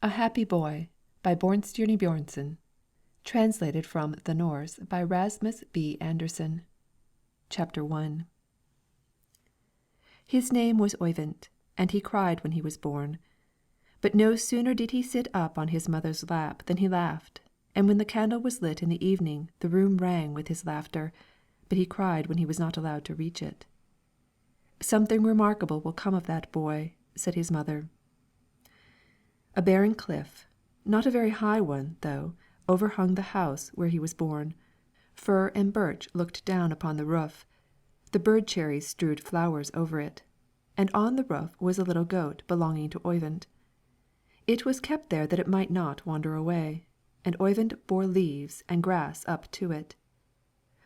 A Happy Boy by Bjørnstjerne Bjørnson. Translated from the Norse by Rasmus B. Anderson. Chapter 1. His name was Oyvind, and he cried when he was born. But no sooner did he sit up on his mother's lap than he laughed, and when the candle was lit in the evening the room rang with his laughter, but he cried when he was not allowed to reach it. "Something remarkable will come of that boy," said his mother. A barren cliff, not a very high one, though, overhung the house where he was born. Fir and birch looked down upon the roof. The bird-cherries strewed flowers over it, and on the roof was a little goat belonging to Oyvind. It was kept there that it might not wander away, and Oyvind bore leaves and grass up to it.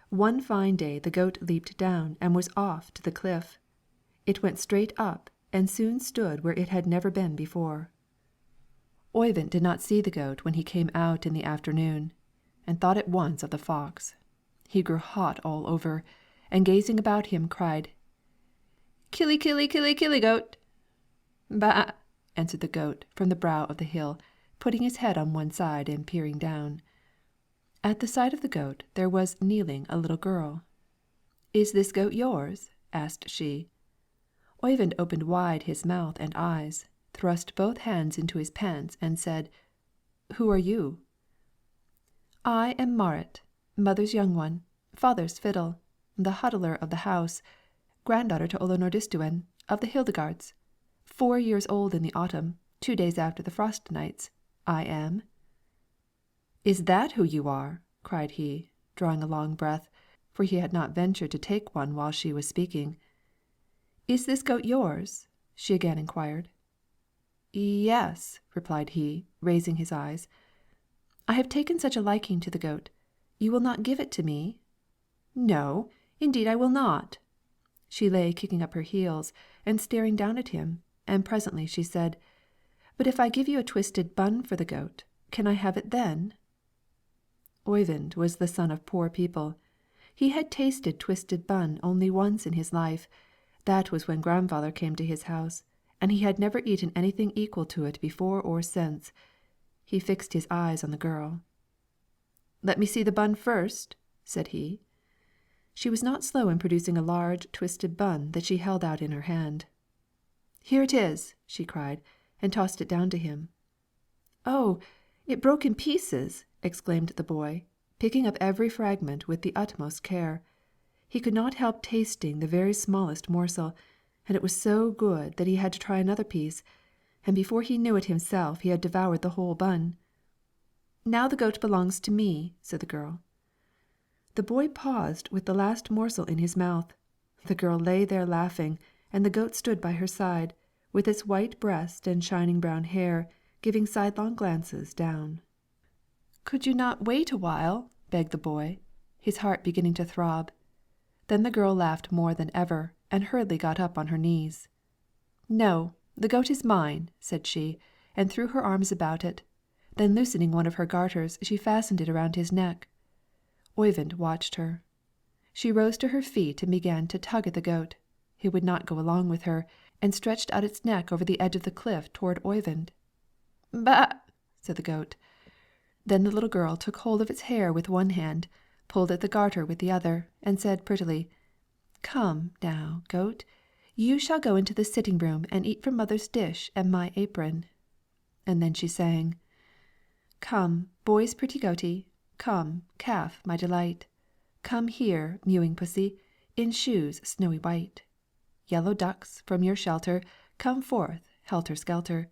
One fine day the goat leaped down and was off to the cliff. It went straight up and soon stood where it had never been before. Oyvind did not see the goat when he came out in the afternoon, and thought at once of the fox. He grew hot all over, and gazing about him cried, "Killy, killy, killy, killy, goat!" "Ba!" answered the goat from the brow of the hill, putting his head on one side and peering down. At the side of the goat there was kneeling a little girl. "Is this goat yours?" asked she. Oyvind opened wide his mouth and eyes, thrust both hands into his pants, and said, "Who are you?" "I am Marit, mother's young one, father's fiddle, the huddler of the house, granddaughter to Ole Nordistuen, of the Hildegards, 4 years old in the autumn, 2 days after the frost nights, I am." "Is that who you are?" cried he, drawing a long breath, for he had not ventured to take one while she was speaking. "Is this goat yours?" she again inquired. "Yes," replied he, raising his eyes. "I have taken such a liking to the goat. You will not give it to me?" "No, indeed I will not." She lay kicking up her heels and staring down at him, and presently she said, "But if I give you a twisted bun for the goat, can I have it then?" Oyvind was the son of poor people. He had tasted twisted bun only once in his life. That was when grandfather came to his house, and he had never eaten anything equal to it before or since. He fixed his eyes on the girl. "Let me see the bun first," said he. She was not slow in producing a large twisted bun that she held out in her hand. "Here it is," she cried, and tossed it down to him. "Oh, it broke in pieces!" exclaimed the boy, picking up every fragment with the utmost care. He could not help tasting the very smallest morsel, and it was so good that he had to try another piece, and before he knew it himself he had devoured the whole bun. "Now the goat belongs to me," said the girl. The boy paused with the last morsel in his mouth. The girl lay there laughing, and the goat stood by her side, with its white breast and shining brown hair, giving sidelong glances down. "Could you not wait a while?" begged the boy, his heart beginning to throb. Then the girl laughed more than ever, and hurriedly got up on her knees. "No, the goat is mine," said she, and threw her arms about it. Then loosening one of her garters, she fastened it around his neck. Oyvind watched her. She rose to her feet and began to tug at the goat. It would not go along with her, and stretched out its neck over the edge of the cliff toward Oyvind. "Ba!" said the goat. Then the little girl took hold of its hair with one hand, pulled at the garter with the other, and said prettily, "Come, now, goat, you shall go into the sitting room and eat from mother's dish and my apron." And then she sang, "Come, boy's pretty goatie, come, calf, my delight, come here, mewing pussy, in shoes snowy white. Yellow ducks, from your shelter, come forth, helter-skelter.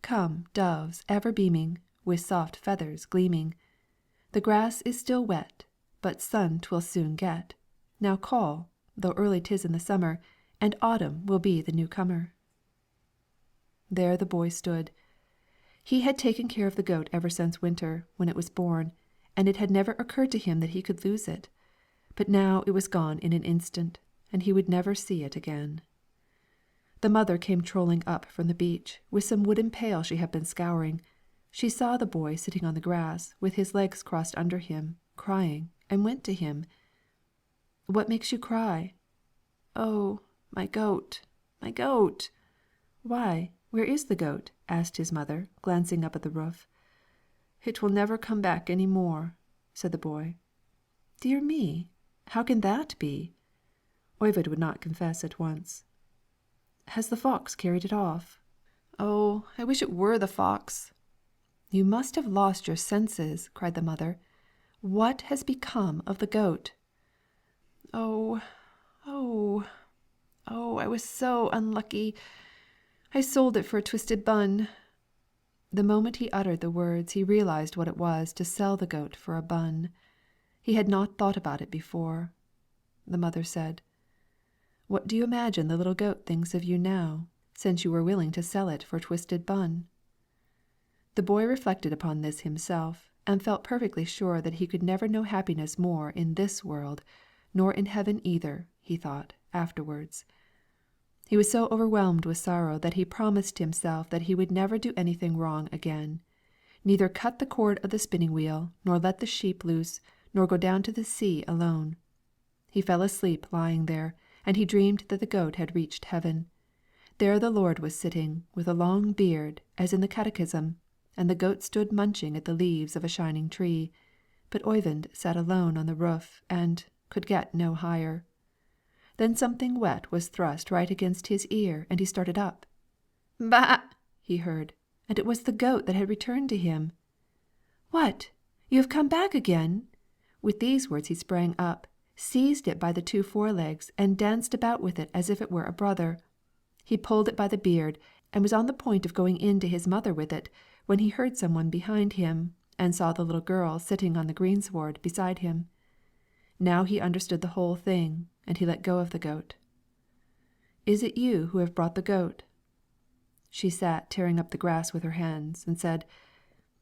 Come, doves, ever beaming, with soft feathers gleaming. The grass is still wet, but sun 'twill soon get. Now call, though early 'tis in the summer, and autumn will be the new comer." There the boy stood. He had taken care of the goat ever since winter, when it was born, and it had never occurred to him that he could lose it. But now it was gone in an instant, and he would never see it again. The mother came trolling up from the beach, with some wooden pail she had been scouring. She saw the boy sitting on the grass, with his legs crossed under him, crying, and went to him. "What makes you cry?" "Oh, my goat, my goat!" "Why, Where is the goat?" asked his mother, glancing up at the roof. "It will never come back any more," said the boy. "Dear me, how can that be?" Oyvind would not confess at once. "Has the fox carried it off?" "Oh, I wish it were the fox." "You must have lost your senses," cried the mother. "What has become of the goat?" "Oh, oh, oh, I was so unlucky. I sold it for a twisted bun." The moment he uttered the words he realized what it was to sell the goat for a bun. He had not thought about it before. The mother said, "What do you imagine the little goat thinks of you now, since you were willing to sell it for a twisted bun?" The boy reflected upon this himself, and felt perfectly sure that he could never know happiness more in this world, nor in heaven either, he thought, afterwards. He was so overwhelmed with sorrow that he promised himself that he would never do anything wrong again, neither cut the cord of the spinning wheel, nor let the sheep loose, nor go down to the sea alone. He fell asleep lying there, and he dreamed that the goat had reached heaven. There the Lord was sitting, with a long beard, as in the Catechism, and the goat stood munching at the leaves of a shining tree, but Oyvind sat alone on the roof, and could get no higher. Then something wet was thrust right against his ear, and he started up. "Baa!" he heard, and it was the goat that had returned to him. "What, you have come back again?" With these words he sprang up, seized it by the two forelegs, and danced about with it as if it were a brother. He pulled it by the beard, and was on the point of going in to his mother with it, when he heard some one behind him, and saw the little girl sitting on the greensward beside him. Now he understood the whole thing, and he let go of the goat. "Is it you who have brought the goat?" She sat tearing up the grass with her hands, and said,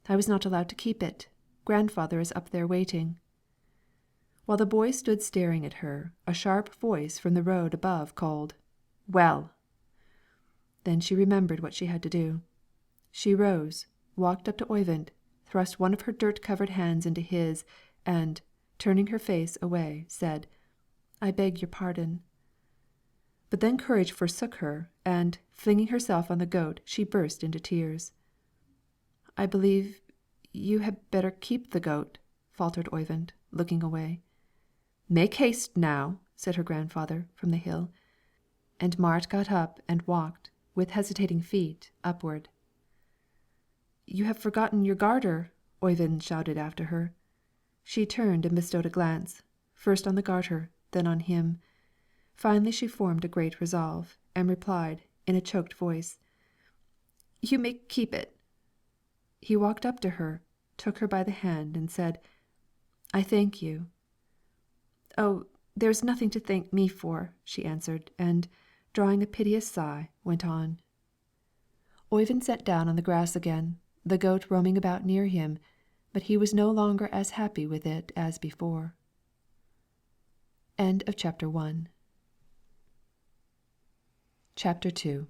"I was not allowed to keep it. Grandfather is up there waiting." While the boy stood staring at her, a sharp voice from the road above called, "Well!" Then she remembered what she had to do. She rose, walked up to Oyvind, thrust one of her dirt-covered hands into his, and, turning her face away, said, "I beg your pardon." But then courage forsook her, and, flinging herself on the goat, she burst into tears. "I believe you had better keep the goat," faltered Oyvind, looking away. "Make haste now," said her grandfather, from the hill. And Marit got up and walked, with hesitating feet, upward. "You have forgotten your garter," Oyvind shouted after her. She turned and bestowed a glance, first on the garter, then on him. Finally she formed a great resolve, and replied, in a choked voice, "You may keep it." He walked up to her, took her by the hand, and said, "I thank you." "Oh, there is nothing to thank me for," she answered, and, drawing a piteous sigh, went on. Oyvind sat down on the grass again, the goat roaming about near him, but he was no longer as happy with it as before. End of chapter 1. Chapter 2.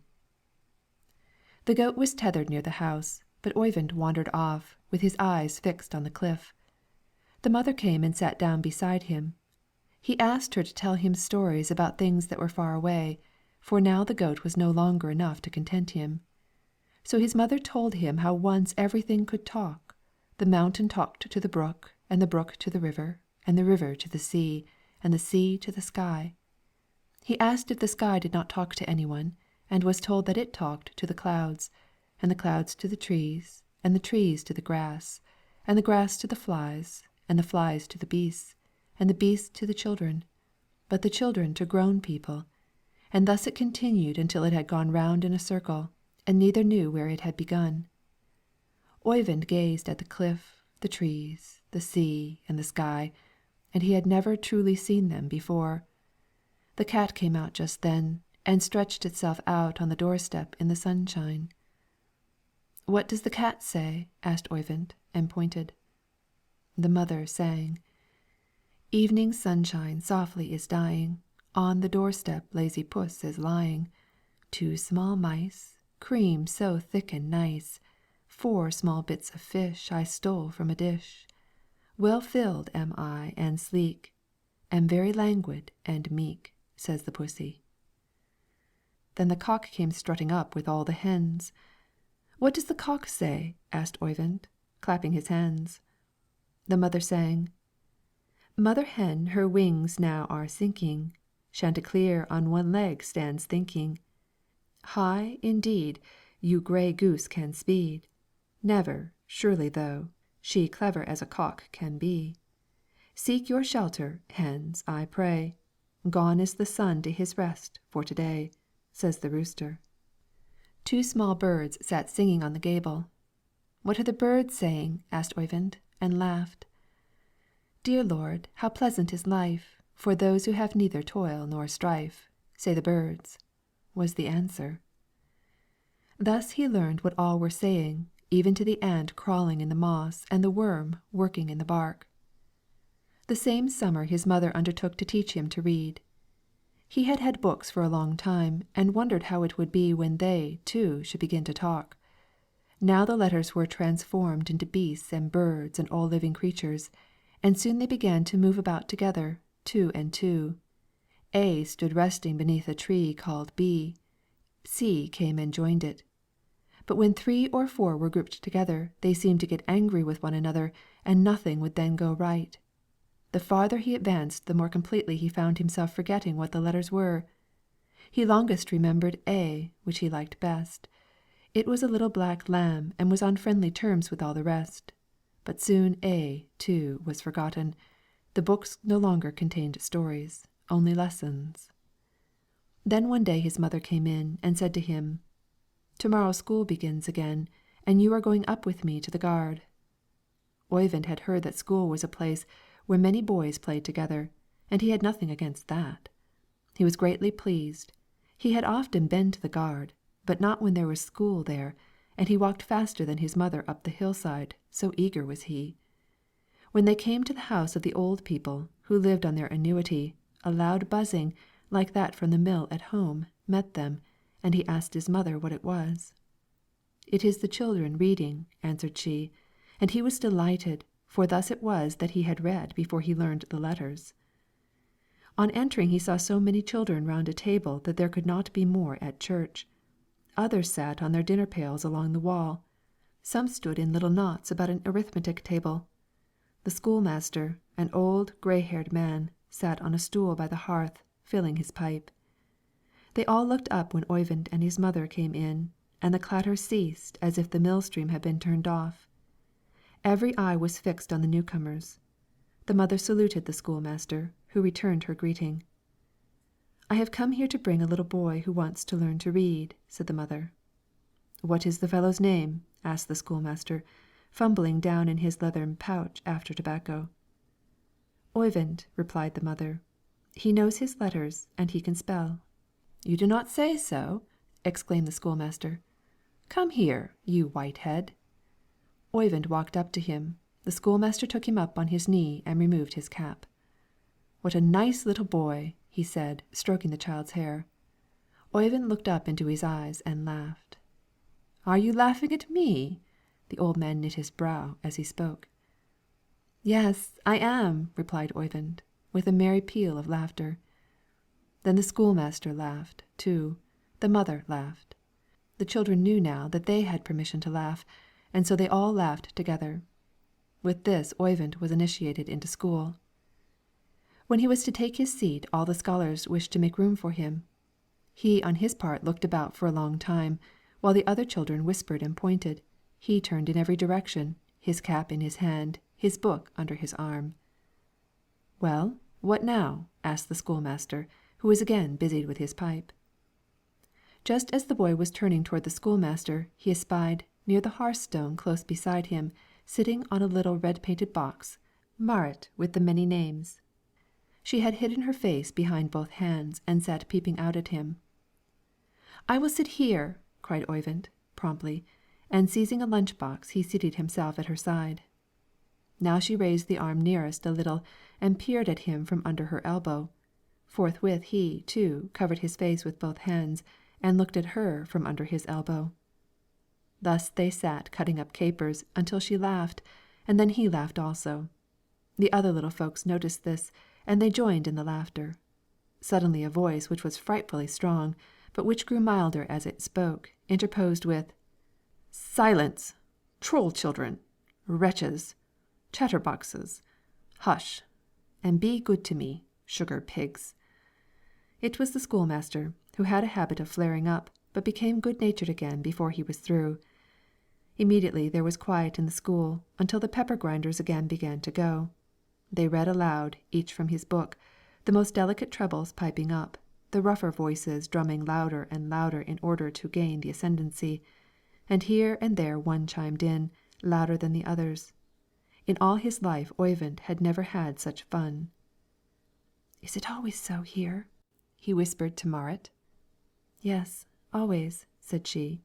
The goat was tethered near the house, but Oyvind wandered off, with his eyes fixed on the cliff. The mother came and sat down beside him. He asked her to tell him stories about things that were far away, for now the goat was no longer enough to content him. So his mother told him how once everything could talk. The mountain talked to the brook, and the brook to the river, and the river to the sea, and the sea to the sky. He asked if the sky did not talk to anyone, and was told that it talked to the clouds, and the clouds to the trees, and the trees to the grass, and the grass to the flies, and the flies to the beasts, and the beasts to the children, but the children to grown people, and thus it continued until it had gone round in a circle, and neither knew where it had begun. Oyvind gazed at the cliff, the trees, the sea, and the sky, and he had never truly seen them before. The cat came out just then, and stretched itself out on the doorstep in the sunshine. "What does the cat say?" asked Oyvind, and pointed. The mother sang, "Evening sunshine softly is dying, on the doorstep lazy puss is lying. 2 small mice, cream so thick and nice, 4 small bits of fish I stole from a dish. Well filled am I and sleek, am very languid and meek," says the pussy. Then the cock came strutting up with all the hens. "What does the cock say?" asked Oyvind, clapping his hands. The mother sang, "Mother hen her wings now are sinking, Chanticleer on one leg stands thinking. High, indeed, you grey goose can speed, Never, surely though, she clever as a cock can be. Seek your shelter, hens, I pray, Gone is the sun to his rest for to-day," says the rooster. Two small birds sat singing on the gable. "What are the birds saying?" asked Oyvind, and laughed. "Dear Lord, how pleasant is life For those who have neither toil nor strife, Say the birds," was the answer. Thus he learned what all were saying, even to the ant crawling in the moss and the worm working in the bark. The same summer his mother undertook to teach him to read. He had had books for a long time, and wondered how it would be when they, too, should begin to talk. Now the letters were transformed into beasts and birds and all living creatures, and soon they began to move about together, two and two. A stood resting beneath a tree called B. C came and joined it. But when 3 or 4 were grouped together, they seemed to get angry with one another, and nothing would then go right. The farther he advanced, the more completely he found himself forgetting what the letters were. He longest remembered A, which he liked best. It was a little black lamb, and was on friendly terms with all the rest. But soon A, too, was forgotten. The books no longer contained stories, only lessons. Then one day his mother came in, and said to him, "To-morrow school begins again, and you are going up with me to the gard." Oyvind had heard that school was a place where many boys played together, and he had nothing against that. He was greatly pleased. He had often been to the gard, but not when there was school there, and he walked faster than his mother up the hillside, so eager was he. When they came to the house of the old people, who lived on their annuity, a loud buzzing, like that from the mill at home, met them, and he asked his mother what it was. "It is the children reading," answered she, and he was delighted, for thus it was that he had read before he learned the letters. On entering he saw so many children round a table that there could not be more at church. Others sat on their dinner pails along the wall. Some stood in little knots about an arithmetic table. The schoolmaster, an old grey-haired man, sat on a stool by the hearth, filling his pipe. They all looked up when Oyvind and his mother came in, and the clatter ceased as if the mill-stream had been turned off. Every eye was fixed on the newcomers. The mother saluted the schoolmaster, who returned her greeting. "I have come here to bring a little boy who wants to learn to read," said the mother. "What is the fellow's name?" asked the schoolmaster, fumbling down in his leathern pouch after tobacco. "Oyvind," replied the mother. "He knows his letters, and he can spell." "You do not say so!" exclaimed the schoolmaster. "Come here, you white-head." Oyvind walked up to him. The schoolmaster took him up on his knee and removed his cap. "What a nice little boy!" he said, stroking the child's hair. Oyvind looked up into his eyes and laughed. "Are you laughing at me?" The old man knit his brow as he spoke. "Yes, I am," replied Oyvind, with a merry peal of laughter. Then the schoolmaster laughed, too. The mother laughed. The children knew now that they had permission to laugh, and so they all laughed together. With this Oyvind was initiated into school. When he was to take his seat, all the scholars wished to make room for him. He on his part looked about for a long time, while the other children whispered and pointed. He turned in every direction, his cap in his hand, his book under his arm. "Well, what now?" asked the schoolmaster, who was again busied with his pipe. Just as the boy was turning toward the schoolmaster, he espied, near the hearthstone close beside him, sitting on a little red-painted box, Marit with the many names. She had hidden her face behind both hands and sat peeping out at him. "I will sit here," cried Oyvind, promptly, and seizing a lunch-box he seated himself at her side. Now she raised the arm nearest a little and peered at him from under her elbow. Forthwith he, too, covered his face with both hands and looked at her from under his elbow. Thus they sat cutting up capers until she laughed, and then he laughed also. The other little folks noticed this, and they joined in the laughter. Suddenly a voice which was frightfully strong, but which grew milder as it spoke, interposed with, "Silence! Troll children! Wretches! Chatterboxes! Hush! And be good to me, sugar pigs!" It was the schoolmaster, who had a habit of flaring up, but became good-natured again before he was through. Immediately there was quiet in the school, until the pepper grinders again began to go. They read aloud, each from his book, the most delicate trebles piping up, the rougher voices drumming louder and louder in order to gain the ascendancy, and here and there one chimed in, louder than the others. In all his life Oyvind had never had such fun. "Is it always so here?" he whispered to Marit. "Yes, always," said she.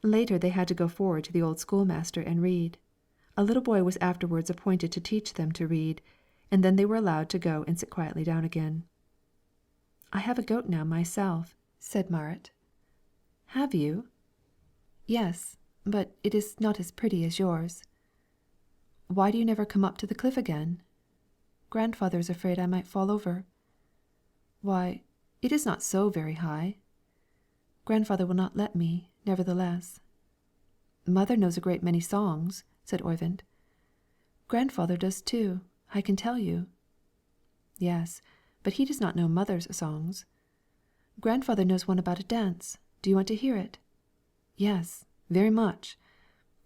Later they had to go forward to the old schoolmaster and read. A little boy was afterwards appointed to teach them to read, and then they were allowed to go and sit quietly down again. "I have a goat now myself," said Marit. "Have you?" "Yes, but it is not as pretty as yours." "Why do you never come up to the cliff again?" "Grandfather is afraid I might fall over." "Why, it is not so very high." "Grandfather will not let me, nevertheless." "Mother knows a great many songs," said Oyvind. "Grandfather does too, I can tell you." "Yes, but he does not know mother's songs." "Grandfather knows one about a dance. Do you want to hear it?" "Yes, very much."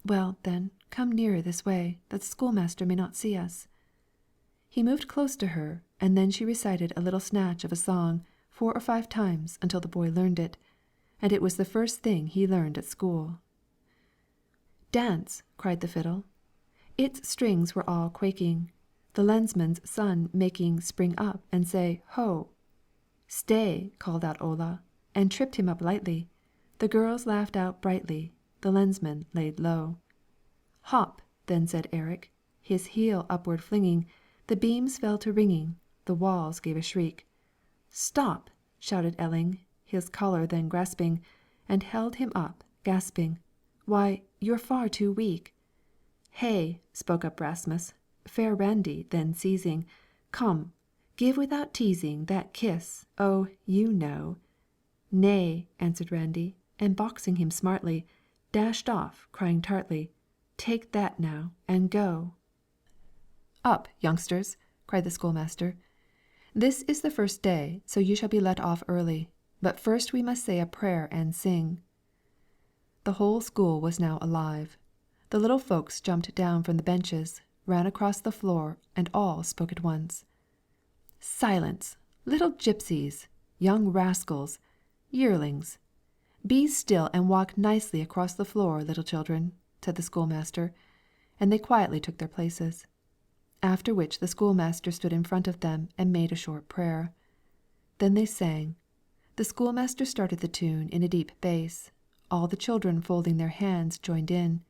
"Well, then, come nearer this way, that the schoolmaster may not see us." He moved close to her, and then she recited a little snatch of a song 4 or 5 times until the boy learned it, and it was the first thing he learned at school. "Dance!" cried the fiddle. Its strings were all quaking, the lensmand's son making spring up and say "Ho!" "Stay!" called out Ola, and tripped him up lightly. The girls laughed out brightly, the lensman laid low. "Hop!" then said Eric, his heel upward flinging, the beams fell to ringing, the walls gave a shriek. "Stop!" shouted Elling, his collar then grasping, and held him up, gasping, "Why, you're far too weak." "Hey!" spoke up Rasmus, fair Randy then seizing, "Come, give without teasing that kiss, oh, you know." "Nay," answered Randy, and boxing him smartly, dashed off, crying tartly, "Take that now, and go." "Up, youngsters!" cried the schoolmaster. "This is the first day, so you shall be let off early, but first we must say a prayer and sing." The whole school was now alive. The little folks jumped down from the benches, ran across the floor, and all spoke at once. "Silence, little gypsies, young rascals, yearlings! Be still and walk nicely across the floor, little children," said the schoolmaster, and they quietly took their places. After which the schoolmaster stood in front of them and made a short prayer. Then they sang. The schoolmaster started the tune in a deep bass. All the children folding their hands joined in.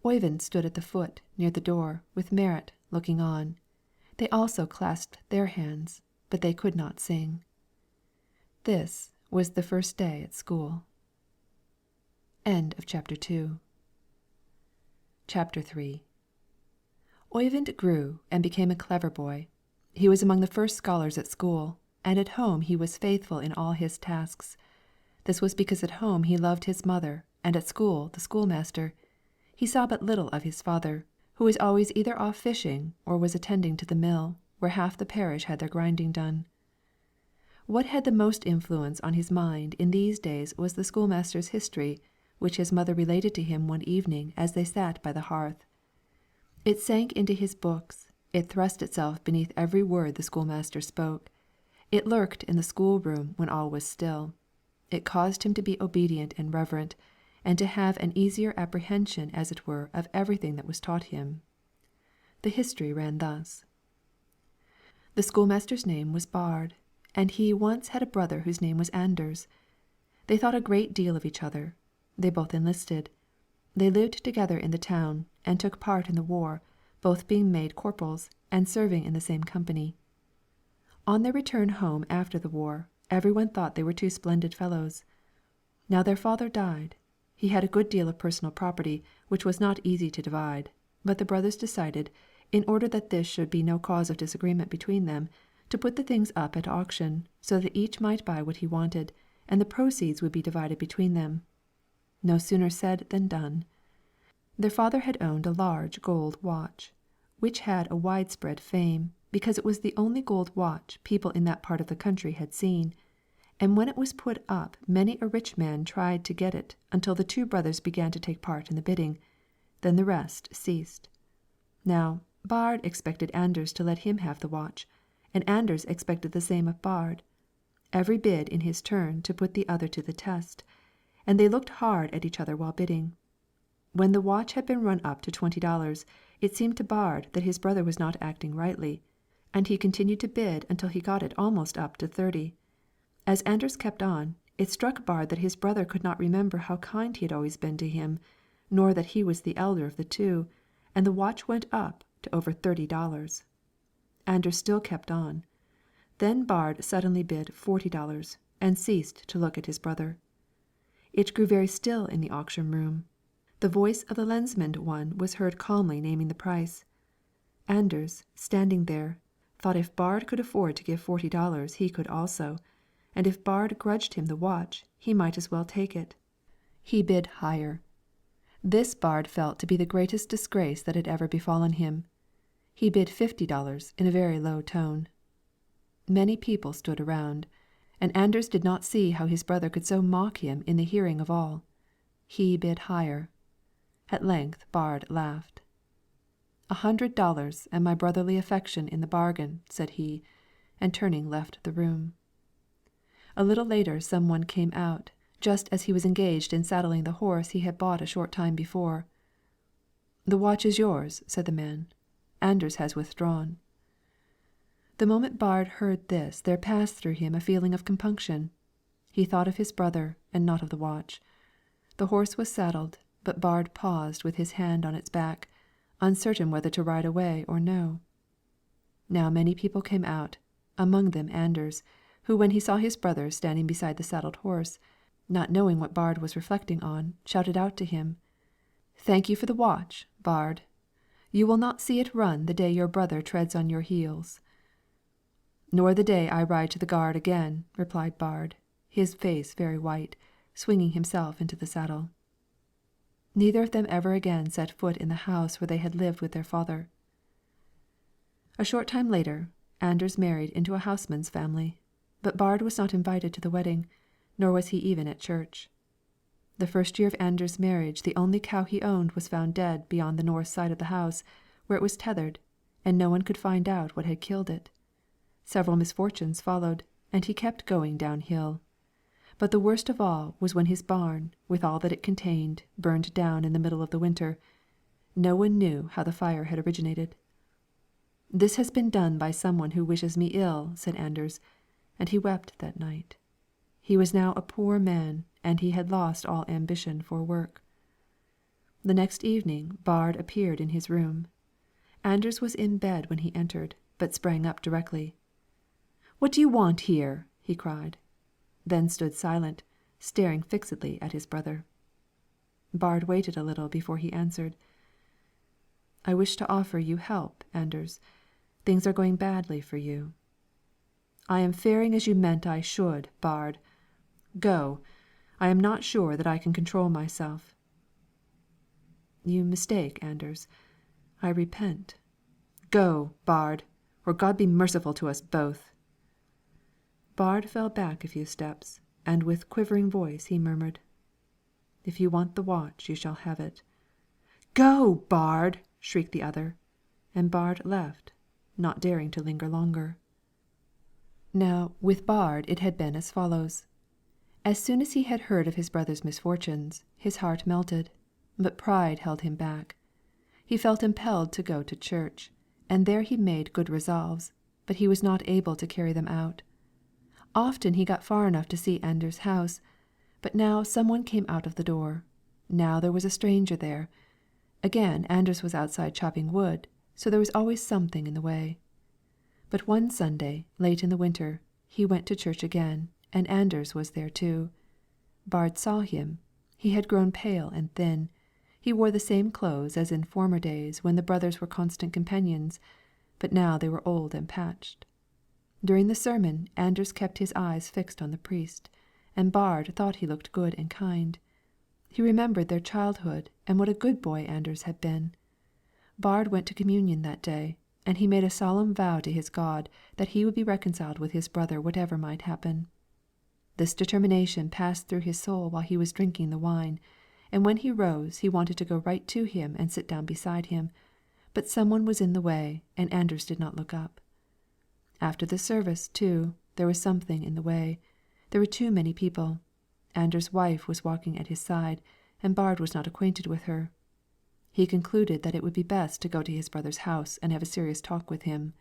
Oyvind stood at the foot, near the door, with Marit looking on. They also clasped their hands, but they could not sing. This was the first day at school. End of chapter 2. Chapter 3. Oyvind grew and became a clever boy. He was among the first scholars at school, and at home he was faithful in all his tasks. This was because at home he loved his mother, and at school the schoolmaster. He saw but little of his father, who was always either off fishing or was attending to the mill, where half the parish had their grinding done. What had the most influence on his mind in these days was the schoolmaster's history, which his mother related to him one evening as they sat by the hearth. It sank into his books, it thrust itself beneath every word the schoolmaster spoke. It lurked in the schoolroom when all was still. It caused him to be obedient and reverent, and to have an easier apprehension, as it were, of everything that was taught him. The history ran thus. The schoolmaster's name was Baard, and he once had a brother whose name was Anders. They thought a great deal of each other. They both enlisted. They lived together in the town, and took part in the war, both being made corporals, and serving in the same company. On their return home after the war, everyone thought they were two splendid fellows. Now their father died. He had a good deal of personal property, which was not easy to divide, but the brothers decided, in order that this should be no cause of disagreement between them, to put the things up at auction, so that each might buy what he wanted, and the proceeds would be divided between them. No sooner said than done. Their father had owned a large gold watch, which had a widespread fame, because it was the only gold watch people in that part of the country had seen, and when it was put up many a rich man tried to get it until the two brothers began to take part in the bidding, then the rest ceased. Now, Baard expected Anders to let him have the watch, and Anders expected the same of Baard, every bid in his turn to put the other to the test, and they looked hard at each other while bidding. When the watch had been run up to $20, it seemed to Baard that his brother was not acting rightly, and he continued to bid until he got it almost up to 30. As Anders kept on, it struck Baard that his brother could not remember how kind he had always been to him, nor that he was the elder of the two, and the watch went up to over $30. Anders still kept on. Then Baard suddenly bid $40, and ceased to look at his brother. It grew very still in the auction room. The voice of the lensmand one was heard calmly naming the price. Anders, standing there, thought if Baard could afford to give $40 he could also, and if Baard grudged him the watch he might as well take it. He bid higher. This Baard felt to be the greatest disgrace that had ever befallen him. He bid $50 in a very low tone. Many people stood around, and Anders did not see how his brother could so mock him in the hearing of all. He bid higher. At length Baard laughed. $100 and my brotherly affection in the bargain, said he, and turning left the room. A little later some one came out, just as he was engaged in saddling the horse he had bought a short time before. The watch is yours, said the man. Anders has withdrawn. The moment Baard heard this there passed through him a feeling of compunction. He thought of his brother and not of the watch. The horse was saddled, but Baard paused with his hand on its back, uncertain whether to ride away or no. Now many people came out, among them Anders, who when he saw his brother standing beside the saddled horse, not knowing what Baard was reflecting on, shouted out to him, "Thank you for the watch, Baard. You will not see it run the day your brother treads on your heels." "Nor the day I ride to the guard again," replied Baard, his face very white, swinging himself into the saddle. Neither of them ever again set foot in the house where they had lived with their father. A short time later, Anders married into a houseman's family, but Baard was not invited to the wedding, nor was he even at church. The first year of Anders' marriage the only cow he owned was found dead beyond the north side of the house, where it was tethered, and no one could find out what had killed it. Several misfortunes followed, and he kept going downhill. But the worst of all was when his barn, with all that it contained, burned down in the middle of the winter. No one knew how the fire had originated. "This has been done by someone who wishes me ill," said Anders, and he wept that night. He was now a poor man, and he had lost all ambition for work. The next evening Baard appeared in his room. Anders was in bed when he entered, but sprang up directly. "What do you want here?" he cried, then stood silent, staring fixedly at his brother. Baard waited a little before he answered. "I wish to offer you help, Anders. Things are going badly for you." "I am faring as you meant I should, Baard. Go. I am not sure that I can control myself." "You mistake, Anders. I repent." "Go, Baard, or God be merciful to us both." Baard fell back a few steps, and with quivering voice he murmured, "If you want the watch you shall have it." "Go, Baard!" shrieked the other, and Baard left, not daring to linger longer. Now, with Baard it had been as follows. As soon as he had heard of his brother's misfortunes, his heart melted, but pride held him back. He felt impelled to go to church, and there he made good resolves, but he was not able to carry them out. Often he got far enough to see Anders' house, but now some one came out of the door. Now there was a stranger there. Again Anders was outside chopping wood, so there was always something in the way. But one Sunday, late in the winter, he went to church again, and Anders was there too. Baard saw him. He had grown pale and thin. He wore the same clothes as in former days when the brothers were constant companions, but now they were old and patched. During the sermon Anders kept his eyes fixed on the priest, and Baard thought he looked good and kind. He remembered their childhood and what a good boy Anders had been. Baard went to communion that day, and he made a solemn vow to his God that he would be reconciled with his brother whatever might happen. This determination passed through his soul while he was drinking the wine, and when he rose he wanted to go right to him and sit down beside him, but someone was in the way, and Anders did not look up. After the service, too, there was something in the way. There were too many people. Anders' wife was walking at his side, and Baard was not acquainted with her. He concluded that it would be best to go to his brother's house and have a serious talk with him.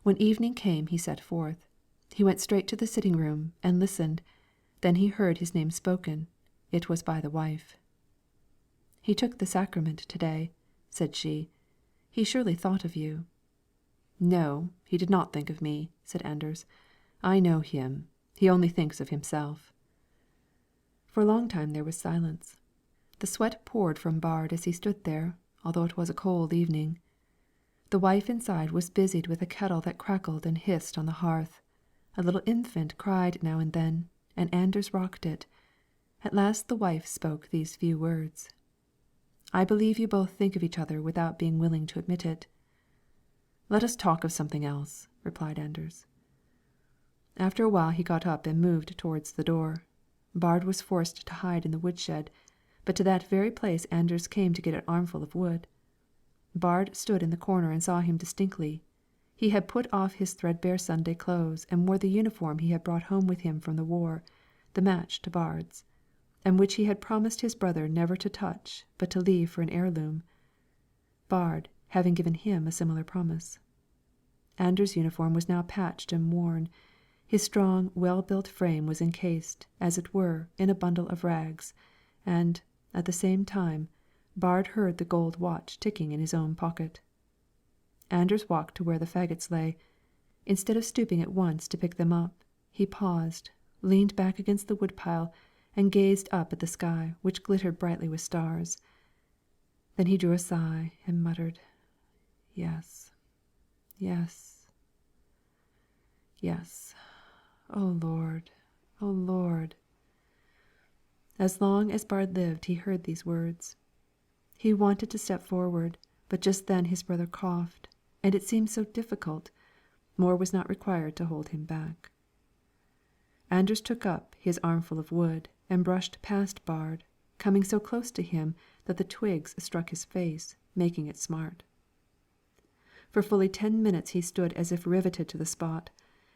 When evening came he set forth. He went straight to the sitting room and listened. Then he heard his name spoken. It was by the wife. "He took the sacrament to-day," said she. "He surely thought of you." "No, he did not think of me," said Anders. "I know him. He only thinks of himself." For a long time there was silence. The sweat poured from Baard as he stood there, although it was a cold evening. The wife inside was busied with a kettle that crackled and hissed on the hearth. A little infant cried now and then, and Anders rocked it. At last the wife spoke these few words. "I believe you both think of each other without being willing to admit it." "Let us talk of something else," replied Anders. After a while he got up and moved towards the door. Baard was forced to hide in the woodshed, but to that very place Anders came to get an armful of wood. Baard stood in the corner and saw him distinctly. He had put off his threadbare Sunday clothes and wore the uniform he had brought home with him from the war, the match to Baard's, and which he had promised his brother never to touch but to leave for an heirloom, Baard having given him a similar promise. Anders' uniform was now patched and worn. His strong, well-built frame was encased, as it were, in a bundle of rags, and, at the same time, Baard heard the gold watch ticking in his own pocket. Anders walked to where the faggots lay. Instead of stooping at once to pick them up, he paused, leaned back against the woodpile, and gazed up at the sky, which glittered brightly with stars. Then he drew a sigh and muttered, "Yes, yes, yes, O Lord, O Lord." As long as Baard lived he heard these words. He wanted to step forward, but just then his brother coughed, and it seemed so difficult, more was not required to hold him back. Anders took up his armful of wood and brushed past Baard, coming so close to him that the twigs struck his face, making it smart. For fully 10 minutes he stood as if riveted to the spot,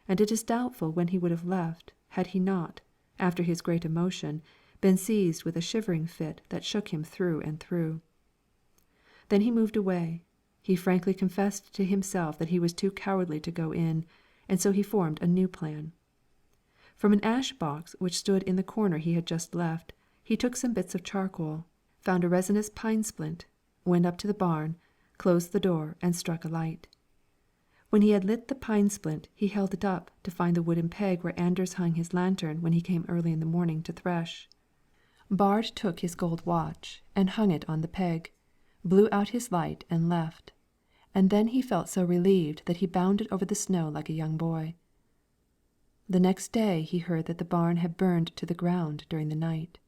and it is doubtful when he would have left, had he not, after his great emotion, been seized with a shivering fit that shook him through and through. Then he moved away. He frankly confessed to himself that he was too cowardly to go in, and so he formed a new plan. From an ash box which stood in the corner he had just left, he took some bits of charcoal, found a resinous pine splint, went up to the barn, closed the door, and struck a light. When he had lit the pine splint, he held it up to find the wooden peg where Anders hung his lantern when he came early in the morning to thresh. Baard took his gold watch and hung it on the peg, blew out his light and left, and then he felt so relieved that he bounded over the snow like a young boy. The next day he heard that the barn had burned to the ground during the night.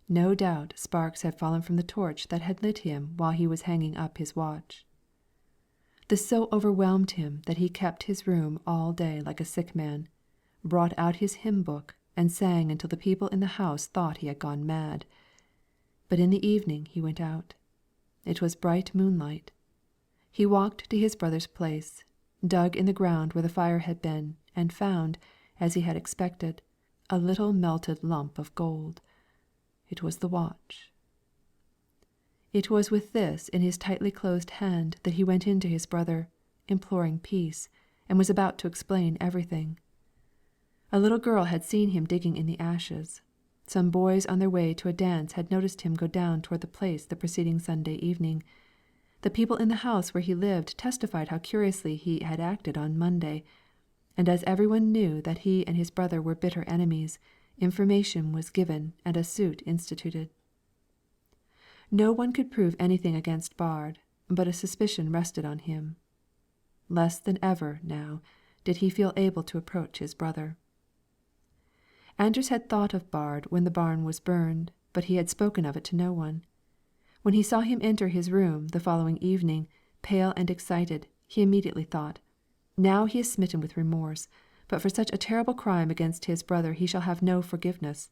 No doubt sparks had fallen from the torch that had lit him while he was hanging up his watch. This so overwhelmed him that he kept his room all day like a sick man, brought out his hymn book, and sang until the people in the house thought he had gone mad. But in the evening he went out. It was bright moonlight. He walked to his brother's place, dug in the ground where the fire had been, and found, as he had expected, a little melted lump of gold. It was the watch. It was with this in his tightly closed hand that he went in to his brother, imploring peace, and was about to explain everything. A little girl had seen him digging in the ashes. Some boys on their way to a dance had noticed him go down toward the place the preceding Sunday evening. The people in the house where he lived testified how curiously he had acted on Monday, and as everyone knew that he and his brother were bitter enemies, information was given and a suit instituted. No one could prove anything against Baard, but a suspicion rested on him. Less than ever, now, did he feel able to approach his brother. Anders had thought of Baard when the barn was burned, but he had spoken of it to no one. When he saw him enter his room the following evening, pale and excited, he immediately thought, "Now he is smitten with remorse, but for such a terrible crime against his brother he shall have no forgiveness."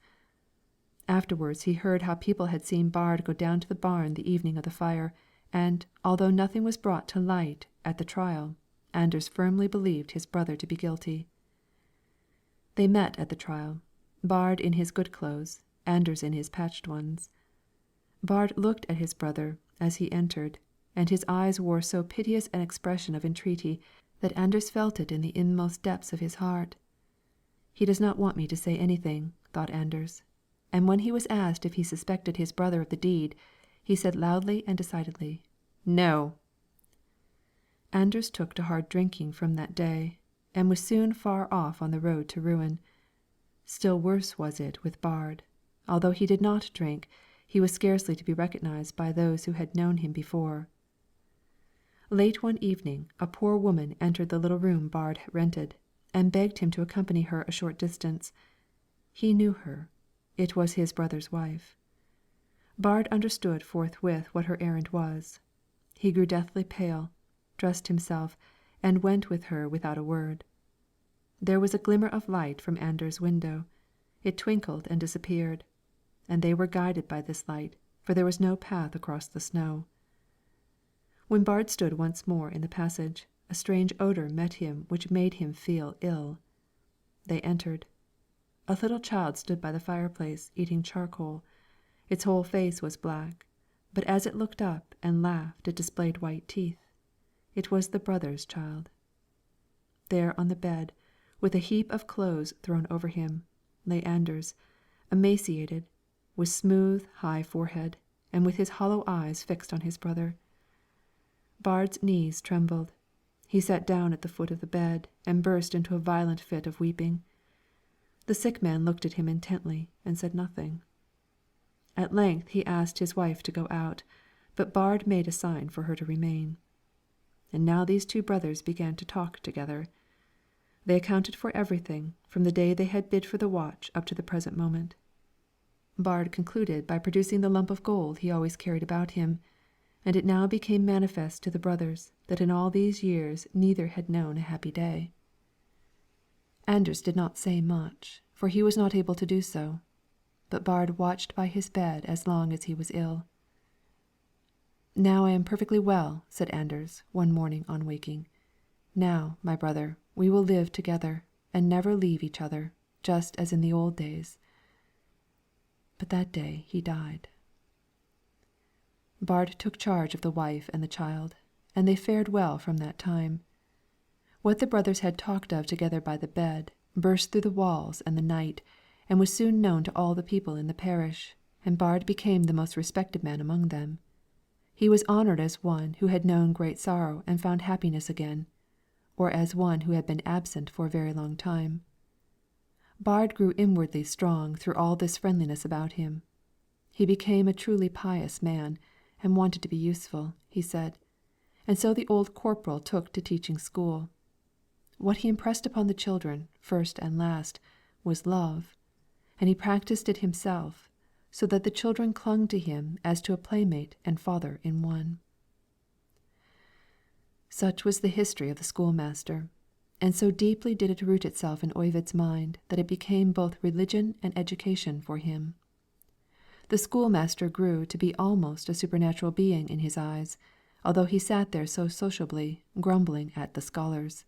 Afterwards he heard how people had seen Baard go down to the barn the evening of the fire, and, although nothing was brought to light at the trial, Anders firmly believed his brother to be guilty. They met at the trial, Baard in his good clothes, Anders in his patched ones. Baard looked at his brother as he entered, and his eyes wore so piteous an expression of entreaty that Anders felt it in the inmost depths of his heart. He does not want me to say anything, thought Anders, and when he was asked if he suspected his brother of the deed, he said loudly and decidedly, "No." Anders took to hard drinking from that day, and was soon far off on the road to ruin. Still worse was it with Baard. Although he did not drink, he was scarcely to be recognized by those who had known him before. Late one evening a poor woman entered the little room Baard rented, and begged him to accompany her a short distance. He knew her. It was his brother's wife. Baard understood forthwith what her errand was. He grew deathly pale, dressed himself, and went with her without a word. There was a glimmer of light from Anders' window. It twinkled and disappeared, and they were guided by this light, for there was no path across the snow. When Baard stood once more in the passage, a strange odour met him which made him feel ill. They entered. A little child stood by the fireplace, eating charcoal. Its whole face was black, but as it looked up and laughed it displayed white teeth. It was the brother's child. There on the bed, with a heap of clothes thrown over him, lay Anders, emaciated, with smooth, high forehead, and with his hollow eyes fixed on his brother. Baard's knees trembled. He sat down at the foot of the bed, and burst into a violent fit of weeping. The sick man looked at him intently, and said nothing. At length he asked his wife to go out, but Baard made a sign for her to remain. And now these two brothers began to talk together. They accounted for everything, from the day they had bid for the watch up to the present moment. Baard concluded by producing the lump of gold he always carried about him, and it now became manifest to the brothers that in all these years neither had known a happy day. Anders did not say much, for he was not able to do so, but Baard watched by his bed as long as he was ill. "Now I am perfectly well," said Anders, one morning on waking. "Now, my brother, we will live together, and never leave each other, just as in the old days." But that day he died. Baard took charge of the wife and the child, and they fared well from that time. What the brothers had talked of together by the bed burst through the walls and the night, and was soon known to all the people in the parish, and Baard became the most respected man among them. He was honoured as one who had known great sorrow and found happiness again, or as one who had been absent for a very long time. Baard grew inwardly strong through all this friendliness about him. He became a truly pious man, and wanted to be useful, he said, and so the old corporal took to teaching school. What he impressed upon the children, first and last, was love, and he practised it himself, so that the children clung to him as to a playmate and father in one. Such was the history of the schoolmaster, and so deeply did it root itself in Oyvind's mind that it became both religion and education for him. The schoolmaster grew to be almost a supernatural being in his eyes, although he sat there so sociably, grumbling at the scholars.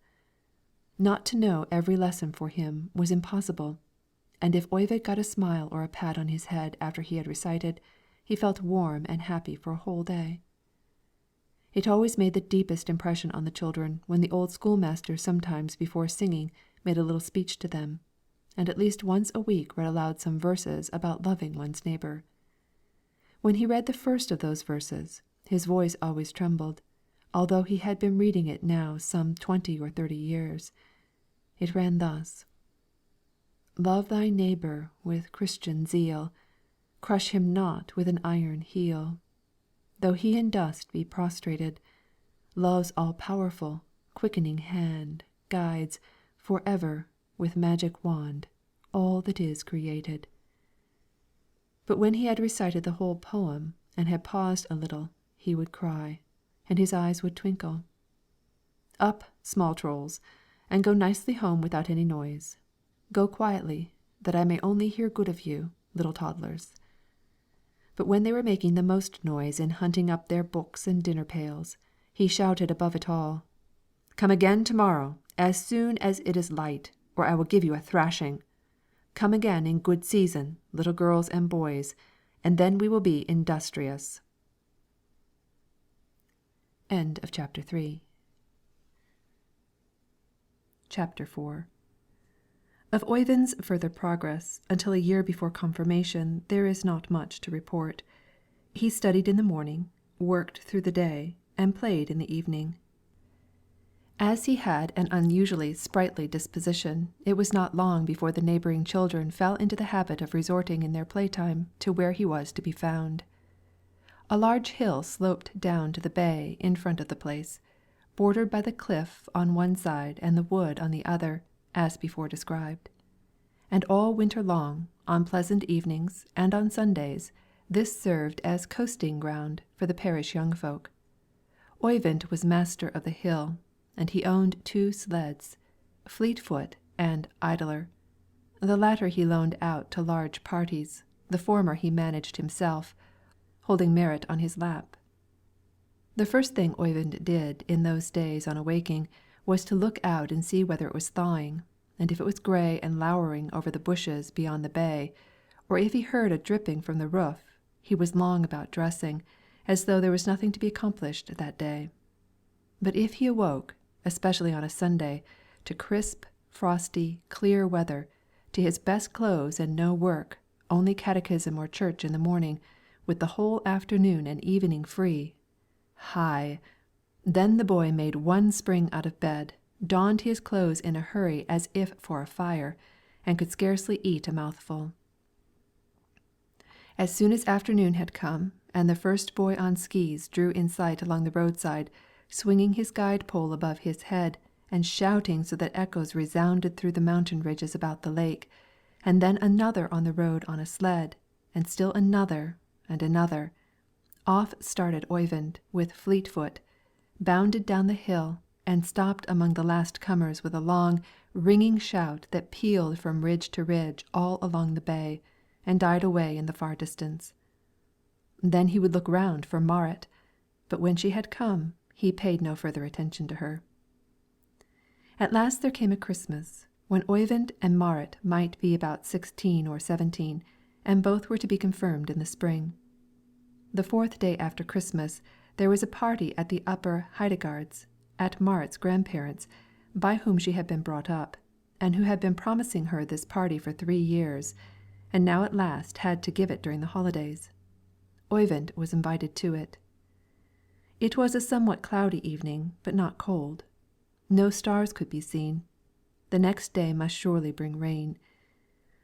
Not to know every lesson for him was impossible, and if Oyvind got a smile or a pat on his head after he had recited, he felt warm and happy for a whole day. It always made the deepest impression on the children when the old schoolmaster sometimes before singing made a little speech to them, and at least once a week read aloud some verses about loving one's neighbour. When he read the first of those verses, his voice always trembled, although he had been reading it now some 20 or 30 years. It ran thus: "Love thy neighbour with Christian zeal, crush him not with an iron heel. Though he in dust be prostrated, love's all-powerful, quickening hand guides for ever with magic wand all that is created." But when he had recited the whole poem, and had paused a little, he would cry, and his eyes would twinkle. "Up, small Trolls, and go nicely home without any noise. Go quietly, that I may only hear good of you, little toddlers." But when they were making the most noise in hunting up their books and dinner pails, he shouted above it all, "Come again to morrow, as soon as it is light, or I will give you a thrashing. Come again in good season, little girls and boys, and then we will be industrious." End of chapter 3. Chapter 4. Of Oyvind's further progress, until a year before confirmation, there is not much to report. He studied in the morning, worked through the day, and played in the evening. As he had an unusually sprightly disposition, it was not long before the neighbouring children fell into the habit of resorting in their playtime to where he was to be found. A large hill sloped down to the bay in front of the place, bordered by the cliff on one side and the wood on the other, as before described. And all winter long, on pleasant evenings and on Sundays, this served as coasting ground for the parish young folk. Oyvind was master of the hill, and he owned 2 sleds, Fleetfoot and Idler. The latter he loaned out to large parties, the former he managed himself, holding Marit on his lap. The first thing Oyvind did in those days on awaking was to look out and see whether it was thawing, and if it was grey and lowering over the bushes beyond the bay, or if he heard a dripping from the roof, he was long about dressing, as though there was nothing to be accomplished that day. But if he awoke, especially on a Sunday, to crisp, frosty, clear weather, to his best clothes and no work, only catechism or church in the morning, with the whole afternoon and evening free, then the boy made one spring out of bed, donned his clothes in a hurry as if for a fire, and could scarcely eat a mouthful. As soon as afternoon had come, and the first boy on skis drew in sight along the roadside, swinging his guide pole above his head, and shouting so that echoes resounded through the mountain ridges about the lake, and then another on the road on a sled, and still another, and another, off started Oyvind with Fleetfoot, bounded down the hill, and stopped among the last comers with a long, ringing shout that pealed from ridge to ridge all along the bay, and died away in the far distance. Then he would look round for Marit, but when she had come, he paid no further attention to her. At last there came a Christmas, when Oyvind and Marit might be about 16 or 17, and both were to be confirmed in the spring. The 4th day after Christmas, there was a party at the Upper Heidegards, at Marit's grandparents', by whom she had been brought up, and who had been promising her this party for 3 years, and now at last had to give it during the holidays. Oyvind was invited to it. It was a somewhat cloudy evening, but not cold. No stars could be seen. The next day must surely bring rain.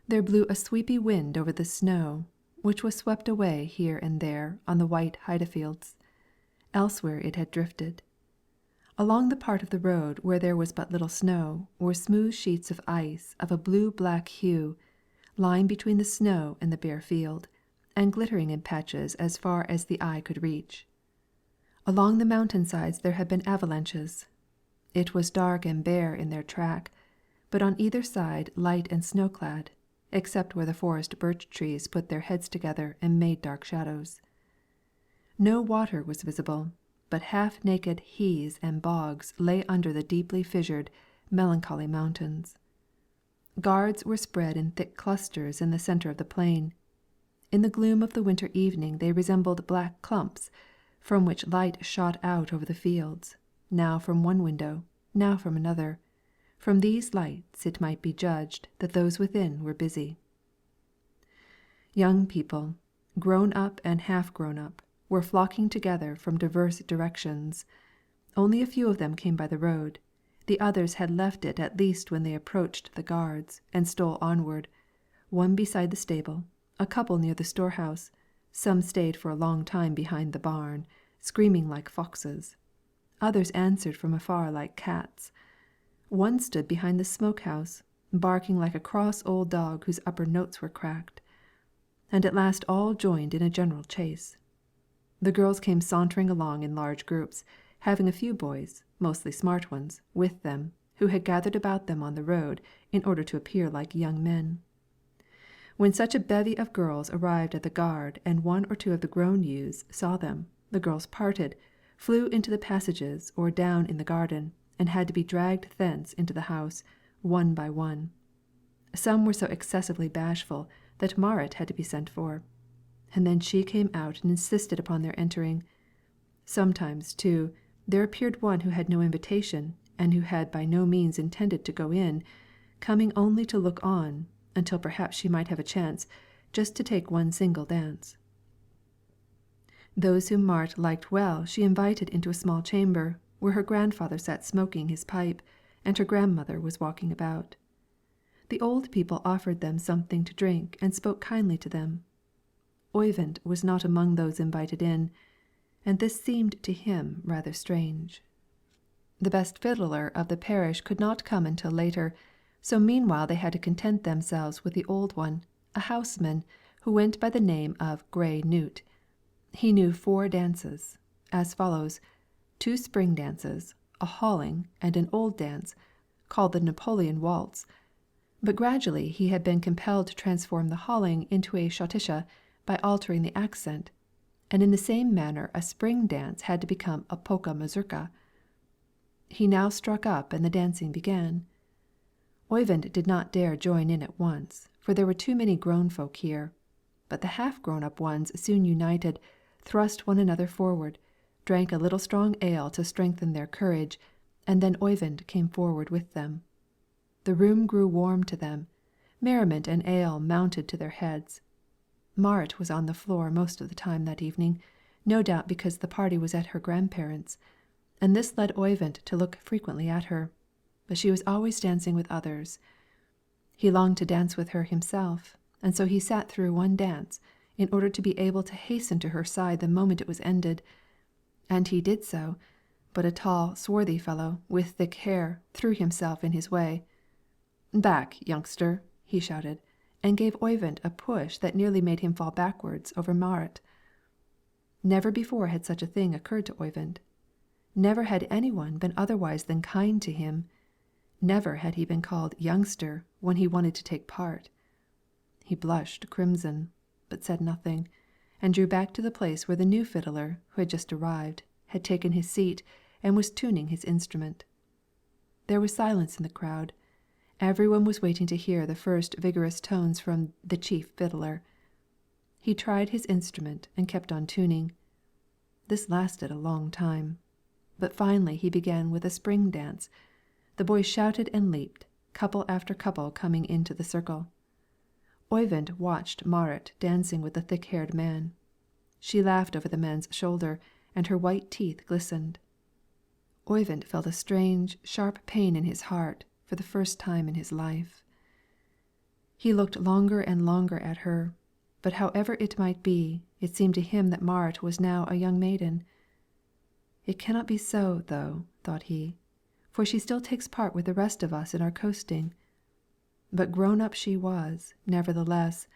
There blew a sweepy wind over the snow, which was swept away here and there on the white Heidefields. Elsewhere it had drifted. Along the part of the road where there was but little snow were smooth sheets of ice of a blue-black hue, lying between the snow and the bare field, and glittering in patches as far as the eye could reach. Along the mountain sides there had been avalanches. It was dark and bare in their track, but on either side light and snow-clad, except where the forest birch trees put their heads together and made dark shadows. No water was visible, but half-naked heaths and bogs lay under the deeply fissured, melancholy mountains. Guards were spread in thick clusters in the centre of the plain. In the gloom of the winter evening they resembled black clumps, from which light shot out over the fields, now from one window, now from another. From these lights it might be judged that those within were busy. Young people, grown up and half grown up, were flocking together from diverse directions. Only a few of them came by the road. The others had left it at least when they approached the guards, and stole onward, one beside the stable, a couple near the storehouse. Some stayed for a long time behind the barn, screaming like foxes. Others answered from afar like cats. One stood behind the smoke-house, barking like a cross old dog whose upper notes were cracked. And at last all joined in a general chase. The girls came sauntering along in large groups, having a few boys, mostly smart ones, with them, who had gathered about them on the road in order to appear like young men. When such a bevy of girls arrived at the gard and one or two of the grown youths saw them, the girls parted, flew into the passages or down in the garden, and had to be dragged thence into the house, one by one. Some were so excessively bashful that Marit had to be sent for, and then she came out and insisted upon their entering. Sometimes, too, there appeared one who had no invitation, and who had by no means intended to go in, coming only to look on, until perhaps she might have a chance just to take one single dance. Those whom Marit liked well she invited into a small chamber, where her grandfather sat smoking his pipe, and her grandmother was walking about. The old people offered them something to drink and spoke kindly to them. Oyvind was not among those invited in, and this seemed to him rather strange. The best fiddler of the parish could not come until later, so meanwhile they had to content themselves with the old one, a houseman, who went by the name of Grey Knut. He knew 4 dances, as follows: 2 spring dances, a halling, and an old dance, called the Napoleon waltz. But gradually he had been compelled to transform the halling into a schottische by altering the accent, and in the same manner a spring dance had to become a polka mazurka. He now struck up and the dancing began. Oyvind did not dare join in at once, for there were too many grown folk here, but the half grown up ones soon united, thrust one another forward, drank a little strong ale to strengthen their courage, and then Oyvind came forward with them. The room grew warm to them, merriment and ale mounted to their heads. Marit was on the floor most of the time that evening, no doubt because the party was at her grandparents', and this led Oyvind to look frequently at her, but she was always dancing with others. He longed to dance with her himself, and so he sat through one dance, in order to be able to hasten to her side the moment it was ended, and he did so, but a tall, swarthy fellow, with thick hair, threw himself in his way. "Back, youngster!" he shouted, and gave Oyvind a push that nearly made him fall backwards over Marit. Never before had such a thing occurred to Oyvind. Never had any one been otherwise than kind to him. Never had he been called youngster when he wanted to take part. He blushed crimson, but said nothing, and drew back to the place where the new fiddler, who had just arrived, had taken his seat and was tuning his instrument. There was silence in the crowd. Every one was waiting to hear the first vigorous tones from the chief fiddler. He tried his instrument and kept on tuning. This lasted a long time, but finally he began with a spring dance. The boys shouted and leaped, couple after couple coming into the circle. Oyvind watched Marit dancing with the thick-haired man. She laughed over the man's shoulder, and her white teeth glistened. Oyvind felt a strange, sharp pain in his heart for the first time in his life. He looked longer and longer at her, but however it might be, it seemed to him that Marit was now a young maiden. It cannot be so, though, thought he, for she still takes part with the rest of us in our coasting. But grown up she was, nevertheless,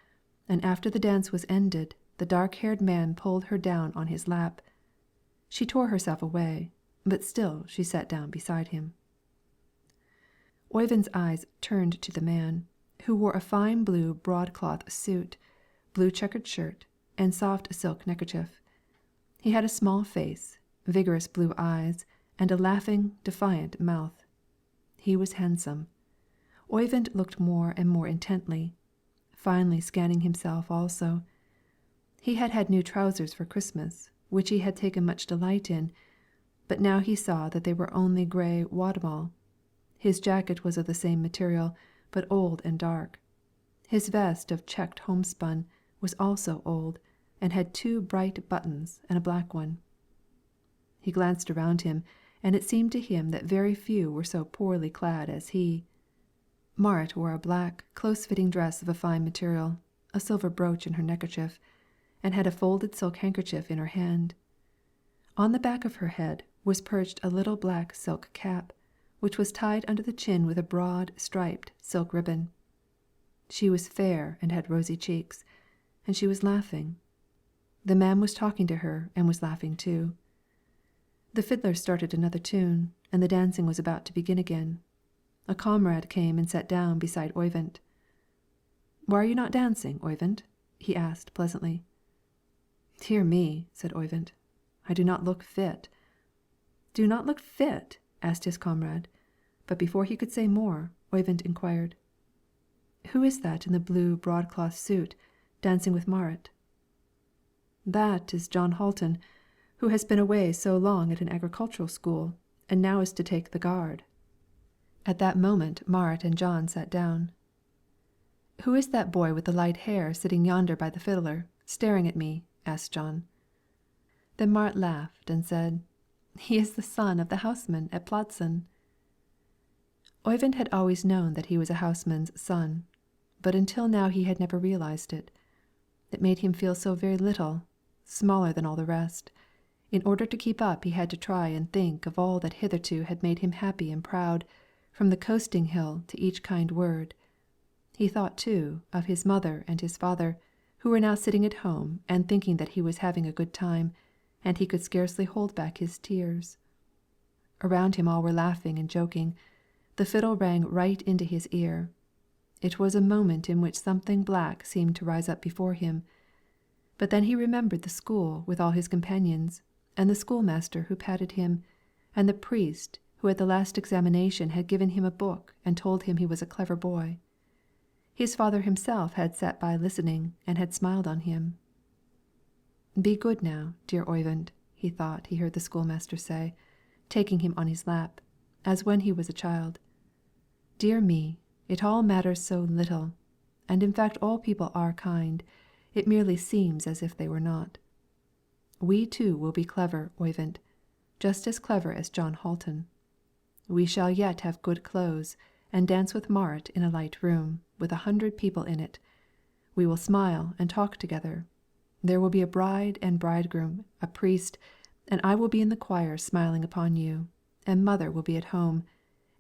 and after the dance was ended, the dark-haired man pulled her down on his lap. She tore herself away, but still she sat down beside him. Oyvind's eyes turned to the man, who wore a fine blue broadcloth suit, blue checkered shirt, and soft silk neckerchief. He had a small face, vigorous blue eyes, and a laughing, defiant mouth. He was handsome. Oyvind looked more and more intently, finally scanning himself also. He had had new trousers for Christmas, which he had taken much delight in, but now he saw that they were only grey wadmal. His jacket was of the same material, but old and dark. His vest of checked homespun was also old, and had 2 bright buttons and a black one. He glanced around him, and it seemed to him that very few were so poorly clad as he. Marit wore a black, close-fitting dress of a fine material, a silver brooch in her neckerchief, and had a folded silk handkerchief in her hand. On the back of her head was perched a little black silk cap, which was tied under the chin with a broad, striped silk ribbon. She was fair and had rosy cheeks, and she was laughing. The man was talking to her and was laughing too. The fiddler started another tune, and the dancing was about to begin again. A comrade came and sat down beside Oyvind. "Why are you not dancing, Oyvind?" he asked pleasantly. "Dear me," said Oyvind, "I do not look fit." "Do not look fit?" asked his comrade, but before he could say more, Oyvind inquired, "Who is that in the blue broadcloth suit, dancing with Marit?" "That is Jon Hatlen, who has been away so long at an agricultural school, and now is to take the Guard." At that moment Marit and Jon sat down. "Who is that boy with the light hair sitting yonder by the fiddler, staring at me?" asked Jon. Then Marit laughed and said, "He is the son of the houseman at Pladsen." Oyvind had always known that he was a houseman's son, but until now he had never realized it. It made him feel so very little, smaller than all the rest. In order to keep up he had to try and think of all that hitherto had made him happy and proud, from the coasting hill to each kind word. He thought, too, of his mother and his father, who were now sitting at home and thinking that he was having a good time, and he could scarcely hold back his tears. Around him all were laughing and joking. The fiddle rang right into his ear. It was a moment in which something black seemed to rise up before him. But then he remembered the school with all his companions, and the schoolmaster who patted him, and the priest who at the last examination had given him a book and told him he was a clever boy. His father himself had sat by listening and had smiled on him. "Be good now, dear Oyvind," he thought he heard the schoolmaster say, taking him on his lap, as when he was a child. "Dear me, it all matters so little, and in fact all people are kind, it merely seems as if they were not. We too will be clever, Oyvind, just as clever as Jon Hatlen. We shall yet have good clothes, and dance with Marit in a light room, with 100 people in it. We will smile and talk together. There will be a bride and bridegroom, a priest, and I will be in the choir smiling upon you, and mother will be at home,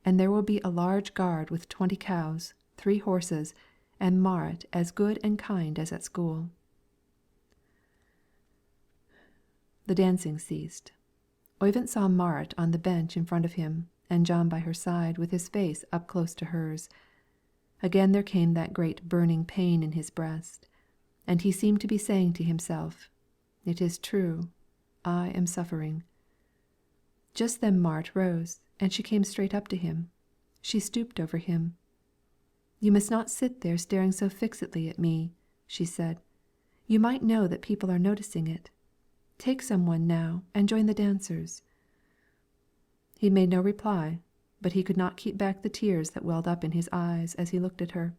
and there will be a large guard with 20 cows, 3 horses, and Marit as good and kind as at school." The dancing ceased. Oyvind saw Marit on the bench in front of him, and Jon by her side with his face up close to hers. Again there came that great burning pain in his breast, and he seemed to be saying to himself, "It is true, I am suffering." Just then Marit rose, and she came straight up to him. She stooped over him. "You must not sit there staring so fixedly at me," she said. "You might know that people are noticing it. Take some one now and join the dancers." He made no reply, but he could not keep back the tears that welled up in his eyes as he looked at her.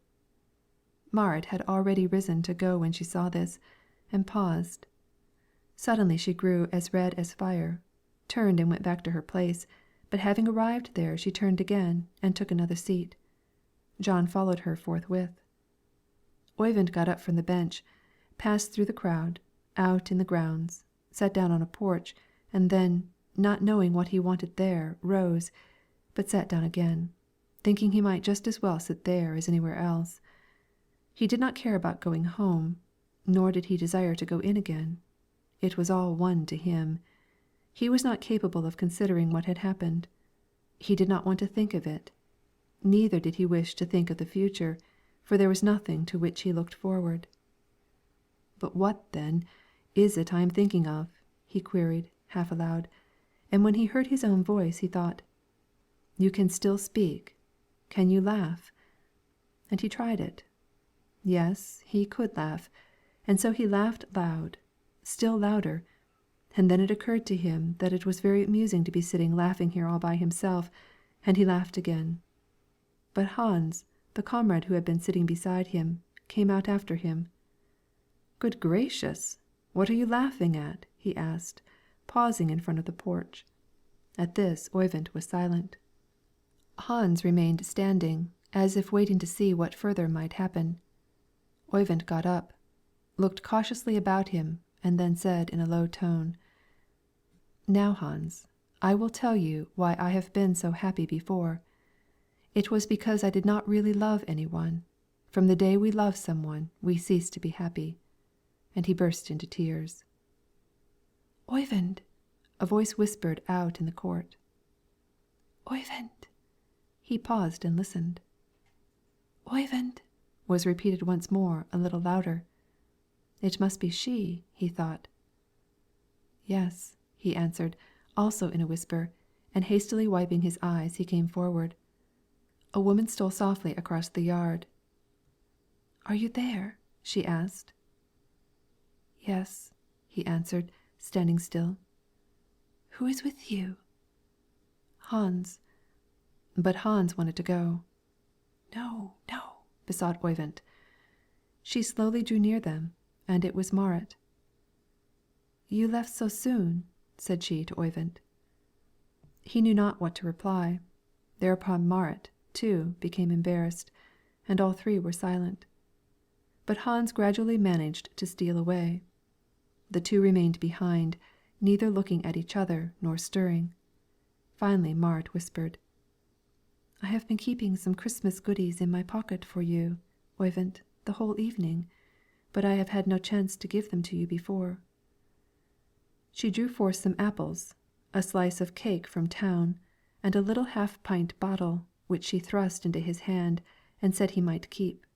Marit had already risen to go when she saw this, and paused. Suddenly she grew as red as fire, turned and went back to her place, but having arrived there she turned again and took another seat. Jon followed her forthwith. Oyvind got up from the bench, passed through the crowd, out in the grounds, sat down on a porch, and then, not knowing what he wanted there, rose, but sat down again, thinking he might just as well sit there as anywhere else. He did not care about going home, nor did he desire to go in again. It was all one to him. He was not capable of considering what had happened. He did not want to think of it. Neither did he wish to think of the future, for there was nothing to which he looked forward. "But what, then, is it I am thinking of?" he queried, half aloud, and when he heard his own voice he thought, "You can still speak. Can you laugh?" And he tried it. Yes, he could laugh, and so he laughed loud, still louder, and then it occurred to him that it was very amusing to be sitting laughing here all by himself, and he laughed again. But Hans, the comrade who had been sitting beside him, came out after him. "Good gracious, what are you laughing at?" he asked, pausing in front of the porch. At this Oyvind was silent. Hans remained standing, as if waiting to see what further might happen. Oyvind got up, looked cautiously about him, and then said in a low tone, "Now, Hans, I will tell you why I have been so happy before. It was because I did not really love any one. From the day we love someone, we cease to be happy." And he burst into tears. "Oyvind!" a voice whispered out in the court. "Oyvind!" He paused and listened. "Oyvind!" was repeated once more, a little louder. It must be she, he thought. "Yes," he answered, also in a whisper, and hastily wiping his eyes, he came forward. A woman stole softly across the yard. "Are you there?" she asked. "Yes," he answered, standing still. "Who is with you?" "Hans." But Hans wanted to go. "No, no," besought Oyvind. She slowly drew near them, and it was Marit. "You left so soon," said she to Oyvind. He knew not what to reply. Thereupon Marit, too, became embarrassed, and all three were silent. But Hans gradually managed to steal away. The two remained behind, neither looking at each other nor stirring. Finally Marit whispered, "I have been keeping some Christmas goodies in my pocket for you, Oyvind, the whole evening, but I have had no chance to give them to you before." She drew forth some apples, a slice of cake from town, and a little half-pint bottle, which she thrust into his hand and said he might keep.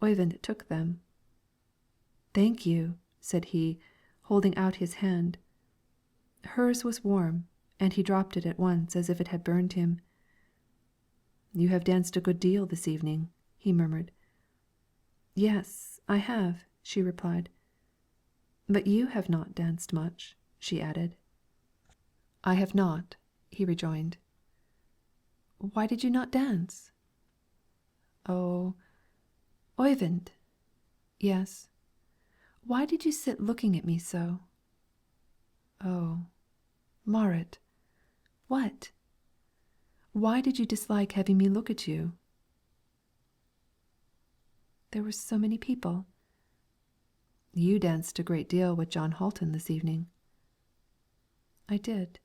Oyvind took them. "Thank you," said he, holding out his hand. Hers was warm, and he dropped it at once as if it had burned him. "You have danced a good deal this evening," he murmured. "Yes, I have," she replied. "But you have not danced much," she added. "I have not," he rejoined. "Why did you not dance?" "Oh, Oyvind!" "Yes." "Why did you sit looking at me so?" "Oh, Marit!" "What?" "Why did you dislike having me look at you?" "There were so many people." "You danced a great deal with John Halton this evening." "I did."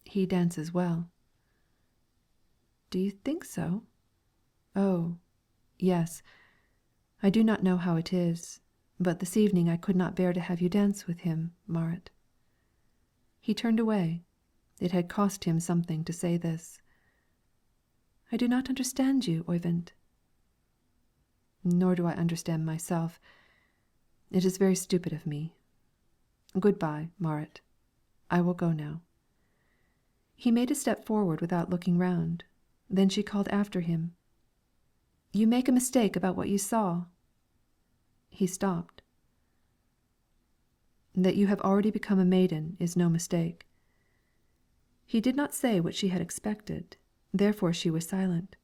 "He dances well." "Do you think so?" "Oh, yes. I do not know how it is, but this evening I could not bear to have you dance with him, Marit." He turned away. It had cost him something to say this. "I do not understand you, Oyvind." "Nor do I understand myself. It is very stupid of me. Good bye, Marit. I will go now." He made a step forward without looking round. Then she called after him, "You make a mistake about what you saw." He stopped. "That you have already become a maiden is no mistake." He did not say what she had expected, therefore she was silent.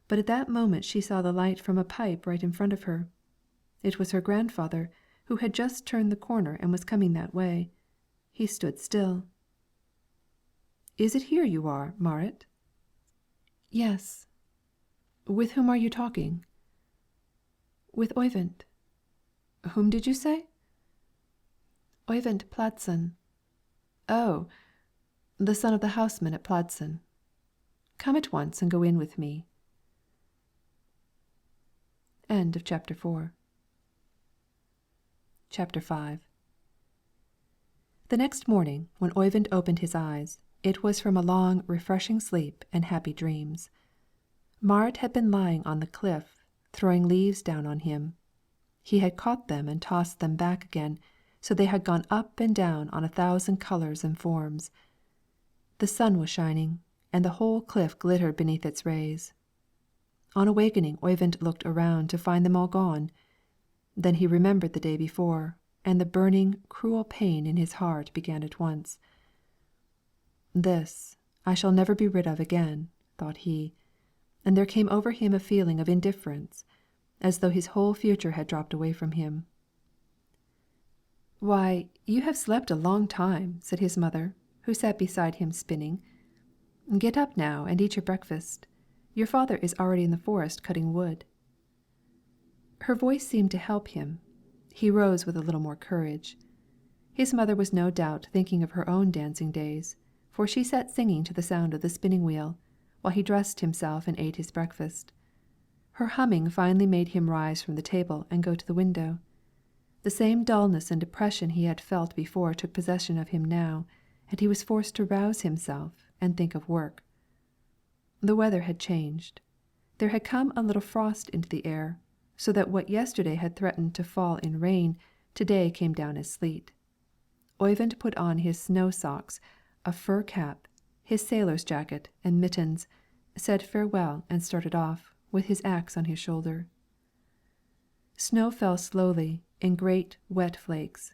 But at that moment she saw the light from a pipe right in front of her. It was her grandfather, who had just turned the corner and was coming that way. He stood still. "Is it here you are, Marit?" "Yes." "With whom are you talking?" "With Oyvind." "Whom did you say?" "Oyvind Pladsen." "Oh, the son of the houseman at Pladsen. Come at once and go in with me." End of chapter 4. Chapter 5. The next morning, when Oyvind opened his eyes, it was from a long, refreshing sleep and happy dreams. Marit had been lying on the cliff, throwing leaves down on him. He had caught them and tossed them back again, so they had gone up and down on 1,000 colors and forms. The sun was shining, and the whole cliff glittered beneath its rays. On awakening, Oyvind looked around to find them all gone. Then he remembered the day before, and the burning, cruel pain in his heart began at once. "This I shall never be rid of again," thought he, and there came over him a feeling of indifference, as though his whole future had dropped away from him. "Why, you have slept a long time," said his mother, who sat beside him spinning. "Get up now and eat your breakfast. Your father is already in the forest cutting wood." Her voice seemed to help him. He rose with a little more courage. His mother was no doubt thinking of her own dancing days, for she sat singing to the sound of the spinning wheel, while he dressed himself and ate his breakfast. Her humming finally made him rise from the table and go to the window. The same dullness and depression he had felt before took possession of him now, and he was forced to rouse himself and think of work. The weather had changed. There had come a little frost into the air, so that what yesterday had threatened to fall in rain, to-day came down as sleet. Oyvind put on his snow socks, a fur cap, his sailor's jacket and mittens, said farewell and started off, with his axe on his shoulder. Snow fell slowly, in great, wet flakes.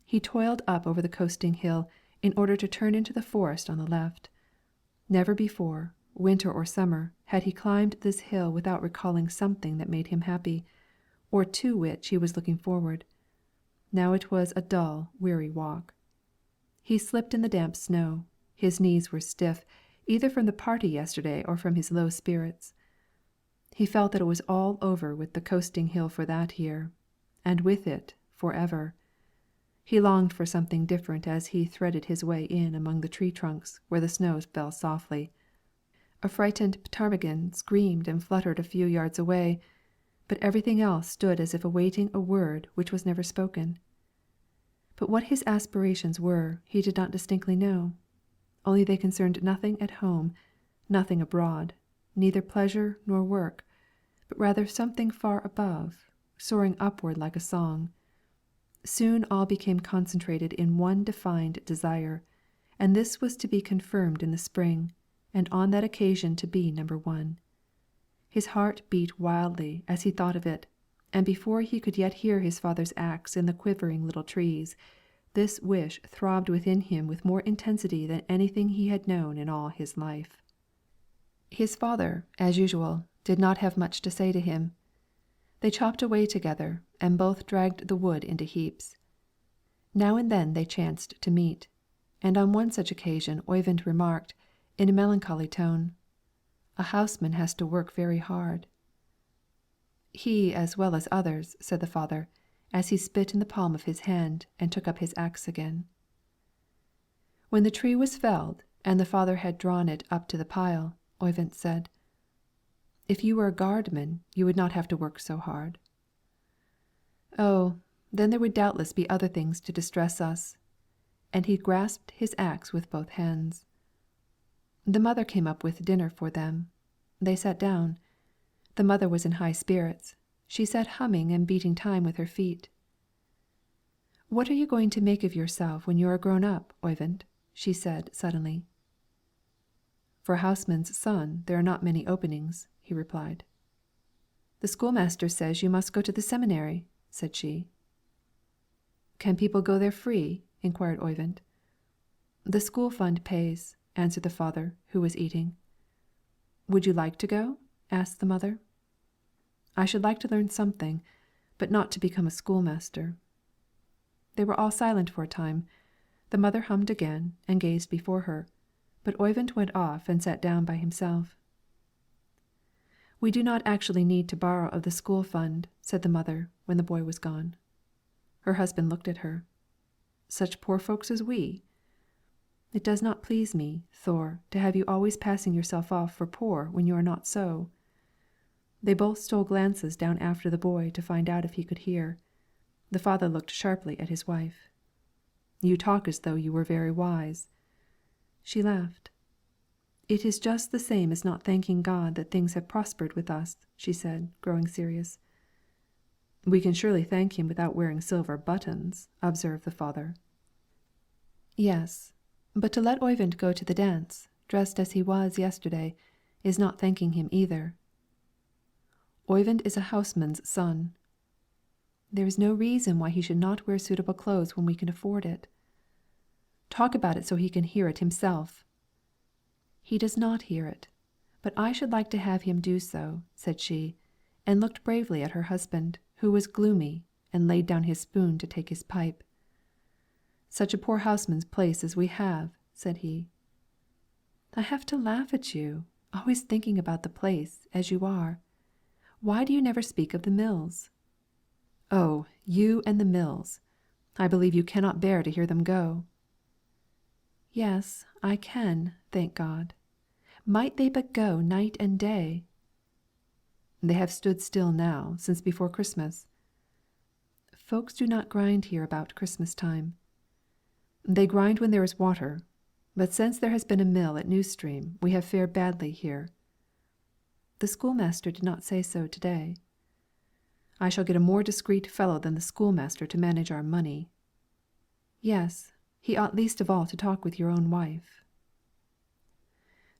He toiled up over the coasting hill, in order to turn into the forest on the left. Never before, winter or summer, had he climbed this hill without recalling something that made him happy, or to which he was looking forward. Now it was a dull, weary walk. He slipped in the damp snow. His knees were stiff, either from the party yesterday or from his low spirits. He felt that it was all over with the coasting hill for that year, and with it for ever. He longed for something different as he threaded his way in among the tree trunks where the snow fell softly. A frightened ptarmigan screamed and fluttered a few yards away, but everything else stood as if awaiting a word which was never spoken. But what his aspirations were, he did not distinctly know. Only they concerned nothing at home, nothing abroad, neither pleasure nor work, but rather something far above, soaring upward like a song. Soon all became concentrated in one defined desire, and this was to be confirmed in the spring, and on that occasion to be number one. His heart beat wildly as he thought of it, and before he could yet hear his father's axe in the quivering little trees, this wish throbbed within him with more intensity than anything he had known in all his life. His father, as usual, did not have much to say to him. They chopped away together, and both dragged the wood into heaps. Now and then they chanced to meet, and on one such occasion Oyvind remarked, in a melancholy tone, "A houseman has to work very hard." "He as well as others," said the father, as he spit in the palm of his hand and took up his axe again. When the tree was felled, and the father had drawn it up to the pile, Oyvind said, "If you were a guardman, you would not have to work so hard." "Oh, then there would doubtless be other things to distress us," and he grasped his axe with both hands. The mother came up with dinner for them. They sat down. The mother was in high spirits. She sat humming and beating time with her feet. "What are you going to make of yourself when you are grown up, Oyvind?" she said suddenly. "For a houseman's son there are not many openings," he replied. "The schoolmaster says you must go to the seminary," said she. "Can people go there free?" inquired Oyvind. "The school fund pays," answered the father, who was eating. "Would you like to go?" asked the mother. "I should like to learn something, but not to become a schoolmaster." They were all silent for a time. The mother hummed again and gazed before her, but Oyvind went off and sat down by himself. "We do not actually need to borrow of the school fund," said the mother, when the boy was gone. Her husband looked at her. "Such poor folks as we? It does not please me, Thor, to have you always passing yourself off for poor when you are not so." They both stole glances down after the boy to find out if he could hear. The father looked sharply at his wife. "You talk as though you were very wise." She laughed. "It is just the same as not thanking God that things have prospered with us," she said, growing serious. "We can surely thank Him without wearing silver buttons," observed the father. "Yes, but to let Oyvind go to the dance, dressed as he was yesterday, is not thanking Him either." "Oyvind is a houseman's son." "There is no reason why he should not wear suitable clothes when we can afford it." "Talk about it so he can hear it himself." "He does not hear it, but I should like to have him do so," said she, and looked bravely at her husband, who was gloomy, and laid down his spoon to take his pipe. "Such a poor houseman's place as we have," said he. "I have to laugh at you, always thinking about the place, as you are. Why do you never speak of the mills?" "Oh, you and the mills! I believe you cannot bear to hear them go." "Yes, I can, thank God. Might they but go night and day!" "They have stood still now, since before Christmas." "Folks do not grind here about Christmas time." "They grind when there is water; but since there has been a mill at New Stream, we have fared badly here." "The schoolmaster did not say so to day." "I shall get a more discreet fellow than the schoolmaster to manage our money." "Yes, he ought least of all to talk with your own wife."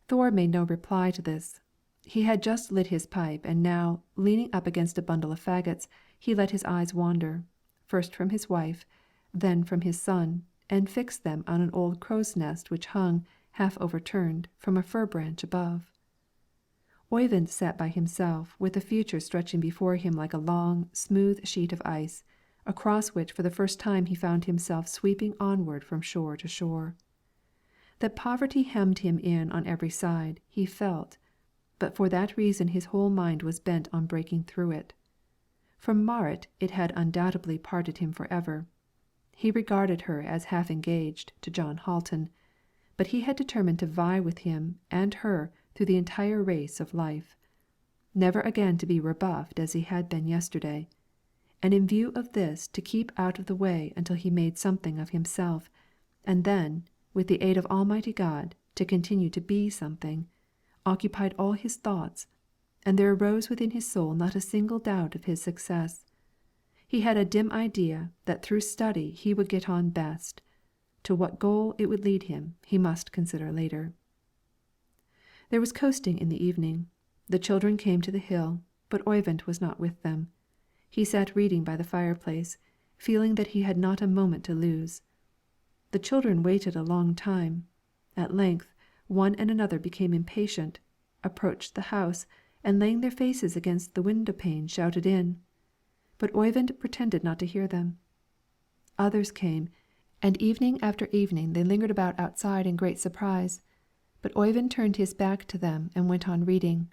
Thore made no reply to this. He had just lit his pipe, and now, leaning up against a bundle of faggots, he let his eyes wander, first from his wife, then from his son, and fix them on an old crow's nest which hung, half overturned, from a fir branch above. Oyvind sat by himself, with the future stretching before him like a long, smooth sheet of ice, across which for the first time he found himself sweeping onward from shore to shore. That poverty hemmed him in on every side, he felt, but for that reason his whole mind was bent on breaking through it. From Marit it had undoubtedly parted him for ever. He regarded her as half engaged to John Halton, but he had determined to vie with him and her through the entire race of life, never again to be rebuffed as he had been yesterday, and in view of this to keep out of the way until he made something of himself, and then, with the aid of Almighty God, to continue to be something, occupied all his thoughts, and there arose within his soul not a single doubt of his success. He had a dim idea that through study he would get on best; to what goal it would lead him he must consider later. There was coasting in the evening. The children came to the hill, but Oyvind was not with them. He sat reading by the fireplace, feeling that he had not a moment to lose. The children waited a long time. At length, one and another became impatient, approached the house, and laying their faces against the window pane shouted in. But Oyvind pretended not to hear them. Others came, and evening after evening they lingered about outside in great surprise, but Oyvind turned his back to them and went on reading,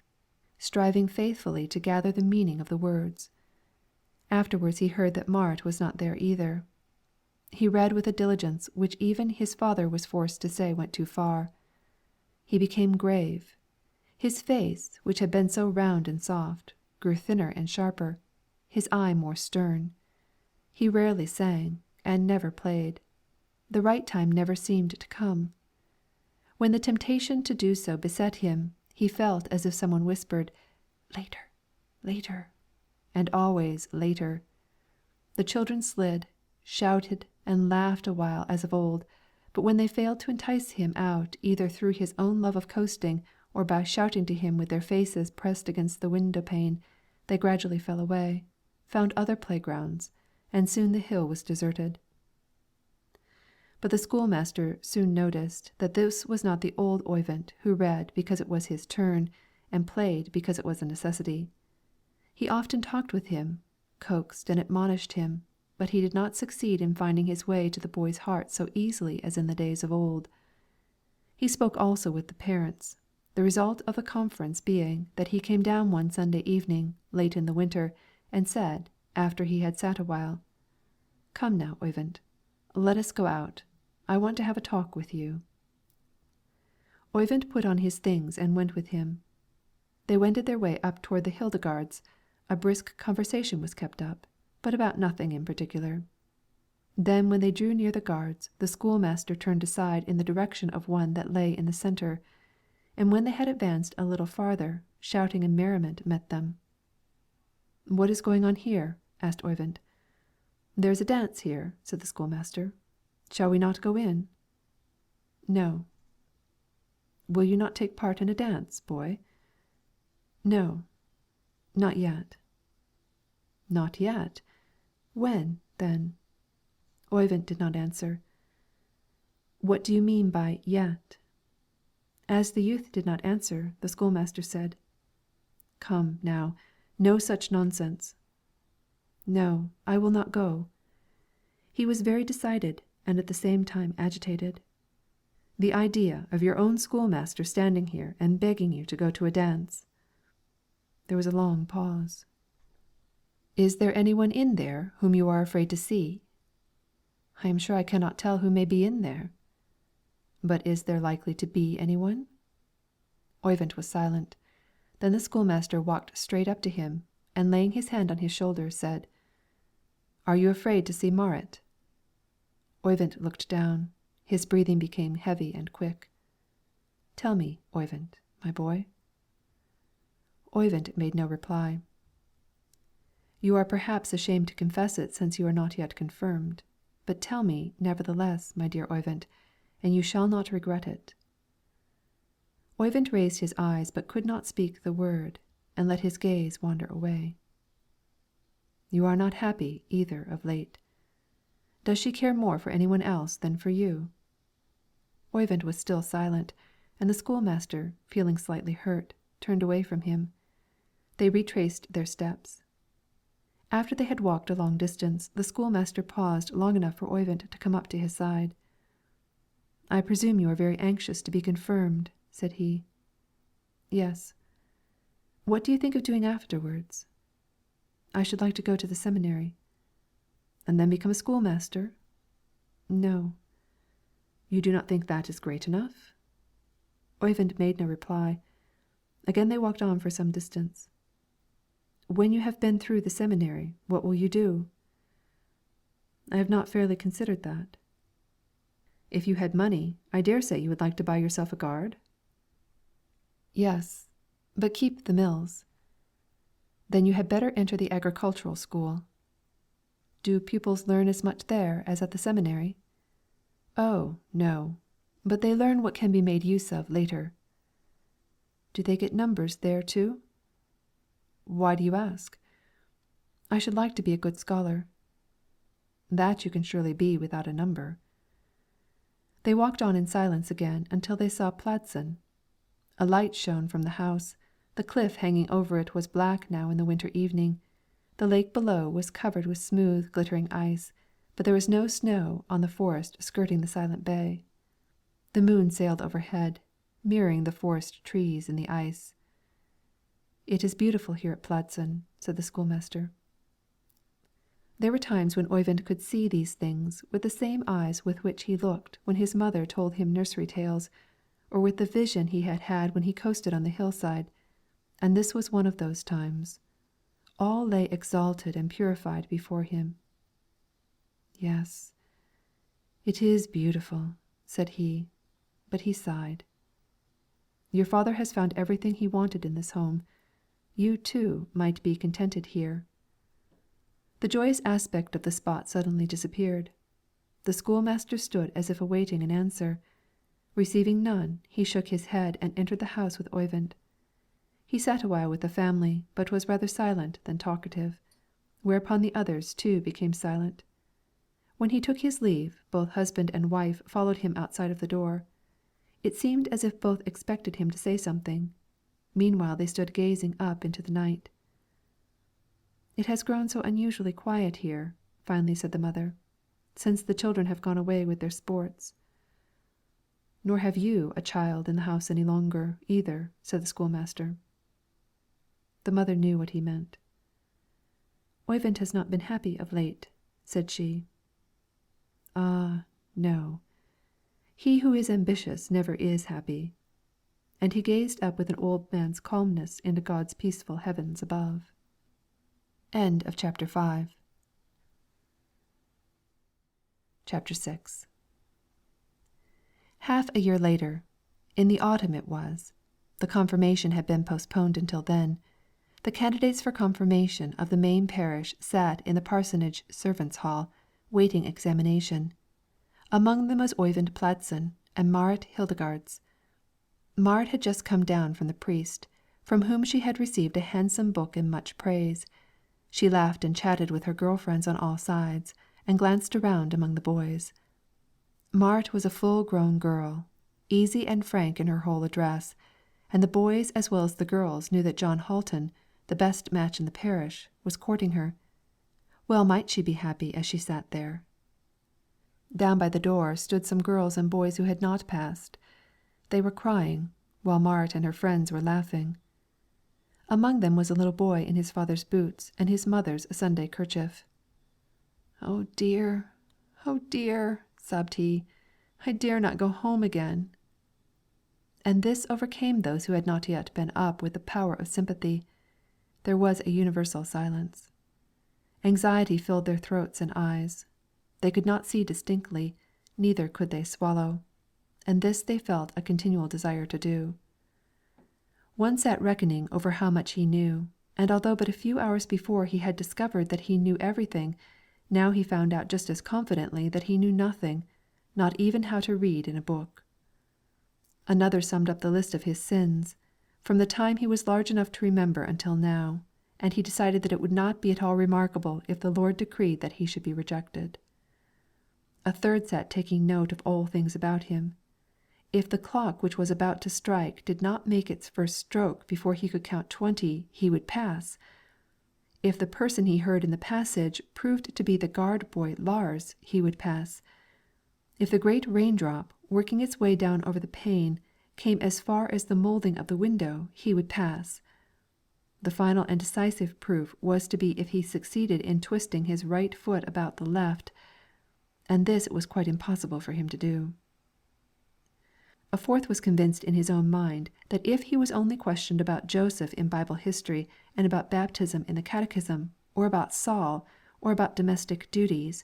striving faithfully to gather the meaning of the words. Afterwards he heard that Marit was not there either. He read with a diligence which even his father was forced to say went too far. He became grave. His face, which had been so round and soft, grew thinner and sharper, his eye more stern. He rarely sang, and never played. The right time never seemed to come. When the temptation to do so beset him, he felt as if some one whispered, "Later, later," and always later. The children slid, shouted, and laughed a while as of old, but when they failed to entice him out either through his own love of coasting or by shouting to him with their faces pressed against the window pane, they gradually fell away, found other playgrounds, and soon the hill was deserted. But the schoolmaster soon noticed that this was not the old Oyvind who read because it was his turn, and played because it was a necessity. He often talked with him, coaxed and admonished him, but he did not succeed in finding his way to the boy's heart so easily as in the days of old. He spoke also with the parents, the result of the conference being that he came down one Sunday evening, late in the winter, and said, after he had sat a while, "Come now, Oyvind, let us go out. I want to have a talk with you." Oyvind put on his things and went with him. They wended their way up toward the Hildegards. A brisk conversation was kept up, but about nothing in particular. Then when they drew near the guards, the schoolmaster turned aside in the direction of one that lay in the centre, and when they had advanced a little farther, shouting and merriment met them. "What is going on here?" asked Oyvind. "There is a dance here," said the schoolmaster. "Shall we not go in?" "No." "Will you not take part in a dance, boy?" "No, not yet." "Not yet? When, then?" Oyvind did not answer. "What do you mean by 'yet'?" As the youth did not answer, the schoolmaster said, "Come, now, no such nonsense." "No, I will not go." He was very decided, and at the same time agitated. The idea of your own schoolmaster standing here and begging you to go to a dance. There was a long pause. "Is there any one in there whom you are afraid to see?" I am sure I cannot tell who may be in there." "But is there likely to be any one?" Oyvind was silent. Then the schoolmaster walked straight up to him, and laying his hand on his shoulder, said, "Are you afraid to see Marit?" Oyvind looked down. His breathing became heavy and quick. "Tell me, Oyvind, my boy." Oyvind made no reply. "You are perhaps ashamed to confess it since you are not yet confirmed, but tell me, nevertheless, my dear Oyvind, and you shall not regret it." Oyvind raised his eyes but could not speak the word, and let his gaze wander away. "You are not happy either of late. Does she care more for any one else than for you?" Oyvind was still silent, and the schoolmaster, feeling slightly hurt, turned away from him. They retraced their steps. After they had walked a long distance, the schoolmaster paused long enough for Oyvind to come up to his side. "I presume you are very anxious to be confirmed," said he. "Yes." "What do you think of doing afterwards?" "I should like to go to the seminary." "And then become a schoolmaster?" "No." "You do not think that is great enough?" Oyvind made no reply. Again they walked on for some distance. "When you have been through the seminary, what will you do?" "I have not fairly considered that." "If you had money, I dare say you would like to buy yourself a gard?" "Yes, but keep the mills." "Then you had better enter the agricultural school." "Do pupils learn as much there as at the seminary?" "Oh, no, but they learn what can be made use of later." "Do they get numbers there too?" "Why do you ask?" "I should like to be a good scholar." "That you can surely be without a number." They walked on in silence again until they saw Pladsen. A light shone from the house, the cliff hanging over it was black now in the winter evening, the lake below was covered with smooth glittering ice, but there was no snow on the forest skirting the silent bay. The moon sailed overhead, mirroring the forest trees in the ice. "It is beautiful here at Pladsen," said the schoolmaster. There were times when Oyvind could see these things with the same eyes with which he looked when his mother told him nursery tales, or with the vision he had had when he coasted on the hillside, and this was one of those times. All lay exalted and purified before him. "Yes, it is beautiful," said he, but he sighed. "Your father has found everything he wanted in this home. You, too, might be contented here." The joyous aspect of the spot suddenly disappeared. The schoolmaster stood as if awaiting an answer. Receiving none, he shook his head and entered the house with Oyvind. He sat a while with the family, but was rather silent than talkative, whereupon the others too became silent. When he took his leave, both husband and wife followed him outside of the door. It seemed as if both expected him to say something. Meanwhile they stood gazing up into the night. "It has grown so unusually quiet here," finally said the mother, "since the children have gone away with their sports." "Nor have you a child in the house any longer, either," said the schoolmaster. The mother knew what he meant. "Oyvind has not been happy of late," said she. "Ah, no. He who is ambitious never is happy." And he gazed up with an old man's calmness into God's peaceful heavens above. End of chapter 5. Chapter 6. Half a year later, in the autumn it was, the confirmation had been postponed until then, the candidates for confirmation of the main parish sat in the parsonage servants' hall, waiting examination. Among them was Oyvind Pladsen and Marit Hildegards. Marit had just come down from the priest, from whom she had received a handsome book and much praise. She laughed and chatted with her girl friends on all sides, and glanced around among the boys. Marit was a full-grown girl, easy and frank in her whole address, and the boys as well as the girls knew that John Halton, the best match in the parish, was courting her. Well might she be happy as she sat there. Down by the door stood some girls and boys who had not passed. They were crying, while Marit and her friends were laughing. Among them was a little boy in his father's boots and his mother's Sunday kerchief. "Oh dear, "Oh dear," sobbed he, "I dare not go home again." And this overcame those who had not yet been up with the power of sympathy. There was a universal silence. Anxiety filled their throats and eyes. They could not see distinctly, neither could they swallow, and this they felt a continual desire to do. One sat reckoning over how much he knew, and although but a few hours before he had discovered that he knew everything, now he found out just as confidently that he knew nothing, not even how to read in a book. Another summed up the list of his sins, from the time he was large enough to remember until now, and he decided that it would not be at all remarkable if the Lord decreed that he should be rejected. A third sat taking note of all things about him. If the clock which was about to strike did not make its first stroke before he could count 20, he would pass. If the person he heard in the passage proved to be the guard boy Lars, he would pass. If the great raindrop, working its way down over the pane, came as far as the moulding of the window, he would pass. The final and decisive proof was to be if he succeeded in twisting his right foot about the left, and this it was quite impossible for him to do. A fourth was convinced in his own mind that if he was only questioned about Joseph in Bible history, and about baptism in the Catechism, or about Saul, or about domestic duties,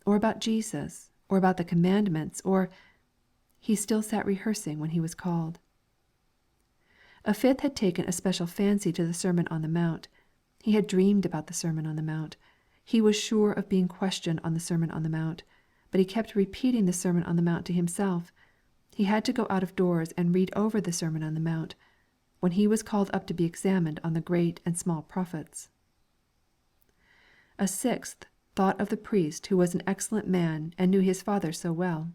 or about Jesus, or about the commandments, he still sat rehearsing when he was called. A fifth had taken a special fancy to the Sermon on the Mount. He had dreamed about the Sermon on the Mount. He was sure of being questioned on the Sermon on the Mount, but he kept repeating the Sermon on the Mount to himself. He had to go out of doors and read over the Sermon on the Mount, when he was called up to be examined on the great and small prophets. A sixth thought of the priest who was an excellent man and knew his father so well.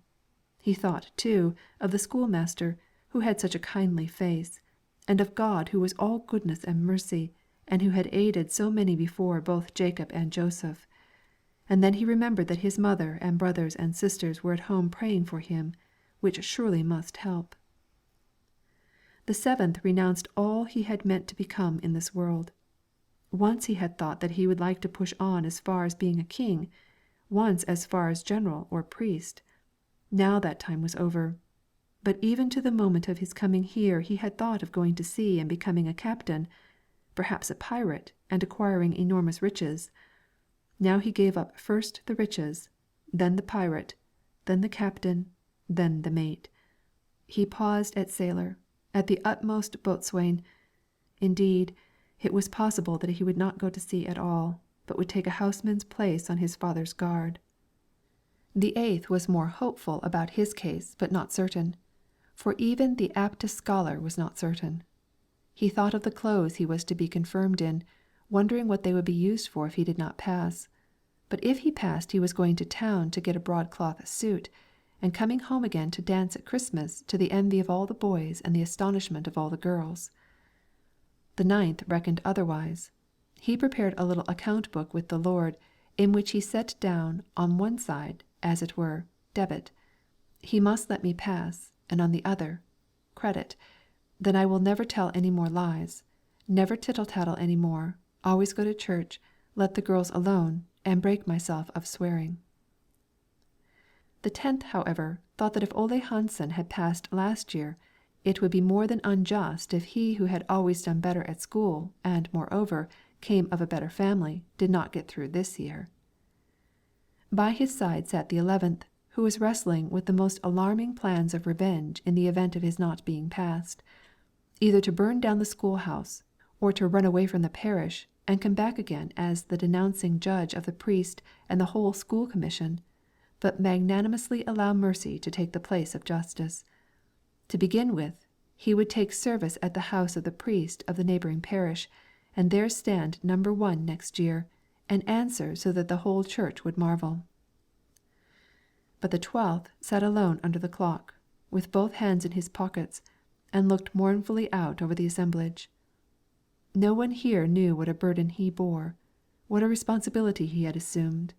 He thought, too, of the schoolmaster who had such a kindly face, and of God who was all goodness and mercy, and who had aided so many before both Jacob and Joseph. And then he remembered that his mother and brothers and sisters were at home praying for him, which surely must help. The seventh renounced all he had meant to become in this world. Once he had thought that he would like to push on as far as being a king, once as far as general or priest. Now that time was over. But even to the moment of his coming here he had thought of going to sea and becoming a captain, perhaps a pirate, and acquiring enormous riches. Now he gave up first the riches, then the pirate, then the captain, then the mate. He paused at sailor, at the utmost boatswain. Indeed, it was possible that he would not go to sea at all, but would take a houseman's place on his father's guard. The eighth was more hopeful about his case, but not certain, for even the aptest scholar was not certain. He thought of the clothes he was to be confirmed in, wondering what they would be used for if he did not pass. But if he passed he was going to town to get a broadcloth suit, and coming home again to dance at Christmas to the envy of all the boys and the astonishment of all the girls. The ninth reckoned otherwise. He prepared a little account book with the Lord, in which he set down on one side, as it were, debit, he must let me pass, and on the other, credit, then I will never tell any more lies, never tittle-tattle any more, always go to church, let the girls alone, and break myself of swearing. The 10th, however, thought that if Ole Hansen had passed last year, it would be more than unjust if he who had always done better at school, and, moreover, came of a better family, did not get through this year. By his side sat the 11th, who was wrestling with the most alarming plans of revenge in the event of his not being passed, either to burn down the schoolhouse, or to run away from the parish, and come back again as the denouncing judge of the priest and the whole school commission, but magnanimously allow mercy to take the place of justice. To begin with, he would take service at the house of the priest of the neighbouring parish, and there stand number 1 next year, and answer so that the whole church would marvel. But the 12th sat alone under the clock, with both hands in his pockets, and looked mournfully out over the assemblage. No one here knew what a burden he bore, what a responsibility he had assumed.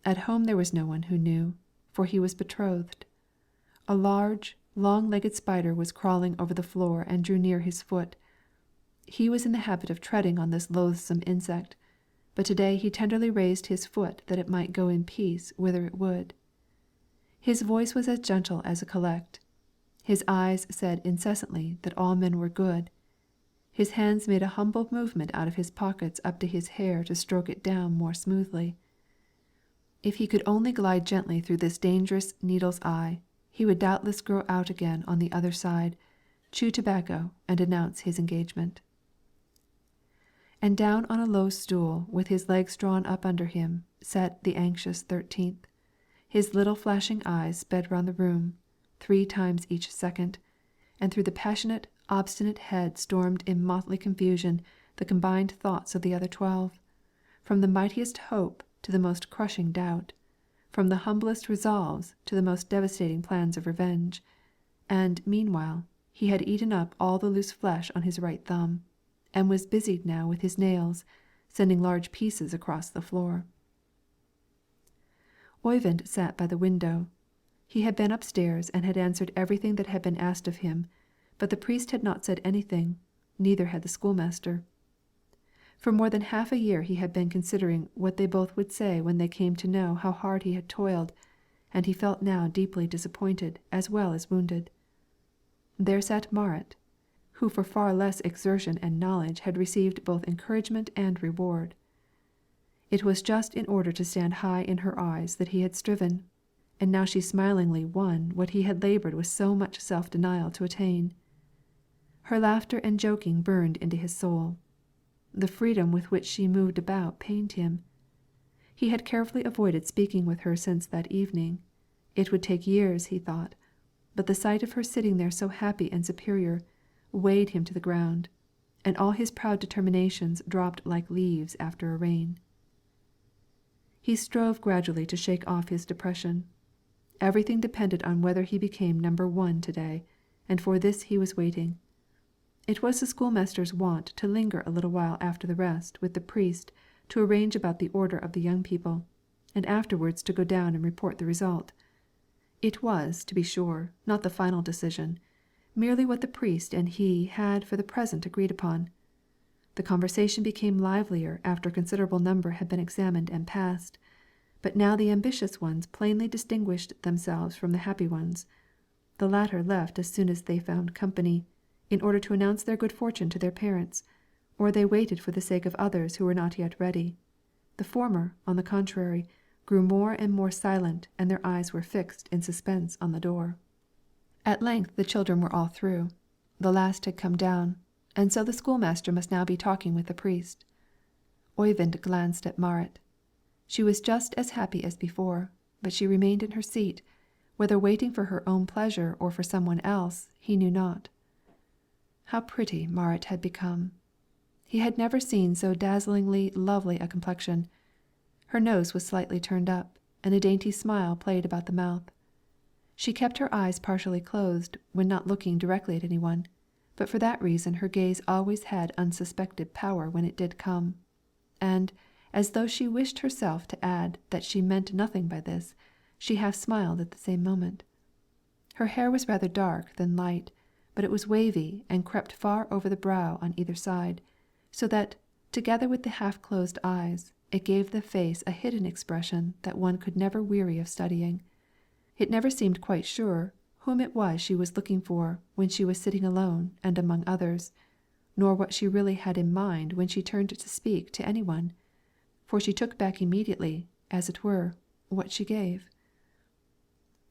At home there was no one who knew, for he was betrothed. A large, long-legged spider was crawling over the floor and drew near his foot. He was in the habit of treading on this loathsome insect, but to-day he tenderly raised his foot that it might go in peace whither it would. His voice was as gentle as a collect. His eyes said incessantly that all men were good. His hands made a humble movement out of his pockets up to his hair to stroke it down more smoothly. If he could only glide gently through this dangerous needle's eye, he would doubtless grow out again on the other side, chew tobacco, and announce his engagement. And down on a low stool, with his legs drawn up under him, sat the anxious 13th. His little flashing eyes sped round the room, 3 times each second, and through the passionate, obstinate head stormed in motley confusion the combined thoughts of the other 12, from the mightiest hope to the most crushing doubt, from the humblest resolves to the most devastating plans of revenge, and, meanwhile, he had eaten up all the loose flesh on his right thumb, and was busied now with his nails, sending large pieces across the floor. Oyvind sat by the window. He had been upstairs and had answered everything that had been asked of him, but the priest had not said anything, neither had the schoolmaster. For more than half a year he had been considering what they both would say when they came to know how hard he had toiled, and he felt now deeply disappointed as well as wounded. There sat Marit, who for far less exertion and knowledge had received both encouragement and reward. It was just in order to stand high in her eyes that he had striven, and now she smilingly won what he had labored with so much self-denial to attain. Her laughter and joking burned into his soul. The freedom with which she moved about pained him. He had carefully avoided speaking with her since that evening. It would take years, he thought, but the sight of her sitting there so happy and superior weighed him to the ground, and all his proud determinations dropped like leaves after a rain. He strove gradually to shake off his depression. Everything depended on whether he became number 1 to-day, and for this he was waiting. It was the schoolmaster's wont to linger a little while after the rest with the priest to arrange about the order of the young people, and afterwards to go down and report the result. It was, to be sure, not the final decision, merely what the priest and he had for the present agreed upon. The conversation became livelier after a considerable number had been examined and passed, but now the ambitious ones plainly distinguished themselves from the happy ones. The latter left as soon as they found company, in order to announce their good fortune to their parents, or they waited for the sake of others who were not yet ready. The former, on the contrary, grew more and more silent, and their eyes were fixed in suspense on the door. At length the children were all through. The last had come down, and so the schoolmaster must now be talking with the priest. Oyvind glanced at Marit. She was just as happy as before, but she remained in her seat, whether waiting for her own pleasure or for some one else, he knew not. How pretty Marit had become! He had never seen so dazzlingly lovely a complexion. Her nose was slightly turned up, and a dainty smile played about the mouth. She kept her eyes partially closed when not looking directly at anyone, but for that reason her gaze always had unsuspected power when it did come, and, as though she wished herself to add that she meant nothing by this, she half smiled at the same moment. Her hair was rather dark than light, but it was wavy and crept far over the brow on either side, so that, together with the half-closed eyes, it gave the face a hidden expression that one could never weary of studying. It never seemed quite sure whom it was she was looking for when she was sitting alone and among others, nor what she really had in mind when she turned to speak to any one, for she took back immediately, as it were, what she gave.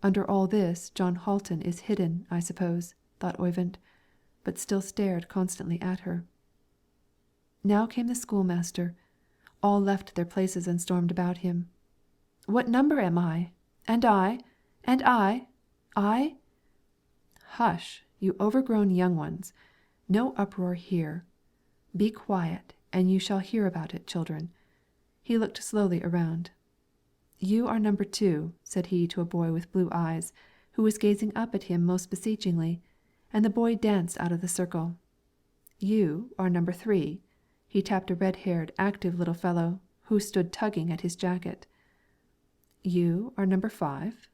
Under all this John Halton is hidden, I suppose, thought Oyvind, but still stared constantly at her. Now came the schoolmaster. All left their places and stormed about him. "What number am I? And I? And I? I?" "Hush, you overgrown young ones. No uproar here. Be quiet, and you shall hear about it, children." He looked slowly around. "You are number 2," said he to a boy with blue eyes, who was gazing up at him most beseechingly, and the boy danced out of the circle. "You are number 3." He tapped a red-haired, active little fellow, who stood tugging at his jacket. "You are number 5.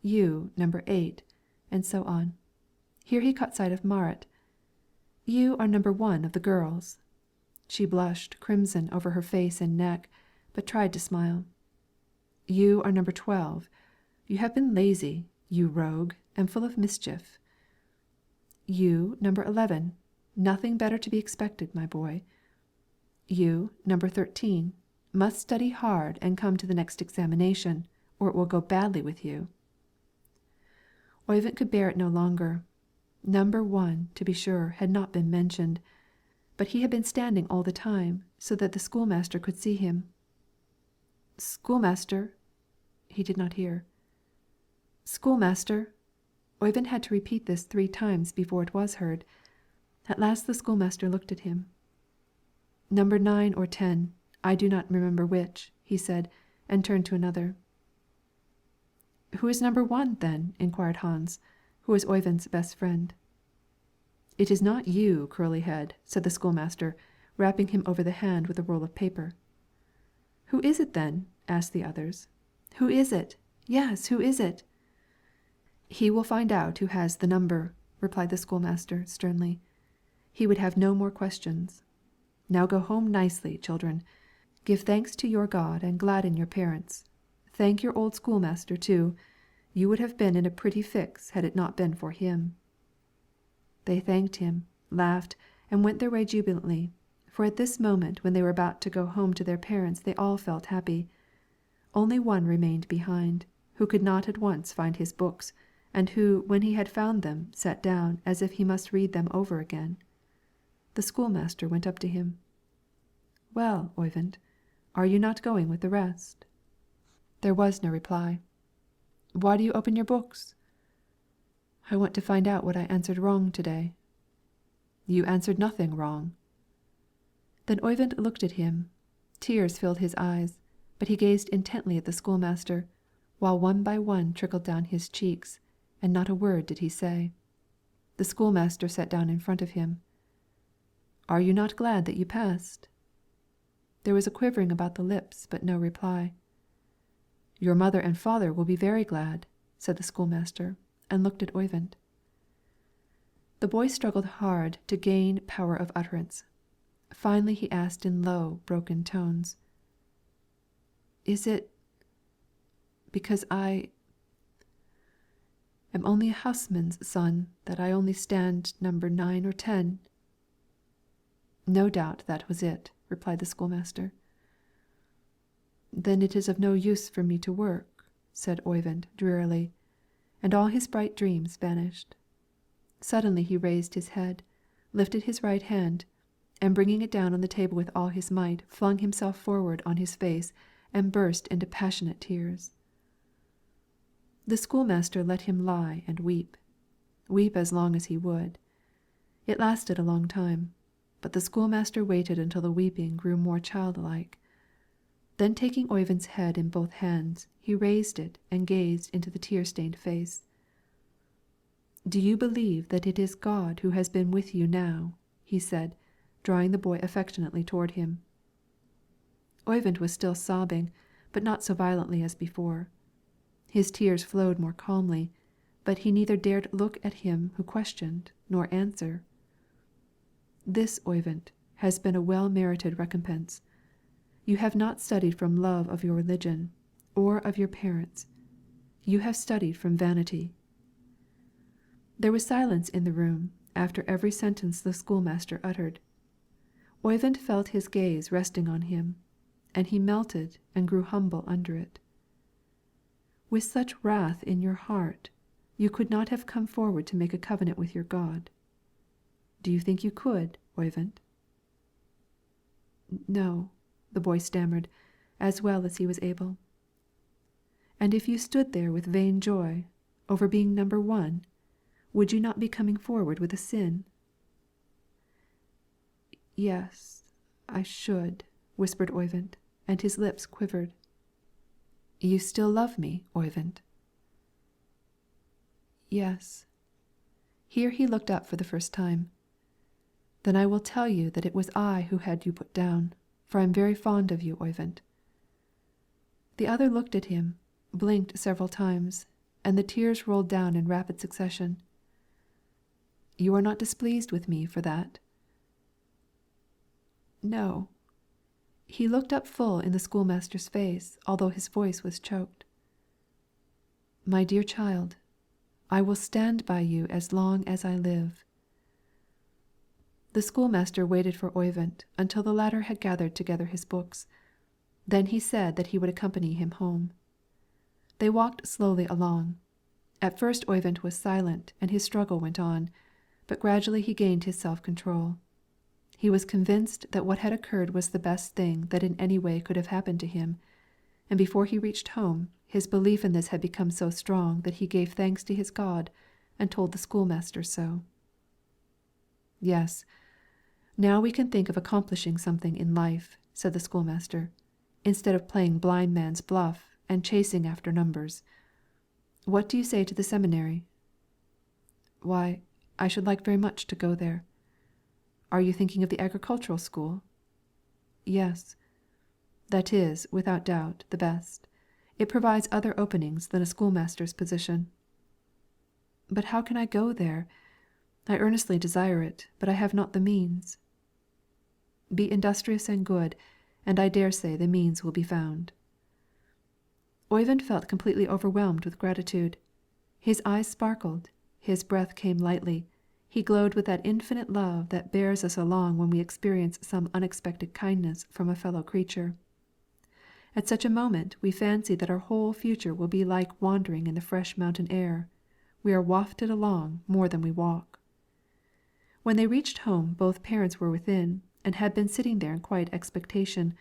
You number 8," and so on. Here he caught sight of Marit. "You are number 1 of the girls." She blushed crimson over her face and neck, but tried to smile. "You are number 12. You have been lazy, you rogue, and full of mischief. You, number 11, nothing better to be expected, my boy. You, number 13, must study hard and come to the next examination, or it will go badly with you." Oyvind could bear it no longer. Number 1, to be sure, had not been mentioned, but he had been standing all the time, so that the schoolmaster could see him. "Schoolmaster!" He did not hear. "Schoolmaster!" Oyvind had to repeat this 3 times before it was heard. At last the schoolmaster looked at him. "Number 9 or 10, I do not remember which," he said, and turned to another. "Who is number 1, then?" inquired Hans, who was Oyvind's best friend. "It is not you, curly head," said the schoolmaster, rapping him over the hand with a roll of paper. "Who is it, then?" asked the others. "Who is it? Yes, who is it?" "He will find out who has the number," replied the schoolmaster, sternly. He would have no more questions. "Now go home nicely, children. Give thanks to your God and gladden your parents. Thank your old schoolmaster, too. You would have been in a pretty fix had it not been for him." They thanked him, laughed, and went their way jubilantly, for at this moment when they were about to go home to their parents they all felt happy. Only one remained behind, who could not at once find his books, and who, when he had found them, sat down as if he must read them over again. The schoolmaster went up to him. "Well, Oyvind, are you not going with the rest?" There was no reply. "Why do you open your books?" "I want to find out what I answered wrong to-day." "You answered nothing wrong." Then Oyvind looked at him. Tears filled his eyes, but he gazed intently at the schoolmaster, while one by one trickled down his cheeks, and not a word did he say. The schoolmaster sat down in front of him. "Are you not glad that you passed?" There was a quivering about the lips, but no reply. "Your mother and father will be very glad," said the schoolmaster, and looked at Oyvind. The boy struggled hard to gain power of utterance. Finally he asked in low, broken tones, "Is it because I am only a houseman's son that I only stand number 9 or 10?" "No doubt that was it," replied the schoolmaster. "Then it is of no use for me to work," said Oyvind drearily, and all his bright dreams vanished. Suddenly he raised his head, lifted his right hand, and bringing it down on the table with all his might, flung himself forward on his face and burst into passionate tears. The schoolmaster let him lie and weep as long as he would. It lasted a long time, but the schoolmaster waited until the weeping grew more childlike. Then taking Oyvind's head in both hands, he raised it and gazed into the tear-stained face. "Do you believe that it is God who has been with you now?" he said, drawing the boy affectionately toward him. Oyvind was still sobbing, but not so violently as before. His tears flowed more calmly, but he neither dared look at him who questioned nor answer. "This, Oyvind, has been a well-merited recompense. You have not studied from love of your religion, or of your parents. You have studied from vanity." There was silence in the room after every sentence the schoolmaster uttered. Oyvind felt his gaze resting on him, and he melted and grew humble under it. "With such wrath in your heart, you could not have come forward to make a covenant with your God. Do you think you could, Oyvind?" "No," the boy stammered, as well as he was able. "And if you stood there with vain joy over being number 1, would you not be coming forward with a sin?" "Yes, I should," whispered Oyvind, and his lips quivered. "You still love me, Oyvind?" "Yes." Here he looked up for the first time. "Then I will tell you that it was I who had you put down, for I am very fond of you, Oyvind." The other looked at him, blinked several times, and the tears rolled down in rapid succession. "You are not displeased with me for that?" "No." He looked up full in the schoolmaster's face, although his voice was choked. My dear child, I will stand by you as long as I live." The schoolmaster waited for Oyvind until the latter had gathered together his books. Then he said that he would accompany him home. They walked slowly along. At first Oyvind was silent and his struggle went on, but gradually he gained his self-control. He was convinced that what had occurred was the best thing that in any way could have happened to him, and before he reached home his belief in this had become so strong that he gave thanks to his God and told the schoolmaster so. "Yes, now we can think of accomplishing something in life," said the schoolmaster, "instead of playing blind man's bluff and chasing after numbers. What do you say to the seminary?" "Why, I should like very much to go there." "Are you thinking of the agricultural school?" "Yes." "That is, without doubt, the best. It provides other openings than a schoolmaster's position." "But how can I go there? I earnestly desire it, but I have not the means." "Be industrious and good, and I dare say the means will be found." Oyvind felt completely overwhelmed with gratitude. His eyes sparkled, his breath came lightly, he glowed with that infinite love that bears us along when we experience some unexpected kindness from a fellow creature. At such a moment we fancy that our whole future will be like wandering in the fresh mountain air. We are wafted along more than we walk. When they reached home both parents were within, and had been sitting there in quiet expectation,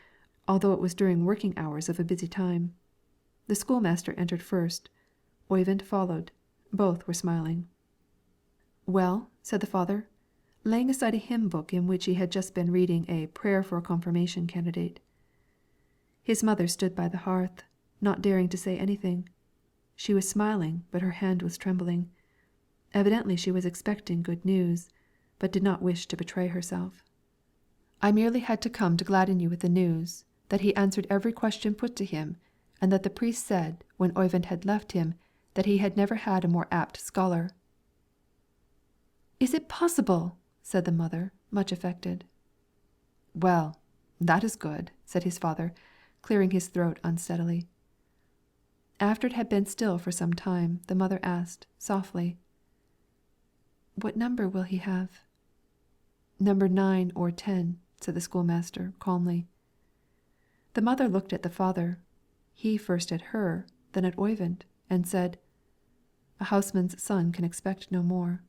although it was during working hours of a busy time. The schoolmaster entered first. Oyvind followed. Both were smiling. "Well," said the father, laying aside a hymn book in which he had just been reading a Prayer for a Confirmation Candidate. His mother stood by the hearth, not daring to say anything. She was smiling, but her hand was trembling. Evidently she was expecting good news, but did not wish to betray herself. "I merely had to come to gladden you with the news that he answered every question put to him, and that the priest said, when Oyvind had left him, that he had never had a more apt scholar." "Is it possible?" said the mother, much affected. "Well, that is good," said his father, clearing his throat unsteadily. After it had been still for some time, the mother asked, softly, "What number will he have?" "Number 9 or 10, said the schoolmaster, calmly. The mother looked at the father, he first at her, then at Oyvind, and said, "A houseman's son can expect no more."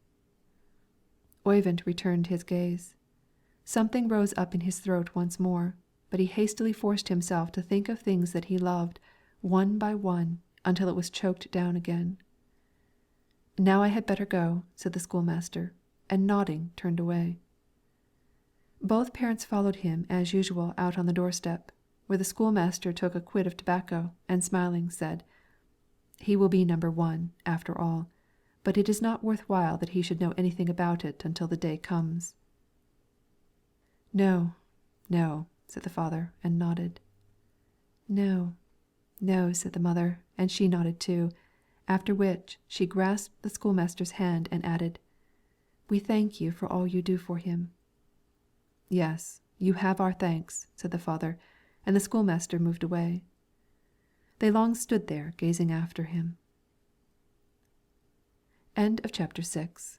Oyvind returned his gaze. Something rose up in his throat once more, but he hastily forced himself to think of things that he loved, one by one, until it was choked down again. "Now I had better go," said the schoolmaster, and nodding, turned away. Both parents followed him as usual out on the doorstep, where the schoolmaster took a quid of tobacco, and smiling said, "He will be number 1, after all, but it is not worth while that he should know anything about it until the day comes." "No, no," said the father, and nodded. "No, no," said the mother, and she nodded too, after which she grasped the schoolmaster's hand and added, "We thank you for all you do for him." "Yes, you have our thanks," said the father, and the schoolmaster moved away. They long stood there gazing after him. End of chapter 6.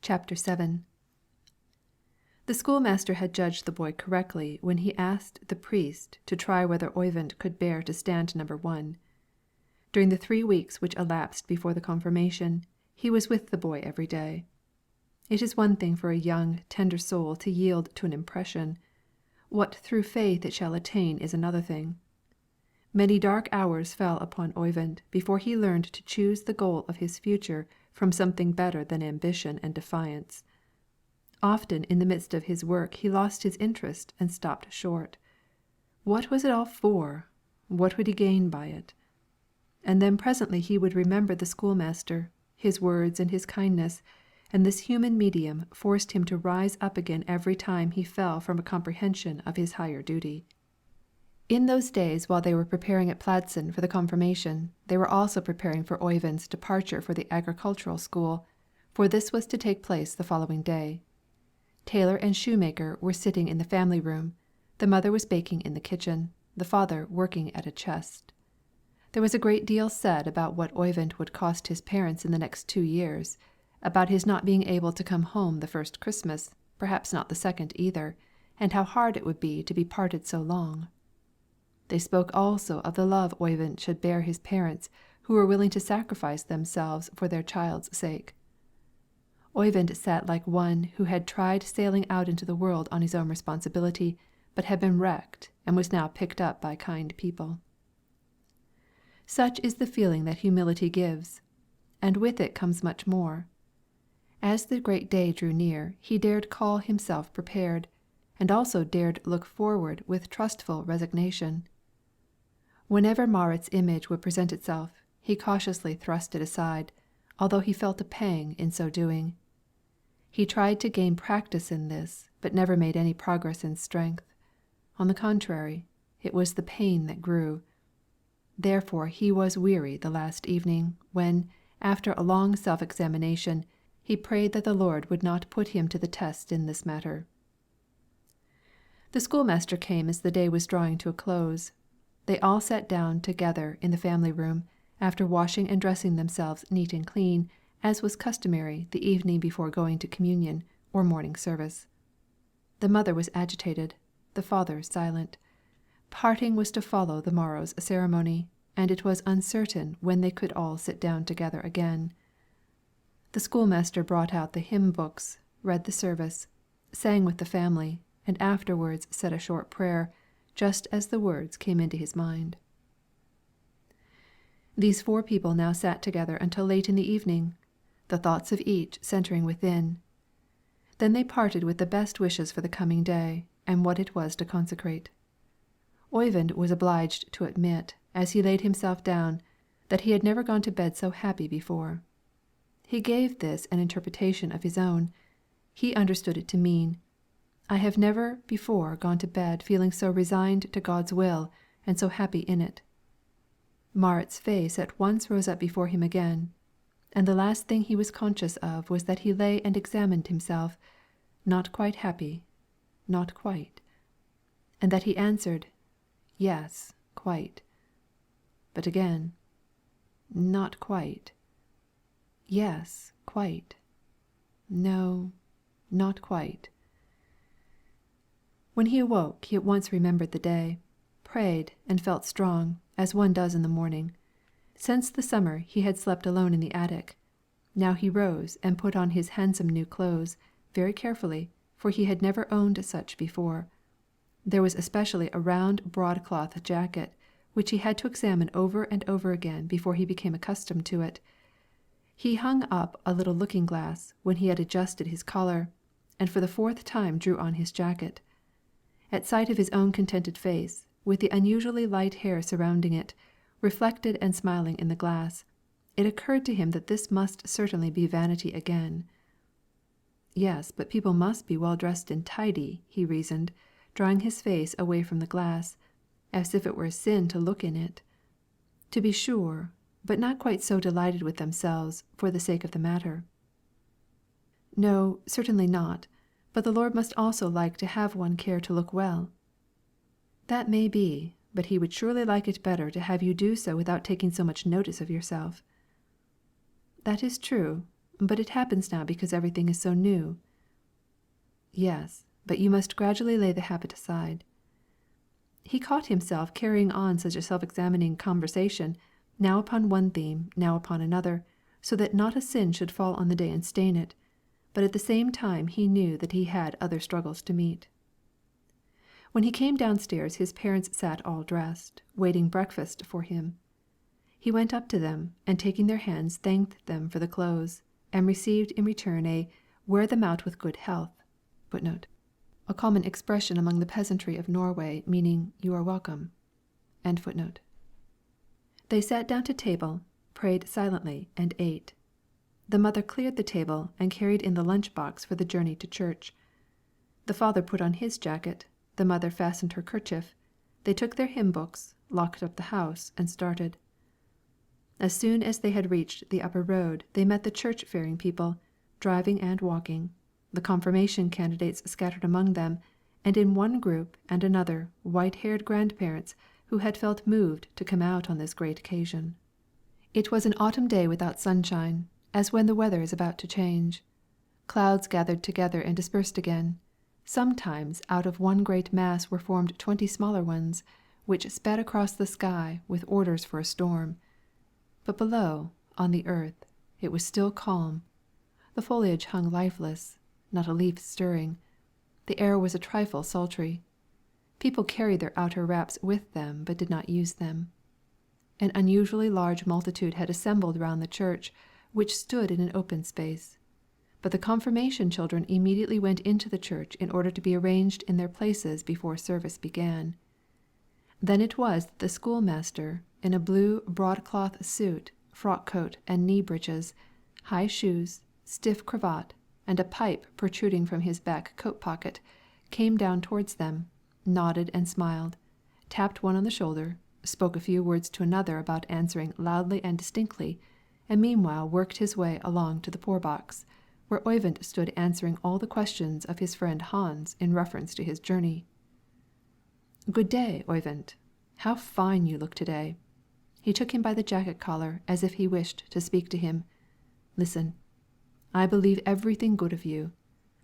Chapter 7. The schoolmaster had judged the boy correctly when he asked the priest to try whether Oyvind could bear to stand number 1. During the 3 weeks which elapsed before the confirmation, he was with the boy every day. It is one thing for a young, tender soul to yield to an impression. What through faith it shall attain is another thing. Many dark hours fell upon Oyvind before he learned to choose the goal of his future from something better than ambition and defiance. Often in the midst of his work he lost his interest and stopped short. What was it all for? What would he gain by it? And then presently he would remember the schoolmaster, his words and his kindness, and this human medium forced him to rise up again every time he fell from a comprehension of his higher duty. In those days while they were preparing at Pladsen for the confirmation, they were also preparing for Oyvind's departure for the agricultural school, for this was to take place the following day. Tailor and shoemaker were sitting in the family room, the mother was baking in the kitchen. the father working at a chest. There was a great deal said about what Oyvind would cost his parents in the next 2 years, about his not being able to come home the first Christmas, perhaps not the second either, and how hard it would be to be parted so long. They spoke also of the love Oyvind should bear his parents, who were willing to sacrifice themselves for their child's sake. Oyvind sat like one who had tried sailing out into the world on his own responsibility, but had been wrecked and was now picked up by kind people. Such is the feeling that humility gives, and with it comes much more. As the great day drew near, he dared call himself prepared, and also dared look forward with trustful resignation. Whenever Marit's image would present itself, he cautiously thrust it aside, although he felt a pang in so doing. He tried to gain practice in this, but never made any progress in strength. On the contrary, it was the pain that grew. Therefore he was weary the last evening, when, after a long self-examination, he prayed that the Lord would not put him to the test in this matter. The schoolmaster came as the day was drawing to a close. They all sat down together in the family room, after washing and dressing themselves neat and clean, as was customary the evening before going to communion or morning service. The mother was agitated, the father silent. Parting was to follow the morrow's ceremony, and it was uncertain when they could all sit down together again. The schoolmaster brought out the hymn books, read the service, sang with the family, and afterwards said a short prayer, just as the words came into his mind. These 4 people now sat together until late in the evening, the thoughts of each centering within. Then they parted with the best wishes for the coming day, and what it was to consecrate. Oyvind was obliged to admit, as he laid himself down, that he had never gone to bed so happy before. He gave this an interpretation of his own. He understood it to mean, I have never before gone to bed feeling so resigned to God's will and so happy in it. Marit's face at once rose up before him again, and the last thing he was conscious of was that he lay and examined himself, not quite happy, not quite, and that he answered, yes, quite. But again, not quite. Yes, quite. No, not quite. When he awoke, he at once remembered the day, prayed, and felt strong, as one does in the morning. Since the summer he had slept alone in the attic. Now he rose and put on his handsome new clothes, very carefully, for he had never owned such before. There was especially a round broadcloth jacket, which he had to examine over and over again before he became accustomed to it. He hung up a little looking-glass when he had adjusted his collar, and for the 4th time drew on his jacket. At sight of his own contented face, with the unusually light hair surrounding it, reflected and smiling in the glass, it occurred to him that this must certainly be vanity again. Yes, but people must be well dressed and tidy, he reasoned, drawing his face away from the glass, as if it were a sin to look in it. To be sure, but not quite so delighted with themselves for the sake of the matter. No, certainly not, but the Lord must also like to have one care to look well. That may be, but he would surely like it better to have you do so without taking so much notice of yourself. That is true, but it happens now because everything is so new. Yes, but you must gradually lay the habit aside. He caught himself carrying on such a self-examining conversation, now upon one theme, now upon another, so that not a sin should fall on the day and stain it, but at the same time he knew that he had other struggles to meet. When he came downstairs his parents sat all dressed, waiting breakfast for him. He went up to them, and taking their hands thanked them for the clothes, and received in return a "wear them out with good health" (footnote), a common expression among the peasantry of Norway, meaning "you are welcome." They sat down to table, prayed silently, and ate. The mother cleared the table and carried in the lunch-box for the journey to church. The father put on his jacket, the mother fastened her kerchief, they took their hymn-books, locked up the house, and started. As soon as they had reached the upper road they met the church-faring people, driving and walking, the confirmation candidates scattered among them, and in one group and another white-haired grandparents who had felt moved to come out on this great occasion. It was an autumn day without sunshine, as when the weather is about to change. Clouds gathered together and dispersed again. Sometimes out of one great mass were formed 20 smaller ones, which sped across the sky with orders for a storm. But below, on the earth, it was still calm. The foliage hung lifeless, not a leaf stirring. The air was a trifle sultry. People carried their outer wraps with them, but did not use them. An unusually large multitude had assembled round the church, which stood in an open space. But the confirmation children immediately went into the church in order to be arranged in their places before service began. Then it was that the schoolmaster, in a blue broadcloth suit, frock coat, and knee breeches, high shoes, stiff cravat, and a pipe protruding from his back coat pocket, came down towards them, nodded and smiled, tapped one on the shoulder, spoke a few words to another about answering loudly and distinctly, and meanwhile worked his way along to the poor box, where Oyvind stood answering all the questions of his friend Hans in reference to his journey. "Good day, Oyvind. How fine you look to-day." He took him by the jacket collar as if he wished to speak to him. "Listen. I believe everything good of you.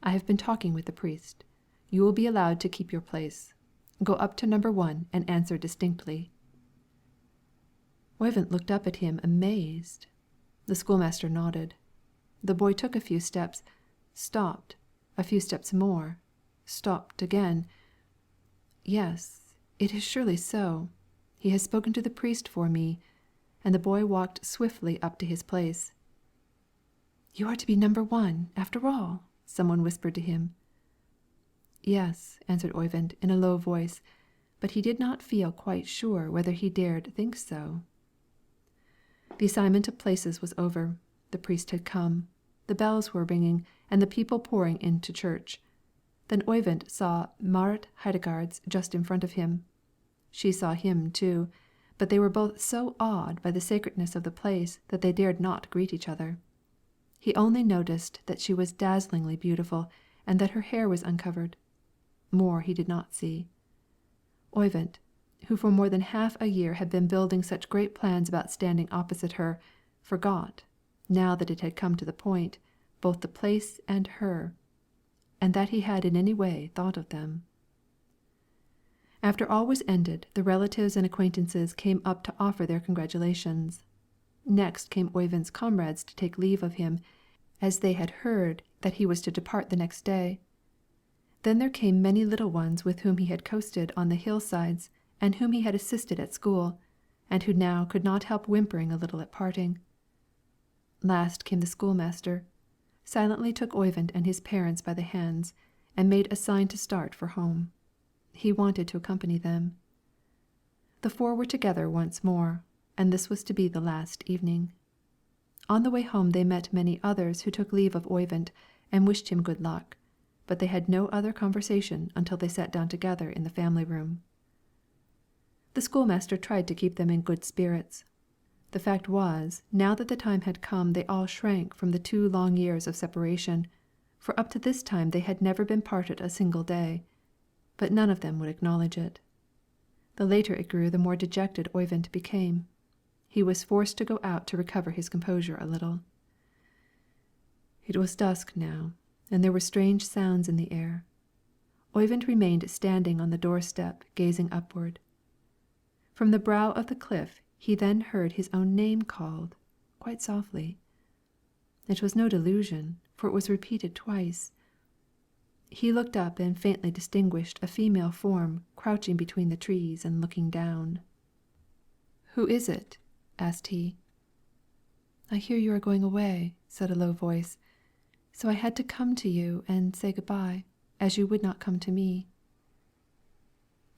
I have been talking with the priest. You will be allowed to keep your place. Go up to number 1 and answer distinctly." Oyvind looked up at him amazed. The schoolmaster nodded. The boy took a few steps, stopped, a few steps more, stopped again. "Yes, it is surely so. He has spoken to the priest for me," and the boy walked swiftly up to his place. "You are to be number 1, after all," someone whispered to him. "Yes," answered Oyvind in a low voice, but he did not feel quite sure whether he dared think so. The assignment of places was over. The priest had come. The bells were ringing, and the people pouring into church. Then Oyvind saw Marit Heidegards just in front of him. She saw him too, but they were both so awed by the sacredness of the place that they dared not greet each other. He only noticed that she was dazzlingly beautiful, and that her hair was uncovered. More he did not see. Oyvind, who for more than half a year had been building such great plans about standing opposite her, forgot, now that it had come to the point, both the place and her, and that he had in any way thought of them. After all was ended, the relatives and acquaintances came up to offer their congratulations. Next came Oyvind's comrades to take leave of him, as they had heard that he was to depart the next day. Then there came many little ones with whom he had coasted on the hillsides, and whom he had assisted at school, and who now could not help whimpering a little at parting. Last came the schoolmaster, silently took Oyvind and his parents by the hands, and made a sign to start for home. He wanted to accompany them. The 4 were together once more, and this was to be the last evening. On the way home they met many others who took leave of Oyvind and wished him good luck, but they had no other conversation until they sat down together in the family room. The schoolmaster tried to keep them in good spirits. The fact was, now that the time had come, they all shrank from the 2 long years of separation, for up to this time they had never been parted a single day, but none of them would acknowledge it. The later it grew, the more dejected Oyvind became. He was forced to go out to recover his composure a little. It was dusk now, and there were strange sounds in the air. Oyvind remained standing on the doorstep, gazing upward. From the brow of the cliff he then heard his own name called, quite softly. It was no delusion, for it was repeated twice. He looked up and faintly distinguished a female form crouching between the trees and looking down. "Who is it?" asked he. "I hear you are going away," said a low voice, "so I had to come to you and say good-bye, as you would not come to me."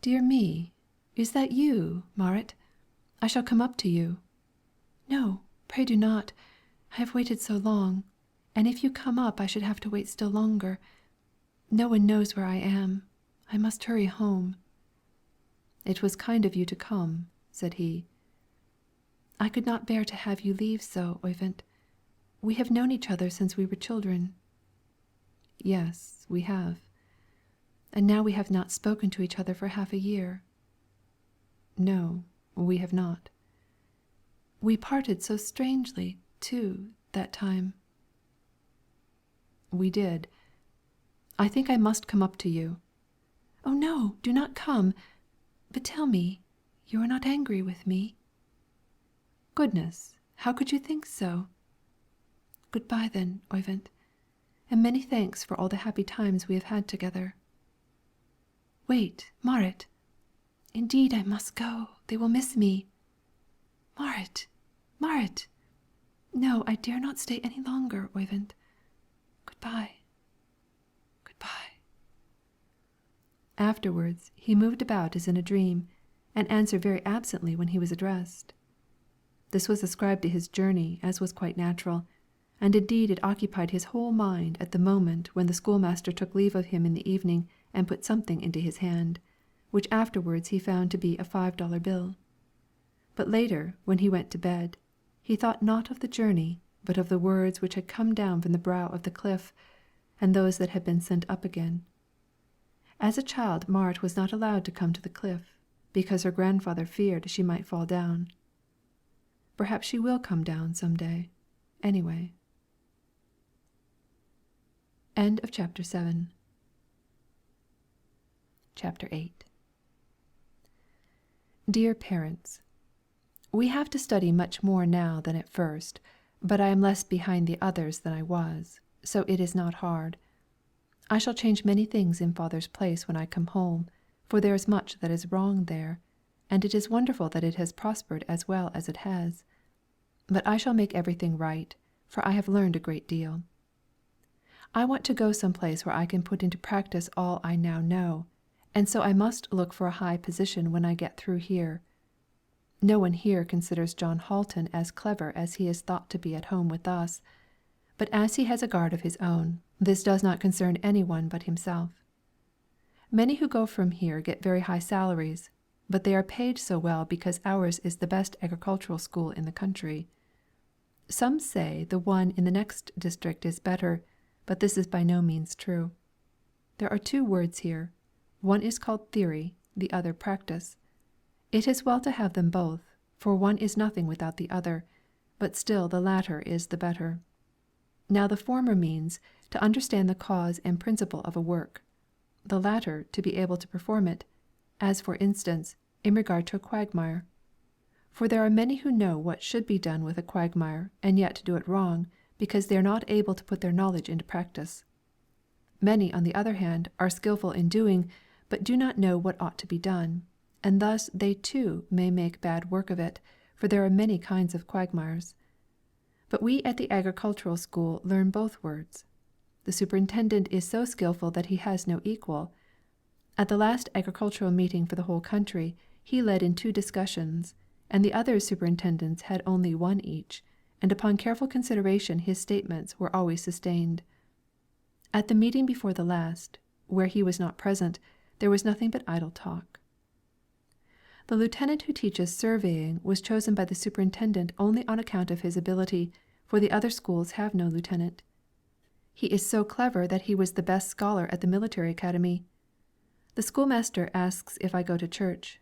"Dear me, is that you, Marit? I shall come up to you." "No, pray do not. I have waited so long, and if you come up I should have to wait still longer. No one knows where I am. I must hurry home." "It was kind of you to come," said he. "I could not bear to have you leave so, Oyvind. We have known each other since we were children." "Yes, we have." And now we have not spoken to each other for half a year. No, we have not. We parted so strangely, too, that time. We did. I think I must come up to you. Oh no, do not come. But tell me, you are not angry with me? Goodness, how could you think so? Good-bye then, Oyvind, and many thanks for all the happy times we have had together. Wait, Marit. Indeed I must go. They will miss me. Marit, Marit. No, I dare not stay any longer, Oyvind. Good-bye. Good-bye. Afterwards he moved about as in a dream, and answered very absently when he was addressed. This was ascribed to his journey, as was quite natural, and indeed it occupied his whole mind at the moment when the schoolmaster took leave of him in the evening and put something into his hand, which afterwards he found to be a $5 bill. But later, when he went to bed, he thought not of the journey, but of the words which had come down from the brow of the cliff, and those that had been sent up again. As a child Marit was not allowed to come to the cliff, because her grandfather feared she might fall down. Perhaps she will come down some day, anyway. End of chapter 7. Chapter 8. Dear Parents, we have to study much more now than at first, but I am less behind the others than I was, so it is not hard. I shall change many things in Father's place when I come home, for there is much that is wrong there, and it is wonderful that it has prospered as well as it has. But I shall make everything right, for I have learned a great deal. I want to go some place where I can put into practice all I now know, and so I must look for a high position when I get through here. No one here considers John Halton as clever as he is thought to be at home with us, but as he has a guard of his own, this does not concern any one but himself. Many who go from here get very high salaries, but they are paid so well because ours is the best agricultural school in the country. Some say the one in the next district is better, but this is by no means true. There are two words here. One is called theory, the other practice. It is well to have them both, for one is nothing without the other, but still the latter is the better. Now the former means to understand the cause and principle of a work, the latter to be able to perform it, as for instance, in regard to a quagmire. For there are many who know what should be done with a quagmire and yet do it wrong, because they are not able to put their knowledge into practice. Many, on the other hand, are skillful in doing, but do not know what ought to be done, and thus they too may make bad work of it, for there are many kinds of quagmires. But we at the agricultural school learn both words. The superintendent is so skillful that he has no equal. At the last agricultural meeting for the whole country, he led in 2 discussions, and the other superintendents had only 1 each, and upon careful consideration his statements were always sustained. At the meeting before the last, where he was not present, there was nothing but idle talk. The lieutenant who teaches surveying was chosen by the superintendent only on account of his ability, for the other schools have no lieutenant. He is so clever that he was the best scholar at the military academy. The schoolmaster asks if I go to church.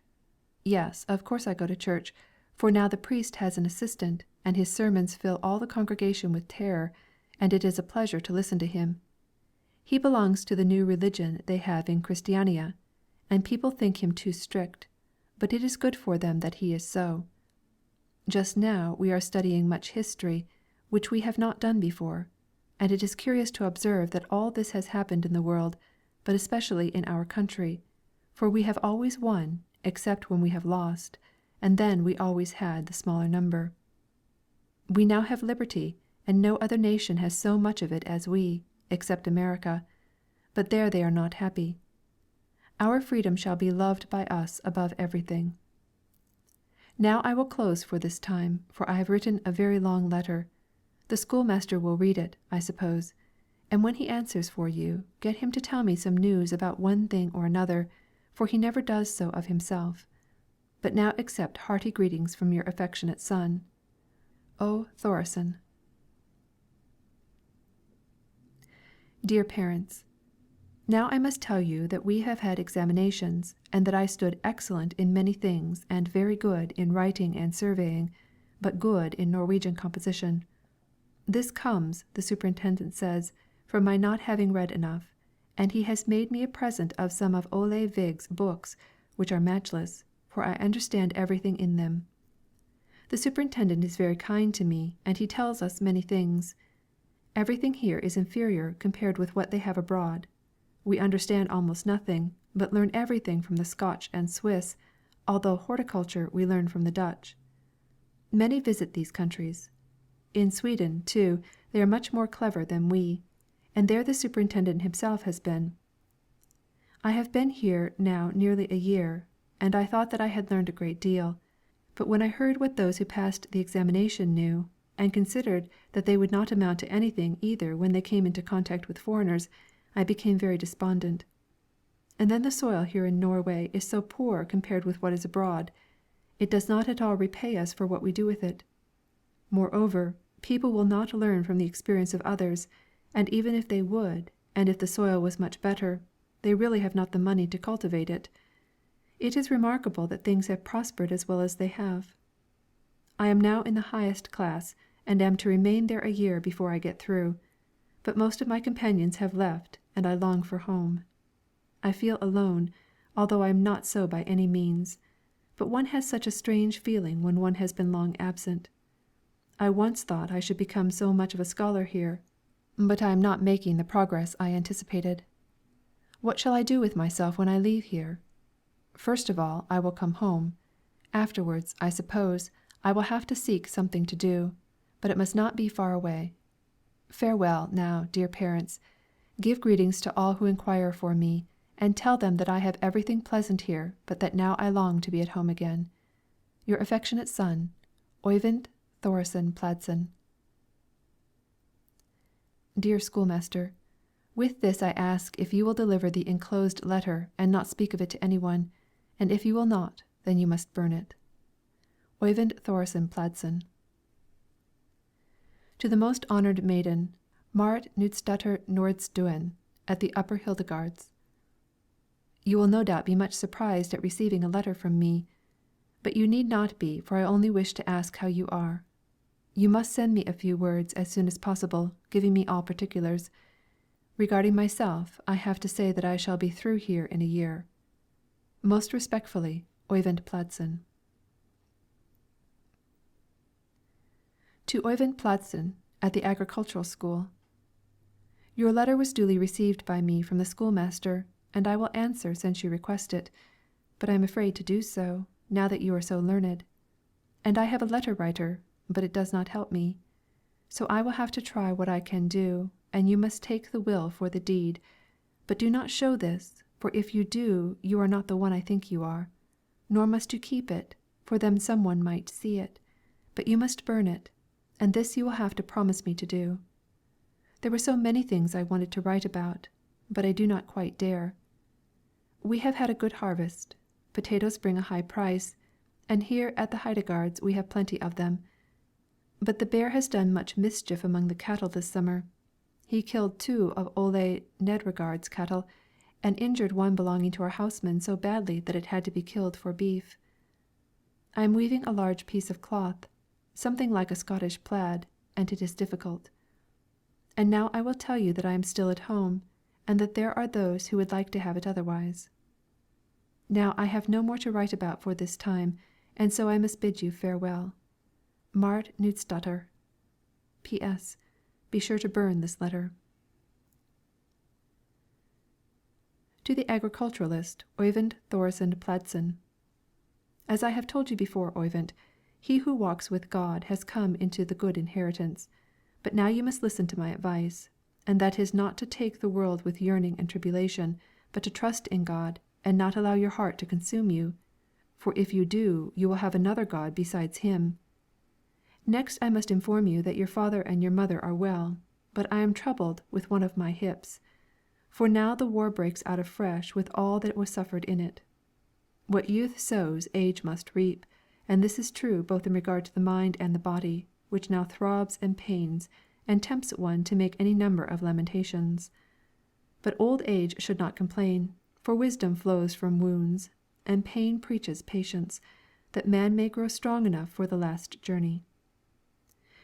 Yes, of course I go to church, for now the priest has an assistant, and his sermons fill all the congregation with terror, and it is a pleasure to listen to him. He belongs to the new religion they have in Christiania, and people think him too strict, but it is good for them that he is so. Just now we are studying much history, which we have not done before, and it is curious to observe that all this has happened in the world, but especially in our country, for we have always won, except when we have lost, and then we always had the smaller number. We now have liberty, and no other nation has so much of it as we, except America, but there they are not happy. Our freedom shall be loved by us above everything. Now I will close for this time, for I have written a very long letter. The schoolmaster will read it, I suppose, and when he answers for you, get him to tell me some news about one thing or another, for he never does so of himself. But now accept hearty greetings from your affectionate son, O. Thoresen. Dear Parents, Now I must tell you that we have had examinations, and that I stood excellent in many things and very good in writing and surveying, but good in Norwegian composition. This comes, the superintendent says, from my not having read enough, and he has made me a present of some of Ole Vig's books, which are matchless, for I understand everything in them. The superintendent is very kind to me, and he tells us many things. Everything here is inferior compared with what they have abroad. We understand almost nothing, but learn everything from the Scotch and Swiss, although horticulture we learn from the Dutch. Many visit these countries. In Sweden, too, they are much more clever than we, and there the superintendent himself has been. I have been here now nearly a year, and I thought that I had learned a great deal, but when I heard what those who passed the examination knew, and considered that they would not amount to anything either when they came into contact with foreigners, I became very despondent. And then the soil here in Norway is so poor compared with what is abroad. It does not at all repay us for what we do with it. Moreover, people will not learn from the experience of others, and even if they would, and if the soil was much better, they really have not the money to cultivate it. It is remarkable that things have prospered as well as they have. I am now in the highest class, and am to remain there a year before I get through, but most of my companions have left, and I long for home. I feel alone, although I am not so by any means, but one has such a strange feeling when one has been long absent. I once thought I should become so much of a scholar here, but I am not making the progress I anticipated. What shall I do with myself when I leave here? First of all, I will come home. Afterwards, I suppose, I will have to seek something to do, but it must not be far away. Farewell, now, dear parents. Give greetings to all who inquire for me, and tell them that I have everything pleasant here, but that now I long to be at home again. Your affectionate son, Oyvind Thorsson Pladsen. Dear Schoolmaster, with this I ask if you will deliver the enclosed letter and not speak of it to anyone, and if you will not, then you must burn it. Oyvind Thorsson Pladsen. To the most honoured maiden, Marit Knutsdatter Nordstuen, at the Upper Hildegards. You will no doubt be much surprised at receiving a letter from me, but you need not be, for I only wish to ask how you are. You must send me a few words as soon as possible, giving me all particulars. Regarding myself, I have to say that I shall be through here in a year. Most respectfully, Oyvind Pladsen. To Oyvind Pladsen, at the Agricultural School. Your letter was duly received by me from the schoolmaster, and I will answer since you request it, but I am afraid to do so, now that you are so learned. And I have a letter writer, but it does not help me. So I will have to try what I can do, and you must take the will for the deed. But do not show this, for if you do, you are not the one I think you are. Nor must you keep it, for then some one might see it. But you must burn it, and this you will have to promise me to do. There were so many things I wanted to write about, but I do not quite dare. We have had a good harvest. Potatoes bring a high price, and here at the Heidegards we have plenty of them. But the bear has done much mischief among the cattle this summer. He killed 2 of Ole Nedregard's cattle, and injured one belonging to our houseman so badly that it had to be killed for beef. I am weaving a large piece of cloth, something like a Scottish plaid, and it is difficult. And now I will tell you that I am still at home, and that there are those who would like to have it otherwise. Now I have no more to write about for this time, and so I must bid you farewell. Marit Knutsdatter. P.S. Be sure to burn this letter. To the agriculturalist Oyvind Thorsson Pladsen. As I have told you before, Oyvind, he who walks with God has come into the good inheritance. But now you must listen to my advice, and that is not to take the world with yearning and tribulation, but to trust in God, and not allow your heart to consume you. For if you do, you will have another God besides Him. Next I must inform you that your father and your mother are well, but I am troubled with one of my hips. For now the war breaks out afresh with all that was suffered in it. What youth sows, age must reap, and this is true both in regard to the mind and the body, which now throbs and pains, and tempts one to make any number of lamentations. But old age should not complain, for wisdom flows from wounds, and pain preaches patience, that man may grow strong enough for the last journey.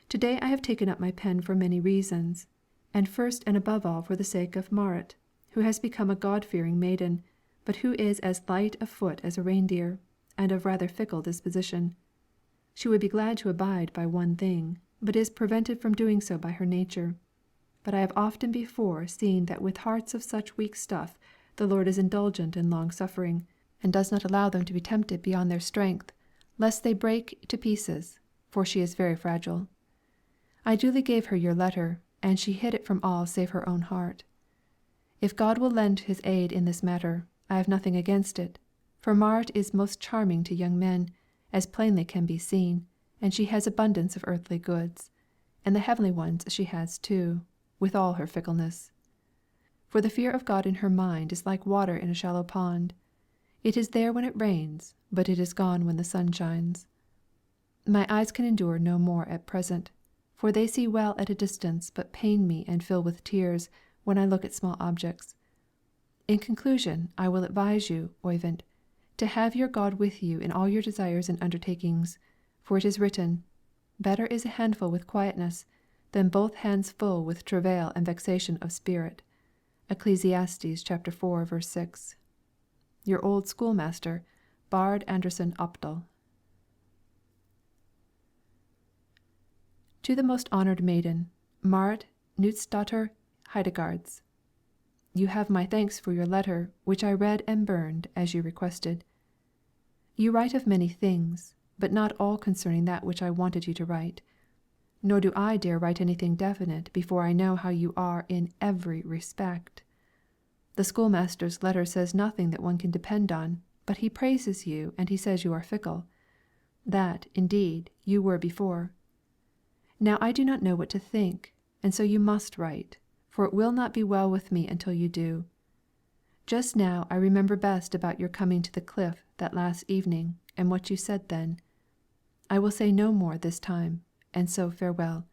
To-day I have taken up my pen for many reasons, and first and above all for the sake of Marit, who has become a God-fearing maiden, but who is as light of foot as a reindeer, and of rather fickle disposition. She would be glad to abide by one thing, but is prevented from doing so by her nature. But I have often before seen that with hearts of such weak stuff the Lord is indulgent and long-suffering, and does not allow them to be tempted beyond their strength, lest they break to pieces, for she is very fragile. I duly gave her your letter, and she hid it from all save her own heart. If God will lend his aid in this matter, I have nothing against it, for Marit is most charming to young men, as plainly can be seen, and she has abundance of earthly goods, and the heavenly ones she has too, with all her fickleness. For the fear of God in her mind is like water in a shallow pond. It is there when it rains, but it is gone when the sun shines. My eyes can endure no more at present, for they see well at a distance, but pain me and fill with tears when I look at small objects. In conclusion, I will advise you, Oyvind, to have your God with you in all your desires and undertakings, for it is written, Better is a handful with quietness, than both hands full with travail and vexation of spirit. Ecclesiastes chapter 4, verse 6. Your old schoolmaster, Bard Anderson Opdal. To the most honoured maiden, Marit Knutsdatter Heidegards. You have my thanks for your letter, which I read and burned, as you requested. You write of many things, but not all concerning that which I wanted you to write. Nor do I dare write anything definite before I know how you are in every respect. The schoolmaster's letter says nothing that one can depend on, but he praises you, and he says you are fickle. That, indeed, you were before. Now I do not know what to think, and so you must write, for it will not be well with me until you do. Just now I remember best about your coming to the cliff that last evening, and what you said then. I will say no more this time, and so farewell.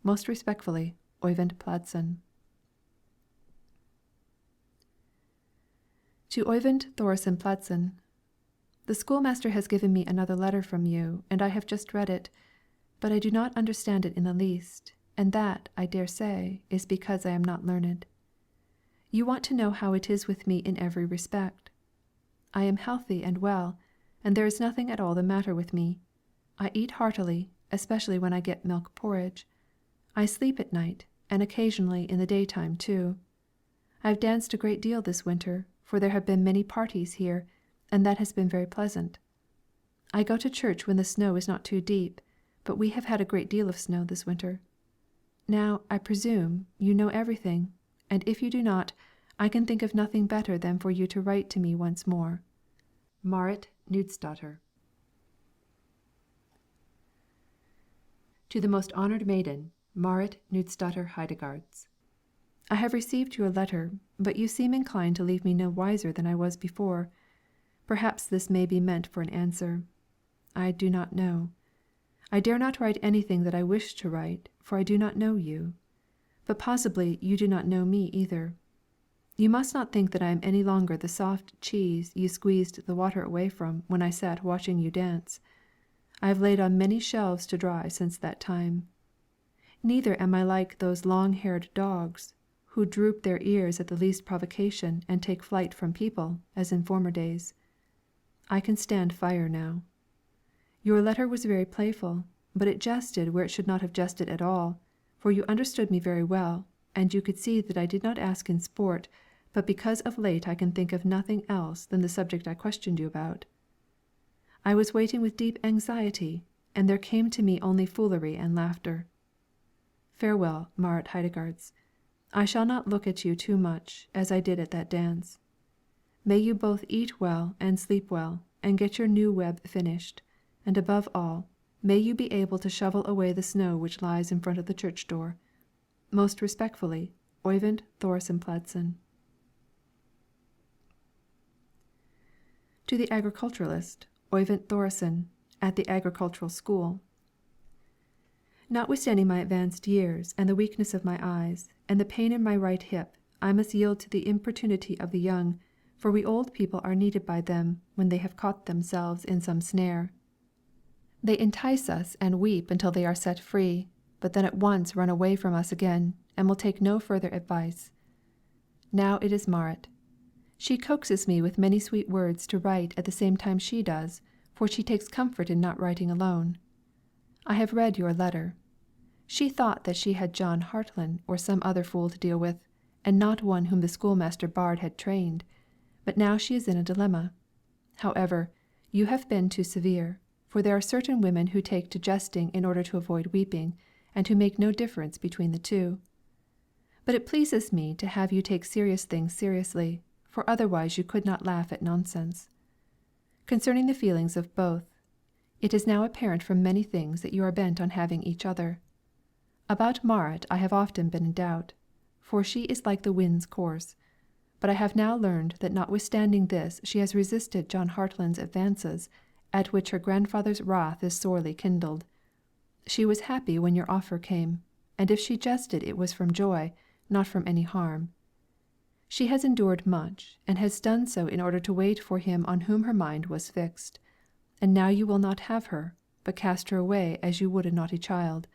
Most respectfully, Oyvind Pladsen. To Oyvind Thorsson Pladsen. The schoolmaster has given me another letter from you, and I have just read it, but I do not understand it in the least, and that, I dare say, is because I am not learned. You want to know how it is with me in every respect. I am healthy and well, and there is nothing at all the matter with me. I eat heartily, especially when I get milk porridge. I sleep at night, and occasionally in the daytime too. I have danced a great deal this winter, for there have been many parties here, and that has been very pleasant. I go to church when the snow is not too deep, but we have had a great deal of snow this winter. Now, I presume, you know everything, and if you do not, I can think of nothing better than for you to write to me once more. Marit Knutsdatter. To the most honoured maiden, Marit Knutsdatter Heidegards. I have received your letter, but you seem inclined to leave me no wiser than I was before. Perhaps this may be meant for an answer. I do not know. I dare not write anything that I wish to write, for I do not know you. But possibly you do not know me either. You must not think that I am any longer the soft cheese you squeezed the water away from when I sat watching you dance. I have laid on many shelves to dry since that time. Neither am I like those long-haired dogs, who droop their ears at the least provocation and take flight from people, as in former days. I can stand fire now. Your letter was very playful, but it jested where it should not have jested at all, for you understood me very well, and you could see that I did not ask in sport, but because of late I can think of nothing else than the subject I questioned you about. I was waiting with deep anxiety, and there came to me only foolery and laughter. Farewell, Marit Heidegards. I shall not look at you too much, as I did at that dance. May you both eat well and sleep well, and get your new web finished, and above all, may you be able to shovel away the snow which lies in front of the church door. Most respectfully, Oyvind Thorsson Pladsen. To the agriculturalist, Oyvind Thorsson, at the agricultural school. Notwithstanding my advanced years and the weakness of my eyes and the pain in my right hip, I must yield to the importunity of the young, for we old people are needed by them when they have caught themselves in some snare. They entice us and weep until they are set free, but then at once run away from us again, and will take no further advice. Now it is Marit. She coaxes me with many sweet words to write at the same time she does, for she takes comfort in not writing alone. I have read your letter. She thought that she had John Hartland or some other fool to deal with, and not one whom the schoolmaster Bard had trained, but now she is in a dilemma. However, you have been too severe, for there are certain women who take to jesting in order to avoid weeping, and who make no difference between the two. But it pleases me to have you take serious things seriously, for otherwise you could not laugh at nonsense. Concerning the feelings of both, it is now apparent from many things that you are bent on having each other. About Marit I have often been in doubt, for she is like the wind's course, but I have now learned that notwithstanding this she has resisted John Hartland's advances, at which her grandfather's wrath is sorely kindled. She was happy when your offer came, and if she jested it was from joy, not from any harm. She has endured much, and has done so in order to wait for him on whom her mind was fixed. And now you will not have her, but cast her away as you would a naughty child.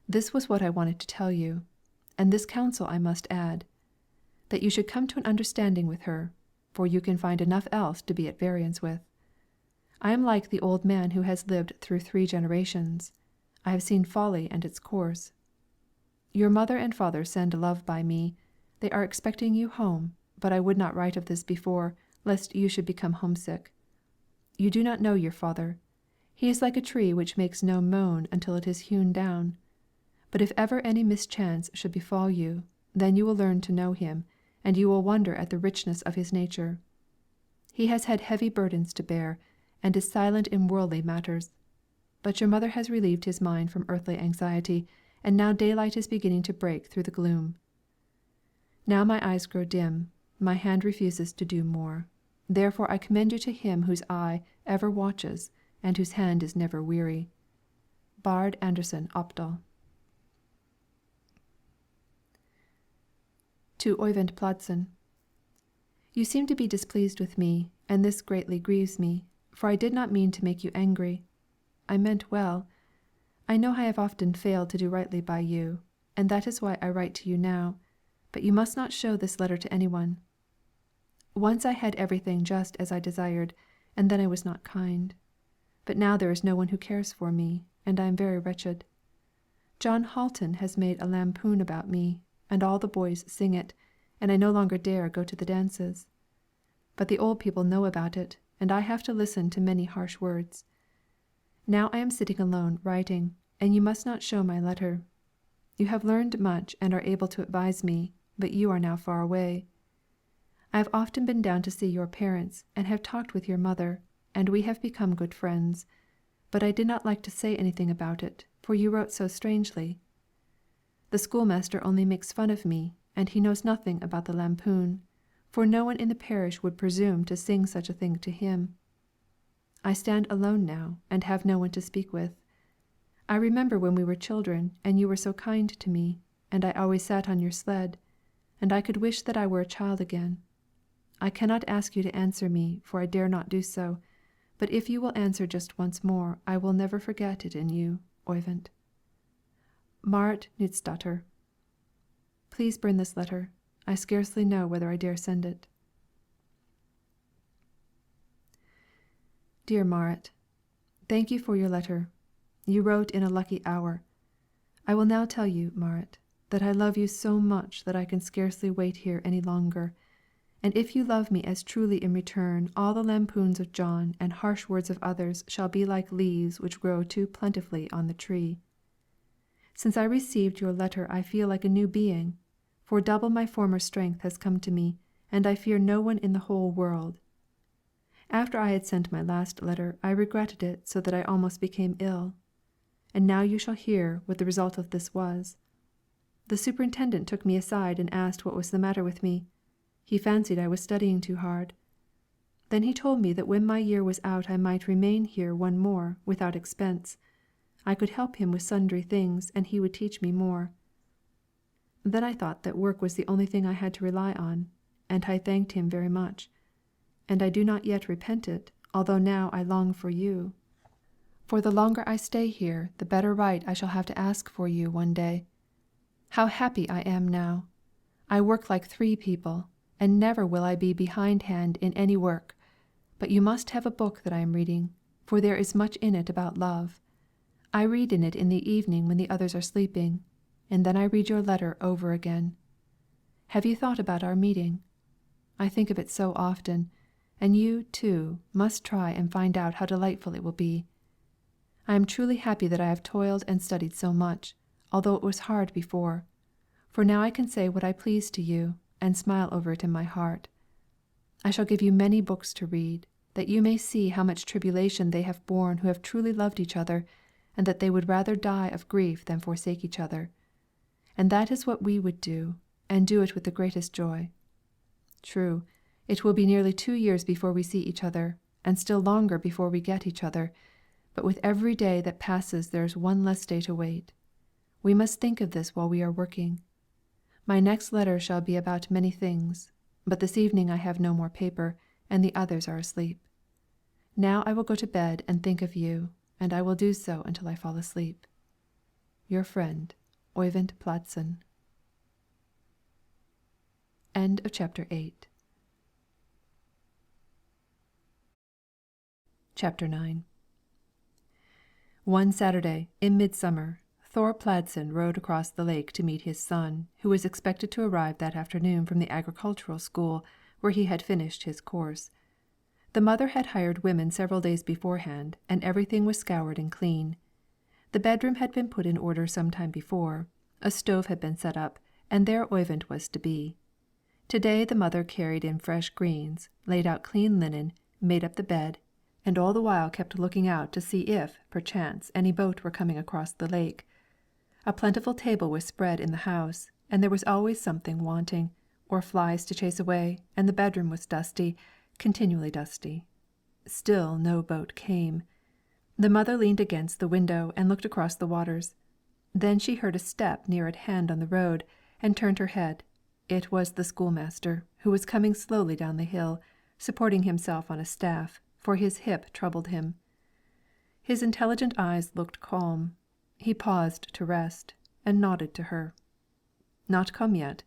This was what I wanted to tell you, and this counsel I must add, that you should come to an understanding with her, for you can find enough else to be at variance with. I am like the old man who has lived through 3 generations. I have seen folly and its course. Your mother and father send love by me. They are expecting you home, but I would not write of this before, lest you should become homesick. You do not know your father. He is like a tree which makes no moan until it is hewn down. But if ever any mischance should befall you, then you will learn to know him, and you will wonder at the richness of his nature. He has had heavy burdens to bear, and is silent in worldly matters. But your mother has relieved his mind from earthly anxiety, and now daylight is beginning to break through the gloom. Now my eyes grow dim, my hand refuses to do more. Therefore I commend you to him whose eye ever watches, and whose hand is never weary. Bard Anderson Opdal. To Oyvind Pladsen. You seem to be displeased with me, and this greatly grieves me, for I did not mean to make you angry. I meant well. I know I have often failed to do rightly by you, and that is why I write to you now, but you must not show this letter to anyone. Once I had everything just as I desired, and then I was not kind. But now there is no one who cares for me, and I am very wretched. John Halton has made a lampoon about me, and all the boys sing it, and I no longer dare go to the dances. But the old people know about it, and I have to listen to many harsh words. Now I am sitting alone writing, and you must not show my letter. You have learned much and are able to advise me, but you are now far away. I have often been down to see your parents, and have talked with your mother, and we have become good friends, but I did not like to say anything about it, for you wrote so strangely. The schoolmaster only makes fun of me, and he knows nothing about the lampoon, for no one in the parish would presume to sing such a thing to him. I stand alone now, and have no one to speak with. I remember when we were children, and you were so kind to me, and I always sat on your sled, and I could wish that I were a child again. I cannot ask you to answer me, for I dare not do so, but if you will answer just once more, I will never forget it in you, Oyvind. Marit Knutsdatter. Please burn this letter. I scarcely know whether I dare send it. Dear Marit, thank you for your letter. You wrote in a lucky hour. I will now tell you, Marit, that I love you so much that I can scarcely wait here any longer, and if you love me as truly in return, all the lampoons of John and harsh words of others shall be like leaves which grow too plentifully on the tree. Since I received your letter I feel like a new being, for double my former strength has come to me, and I fear no one in the whole world. After I had sent my last letter I regretted it so that I almost became ill. And now you shall hear what the result of this was. The superintendent took me aside and asked what was the matter with me. He fancied I was studying too hard. Then he told me that when my year was out I might remain here one more, without expense. I could help him with sundry things, and he would teach me more. Then I thought that work was the only thing I had to rely on, and I thanked him very much. And I do not yet repent it, although now I long for you. For the longer I stay here, the better right I shall have to ask for you one day. How happy I am now! I work like 3 people, and never will I be behindhand in any work. But you must have a book that I am reading, for there is much in it about love. I read in it in the evening when the others are sleeping, and then I read your letter over again. Have you thought about our meeting? I think of it so often, and you, too, must try and find out how delightful it will be. I am truly happy that I have toiled and studied so much, although it was hard before, for now I can say what I please to you, and smile over it in my heart. I shall give you many books to read, that you may see how much tribulation they have borne who have truly loved each other, and that they would rather die of grief than forsake each other. And that is what we would do, and do it with the greatest joy. True, it will be nearly 2 years before we see each other, and still longer before we get each other, but with every day that passes there is one less day to wait. We must think of this while we are working. My next letter shall be about many things, but this evening I have no more paper, and the others are asleep. Now I will go to bed and think of you, and I will do so until I fall asleep. Your friend, Oyvind Pladsen. End of chapter 8. Chapter 9. One Saturday, in midsummer, Thor Pladsen rode across the lake to meet his son, who was expected to arrive that afternoon from the agricultural school, where he had finished his course. The mother had hired women several days beforehand, and everything was scoured and clean. The bedroom had been put in order some time before, a stove had been set up, and there Oyvind was to be. To-day the mother carried in fresh greens, laid out clean linen, made up the bed, and all the while kept looking out to see if, perchance, any boat were coming across the lake. A plentiful table was spread in the house, and there was always something wanting, or flies to chase away, and the bedroom was dusty, continually dusty. Still no boat came. The mother leaned against the window and looked across the waters. Then she heard a step near at hand on the road, and turned her head. It was the schoolmaster, who was coming slowly down the hill, supporting himself on a staff, for his hip troubled him. His intelligent eyes looked calm. He paused to rest, and nodded to her. "Not come yet?"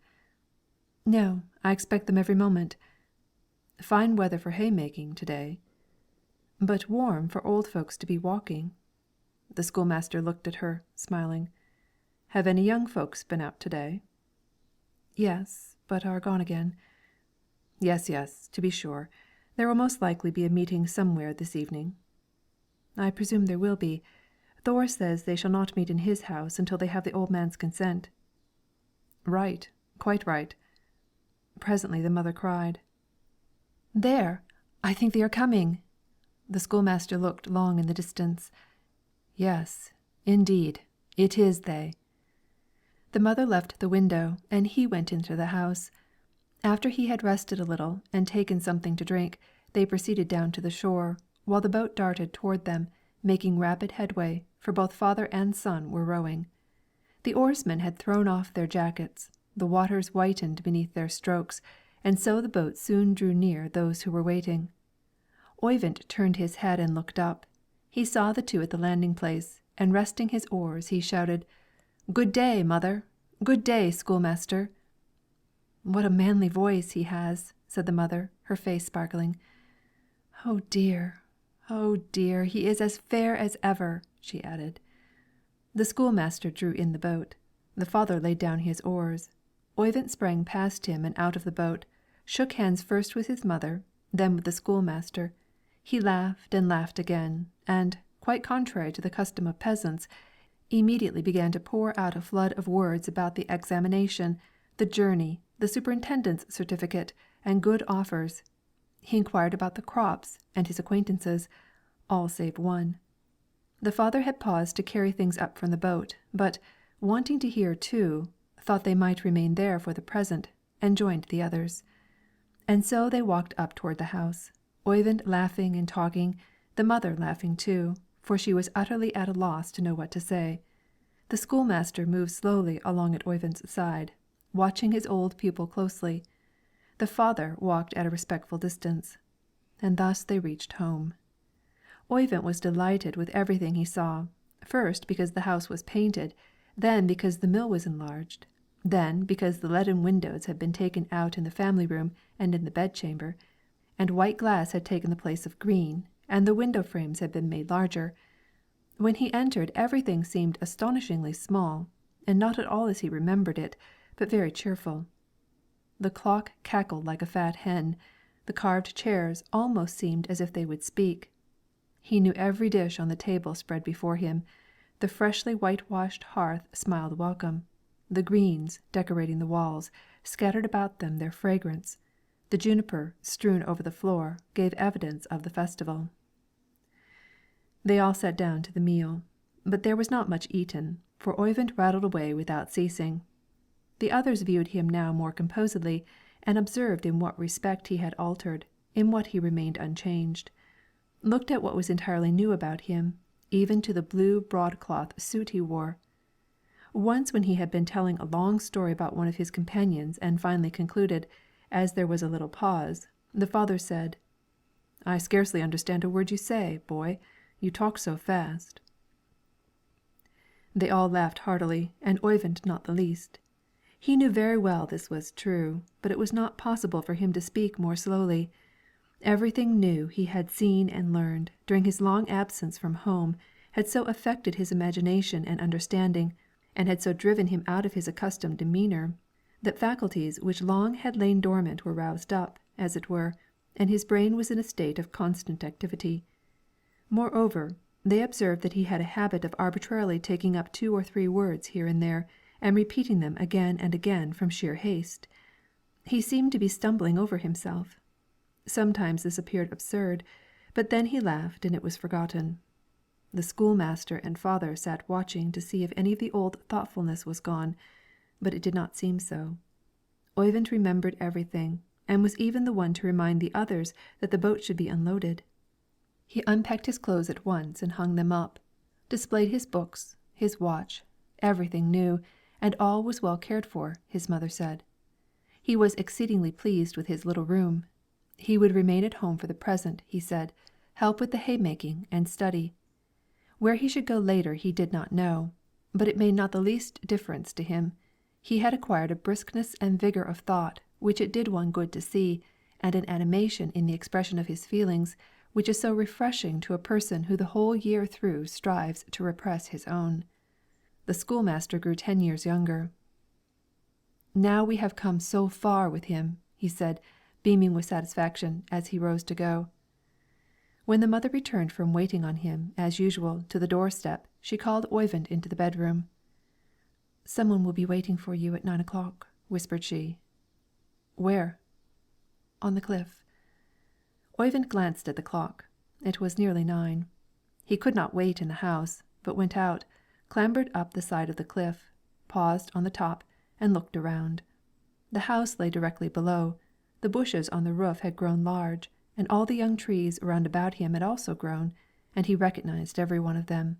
"No, I expect them every moment." "Fine weather for haymaking to-day." "But warm for old folks to be walking." The schoolmaster looked at her, smiling. "Have any young folks been out to-day?" "Yes, but are gone again." "Yes, yes, to be sure. There will most likely be a meeting somewhere this evening." "I presume there will be. Thor says they shall not meet in his house until they have the old man's consent." "Right, quite right." Presently the mother cried, "There! I think they are coming." The schoolmaster looked long in the distance. "Yes, indeed, it is they." The mother left the window, and he went into the house. After he had rested a little and taken something to drink, they proceeded down to the shore, while the boat darted toward them, making rapid headway, for both father and son were rowing. The oarsmen had thrown off their jackets, the waters whitened beneath their strokes, and so the boat soon drew near those who were waiting. Oyvind turned his head and looked up. He saw the two at the landing place, and resting his oars, he shouted, "Good day, mother! Good day, schoolmaster!" "What a manly voice he has!" said the mother, her face sparkling. "Oh dear, oh dear, he is as fair as ever," she added. The schoolmaster drew in the boat. The father laid down his oars. Oyvind sprang past him and out of the boat, shook hands first with his mother, then with the schoolmaster. He laughed and laughed again, and, quite contrary to the custom of peasants, immediately began to pour out a flood of words about the examination, the journey, the superintendent's certificate, and good offers. He inquired about the crops and his acquaintances, all save one. The father had paused to carry things up from the boat, but, wanting to hear too, thought they might remain there for the present, and joined the others. And so they walked up toward the house, Oyvind laughing and talking, the mother laughing too, for she was utterly at a loss to know what to say. The schoolmaster moved slowly along at Oyvind's side, watching his old pupil closely. The father walked at a respectful distance. And thus they reached home. Oyvind was delighted with everything he saw, first because the house was painted, then because the mill was enlarged, then because the leaden windows had been taken out in the family room and in the bedchamber, and white glass had taken the place of green, and the window frames had been made larger. When he entered everything seemed astonishingly small, and not at all as he remembered it, but very cheerful. The clock cackled like a fat hen, the carved chairs almost seemed as if they would speak. He knew every dish on the table spread before him, the freshly whitewashed hearth smiled welcome, the greens, decorating the walls, scattered about them their fragrance, the juniper, strewn over the floor, gave evidence of the festival. They all sat down to the meal, but there was not much eaten, for Oyvind rattled away without ceasing. The others viewed him now more composedly, and observed in what respect he had altered, in what he remained unchanged, looked at what was entirely new about him, even to the blue broadcloth suit he wore. Once when he had been telling a long story about one of his companions and finally concluded, as there was a little pause, the father said, "I scarcely understand a word you say, boy, you talk so fast." They all laughed heartily, and Oyvind not the least. He knew very well this was true, but it was not possible for him to speak more slowly. Everything new he had seen and learned, during his long absence from home, had so affected his imagination and understanding, and had so driven him out of his accustomed demeanor, that faculties which long had lain dormant were roused up, as it were, and his brain was in a state of constant activity. Moreover, they observed that he had a habit of arbitrarily taking up 2 or 3 words here and there, and repeating them again and again from sheer haste. He seemed to be stumbling over himself. Sometimes this appeared absurd, but then he laughed and it was forgotten. The schoolmaster and father sat watching to see if any of the old thoughtfulness was gone, but it did not seem so. Oyvind remembered everything, and was even the one to remind the others that the boat should be unloaded. He unpacked his clothes at once and hung them up, displayed his books, his watch, everything new, and all was well cared for, his mother said. He was exceedingly pleased with his little room. He would remain at home for the present, he said, help with the haymaking and study. Where he should go later he did not know, but it made not the least difference to him. He had acquired a briskness and vigor of thought which it did one good to see, and an animation in the expression of his feelings which is so refreshing to a person who the whole year through strives to repress his own. The schoolmaster grew 10 years younger. "Now we have come so far with him," he said, beaming with satisfaction as he rose to go. When the mother returned from waiting on him, as usual, to the doorstep, she called Oyvind into the bedroom. "Some one will be waiting for you at 9 o'clock," whispered she. "Where?" "On the cliff." Oyvind glanced at the clock. It was nearly 9. He could not wait in the house, but went out, clambered up the side of the cliff, paused on the top, and looked around. The house lay directly below. The bushes on the roof had grown large, and all the young trees round about him had also grown, and he recognized every one of them.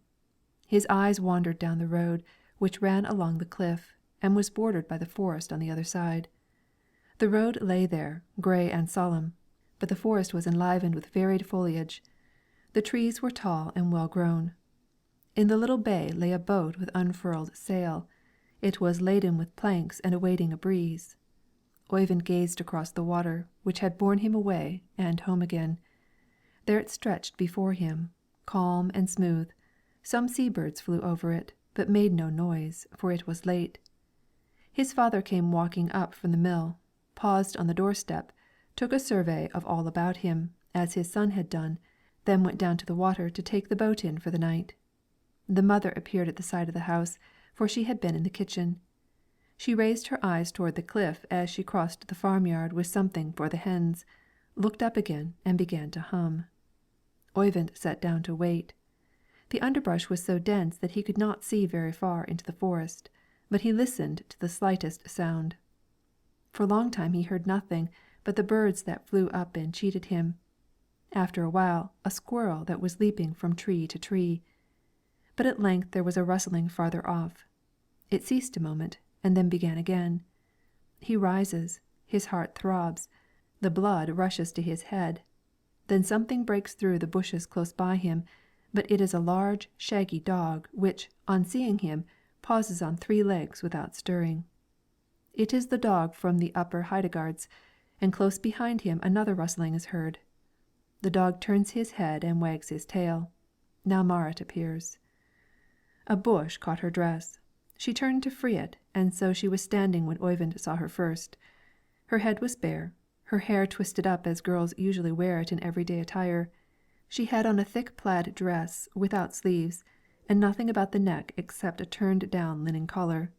His eyes wandered down the road, which ran along the cliff, and was bordered by the forest on the other side. The road lay there, grey and solemn, but the forest was enlivened with varied foliage. The trees were tall and well grown. In the little bay lay a boat with unfurled sail. It was laden with planks and awaiting a breeze. Oyvind gazed across the water, which had borne him away and home again. There it stretched before him, calm and smooth. Some sea-birds flew over it, but made no noise, for it was late. His father came walking up from the mill, paused on the doorstep, took a survey of all about him, as his son had done, then went down to the water to take the boat in for the night. The mother appeared at the side of the house, for she had been in the kitchen. She raised her eyes toward the cliff as she crossed the farmyard with something for the hens, looked up again and began to hum. Oyvind sat down to wait. The underbrush was so dense that he could not see very far into the forest, but he listened to the slightest sound. For a long time he heard nothing but the birds that flew up and cheated him. After a while, a squirrel that was leaping from tree to tree. But at length there was a rustling farther off. It ceased a moment, and then began again. He rises, his heart throbs, the blood rushes to his head. Then something breaks through the bushes close by him, but it is a large, shaggy dog, which, on seeing him, pauses on 3 legs without stirring. It is the dog from the upper Heidegards, and close behind him another rustling is heard. The dog turns his head and wags his tail. Now Marit appears. A bush caught her dress. She turned to free it, and so she was standing when Oyvind saw her first. Her head was bare, her hair twisted up as girls usually wear it in everyday attire. She had on a thick plaid dress without sleeves, and nothing about the neck except a turned-down linen collar.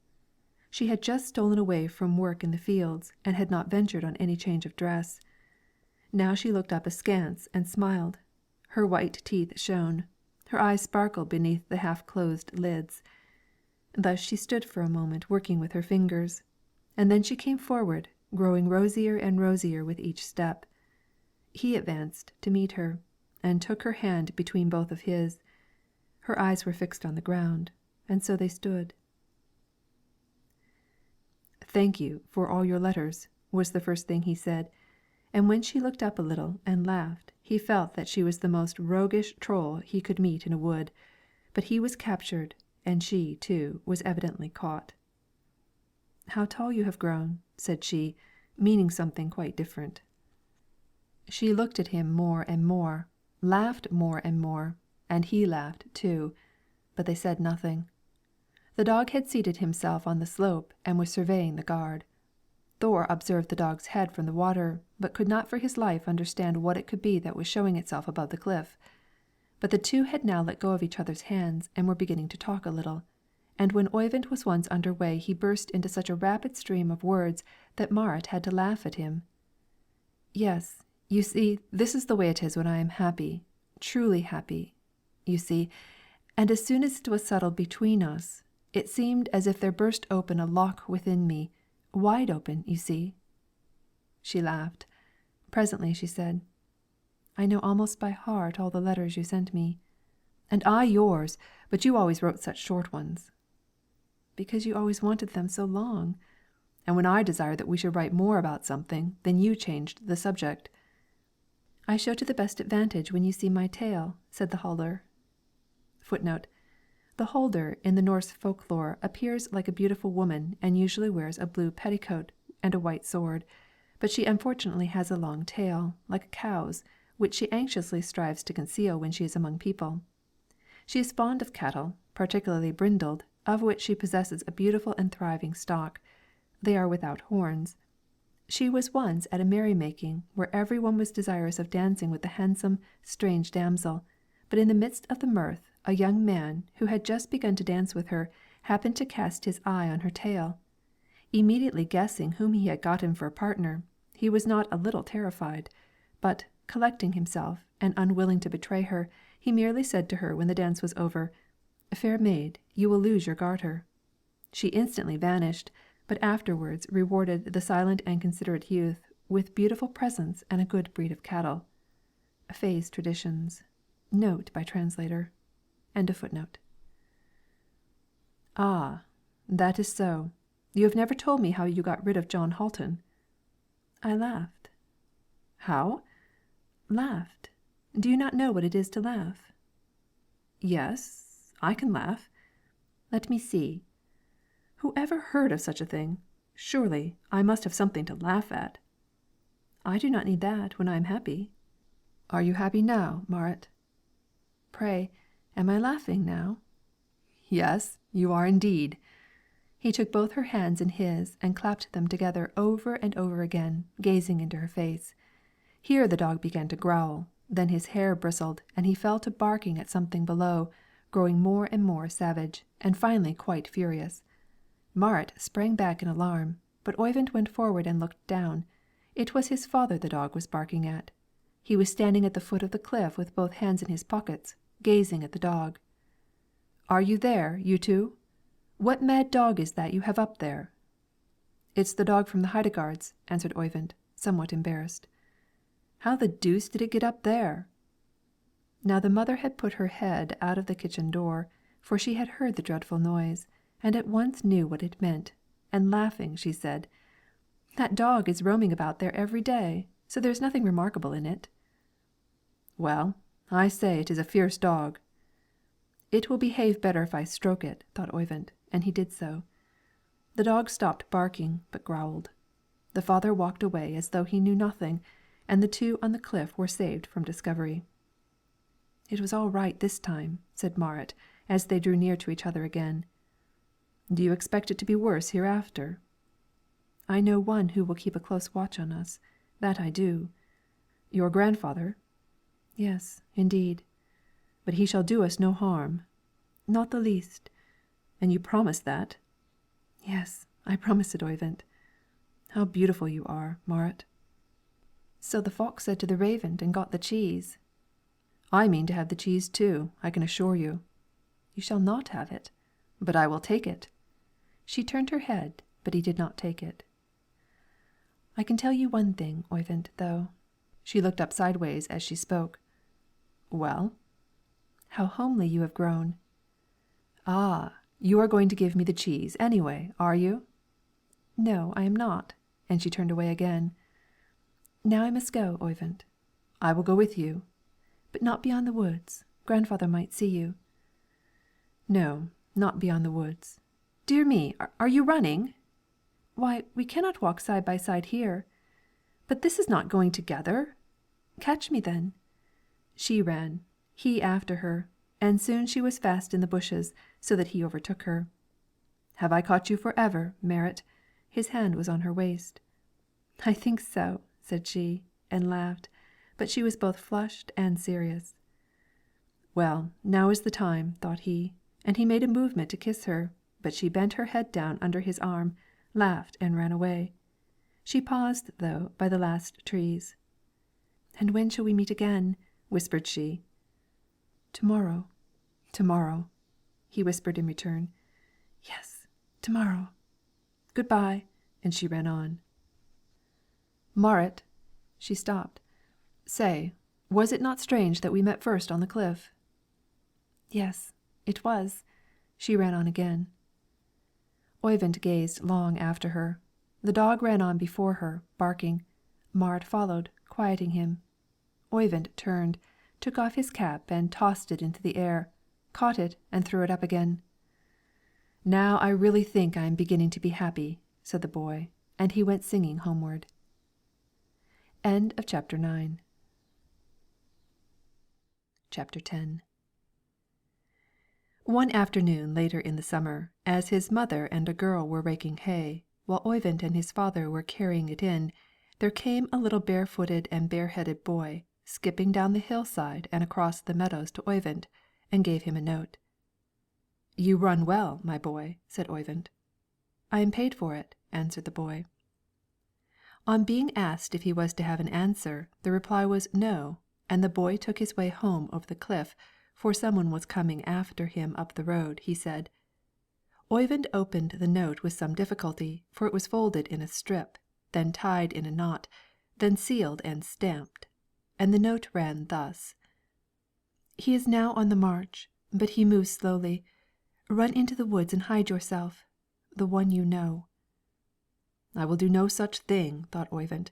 She had just stolen away from work in the fields, and had not ventured on any change of dress. Now she looked up askance and smiled. Her white teeth shone. Her eyes sparkled beneath the half-closed lids. Thus she stood for a moment working with her fingers, and then she came forward, growing rosier and rosier with each step. He advanced to meet her, and took her hand between both of his. Her eyes were fixed on the ground, and so they stood. "Thank you for all your letters," was the first thing he said, and when she looked up a little and laughed, he felt that she was the most roguish troll he could meet in a wood, but he was captured, and she, too, was evidently caught. "How tall you have grown," said she, meaning something quite different. She looked at him more and more, laughed more and more, and he laughed too, but they said nothing. The dog had seated himself on the slope and was surveying the gard. Thor observed the dog's head from the water, but could not for his life understand what it could be that was showing itself above the cliff. But the two had now let go of each other's hands and were beginning to talk a little, and when Oyvind was once under way he burst into such a rapid stream of words that Marit had to laugh at him. "Yes, you see, this is the way it is when I am happy, truly happy, you see, and as soon as it was settled between us, it seemed as if there burst open a lock within me, wide open, you see." She laughed. Presently she said, "I know almost by heart all the letters you sent me." "And I yours, but you always wrote such short ones." "Because you always wanted them so long. And when I desired that we should write more about something, then you changed the subject." "I show to the best advantage when you see my tale," said the Huldar. Footnote: The Huldar in the Norse folklore appears like a beautiful woman and usually wears a blue petticoat and a white sword, but she unfortunately has a long tail, like a cow's, which she anxiously strives to conceal when she is among people. She is fond of cattle, particularly brindled, of which she possesses a beautiful and thriving stock. They are without horns. She was once at a merrymaking where every one was desirous of dancing with the handsome, strange damsel, but in the midst of the mirth a young man, who had just begun to dance with her, happened to cast his eye on her tail. Immediately guessing whom he had gotten for a partner, he was not a little terrified, but, collecting himself, and unwilling to betray her, he merely said to her when the dance was over, "Fair maid, you will lose your garter." She instantly vanished, but afterwards rewarded the silent and considerate youth with beautiful presents and a good breed of cattle. Fay's Traditions. Note by translator. End of footnote. "Ah, that is so. You have never told me how you got rid of John Halton." "I laughed." "How?" "Laughed. Do you not know what it is to laugh?" "Yes, I can laugh." "Let me see. Who ever heard of such a thing? Surely, I must have something to laugh at." "I do not need that when I am happy." "Are you happy now, Marit?" "Pray, am I laughing now?" "Yes, you are indeed." He took both her hands in his and clapped them together over and over again, gazing into her face. Here the dog began to growl, then his hair bristled, and he fell to barking at something below, growing more and more savage, and finally quite furious. Marit sprang back in alarm, but Oyvind went forward and looked down. It was his father the dog was barking at. He was standing at the foot of the cliff with both hands in his pockets, gazing at the dog. "Are you there, you two? What mad dog is that you have up there?" "It's the dog from the Heidegards," answered Oyvind, somewhat embarrassed. "How the deuce did it get up there?" Now the mother had put her head out of the kitchen door, for she had heard the dreadful noise, and at once knew what it meant, and laughing, she said, That dog is roaming about there every day, so there is nothing remarkable in it." "Well, I say it is a fierce dog." "It will behave better if I stroke it," thought Oyvind, and he did so. The dog stopped barking, but growled. The father walked away as though he knew nothing, and the two on the cliff were saved from discovery. "It was all right this time," said Marit, as they drew near to each other again. "Do you expect it to be worse hereafter?" "I know one who will keep a close watch on us, that I do." "Your grandfather?" "Yes, indeed." "But he shall do us no harm." "Not the least." "And you promise that?" "Yes, I promise it, Oyvind." "How beautiful you are, Marit." "So the fox said to the raven and got the cheese." "I mean to have the cheese too, I can assure you." "You shall not have it." "But I will take it." She turned her head, but he did not take it. "I can tell you one thing, Oyvind, though." She looked up sideways as she spoke. "Well?" "How homely you have grown." "Ah, you are going to give me the cheese, anyway, are you?" "No, I am not," and she turned away again. "Now I must go, Oyvind." "I will go with you." "But not beyond the woods. Grandfather might see you." "No, not beyond the woods. Dear me, are you running?" "Why, we cannot walk side by side here." "But this is not going together." "Catch me then." She ran, he after her, and soon she was fast in the bushes, so that he overtook her. "Have I caught you forever, Marit?" His hand was on her waist. "I think so," said she, and laughed, but she was both flushed and serious. "Well, now is the time," thought he, and he made a movement to kiss her, but she bent her head down under his arm, laughed, and ran away. She paused, though, by the last trees. "And when shall we meet again?" whispered she. "To morrow, to morrow," he whispered in return. "Yes, to morrow. Good bye," and she ran on. "Marit!" She stopped. "Say, was it not strange that we met first on the cliff?" "Yes, it was." She ran on again. Oyvind gazed long after her. The dog ran on before her, barking. Marit followed, quieting him. Oyvind turned, took off his cap and tossed it into the air, caught it and threw it up again. "Now I really think I am beginning to be happy," said the boy, and he went singing homeward. End of chapter 9. Chapter 10. One afternoon later in the summer, as his mother and a girl were raking hay, while Oyvind and his father were carrying it in, there came a little barefooted and bareheaded boy, skipping down the hillside and across the meadows to Oyvind, and gave him a note. "You run well, my boy," said Oyvind. "I am paid for it," answered the boy. On being asked if he was to have an answer, the reply was no, and the boy took his way home over the cliff, for some one was coming after him up the road, he said. Oyvind opened the note with some difficulty, for it was folded in a strip, then tied in a knot, then sealed and stamped, and the note ran thus: "He is now on the march, but he moves slowly. Run into the woods and hide yourself, the one you know." "I will do no such thing," thought Oyvind,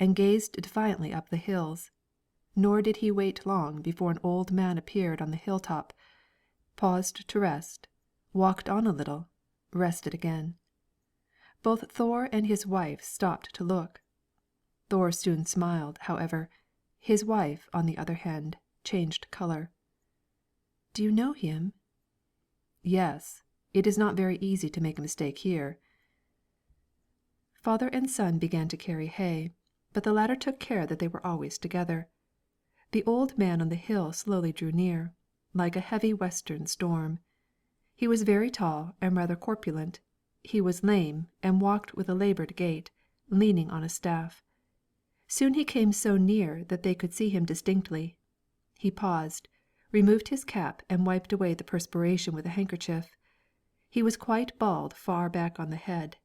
and gazed defiantly up the hills. Nor did he wait long before an old man appeared on the hilltop, paused to rest, walked on a little, rested again. Both Thore and his wife stopped to look. Thore soon smiled, however; his wife, on the other hand, changed color. "Do you know him?" "Yes, it is not very easy to make a mistake here." Father and son began to carry hay, but the latter took care that they were always together. The old man on the hill slowly drew near, like a heavy western storm. He was very tall and rather corpulent. He was lame, and walked with a labored gait, leaning on a staff. Soon he came so near that they could see him distinctly. He paused, removed his cap and wiped away the perspiration with a handkerchief. He was quite bald far back on the head.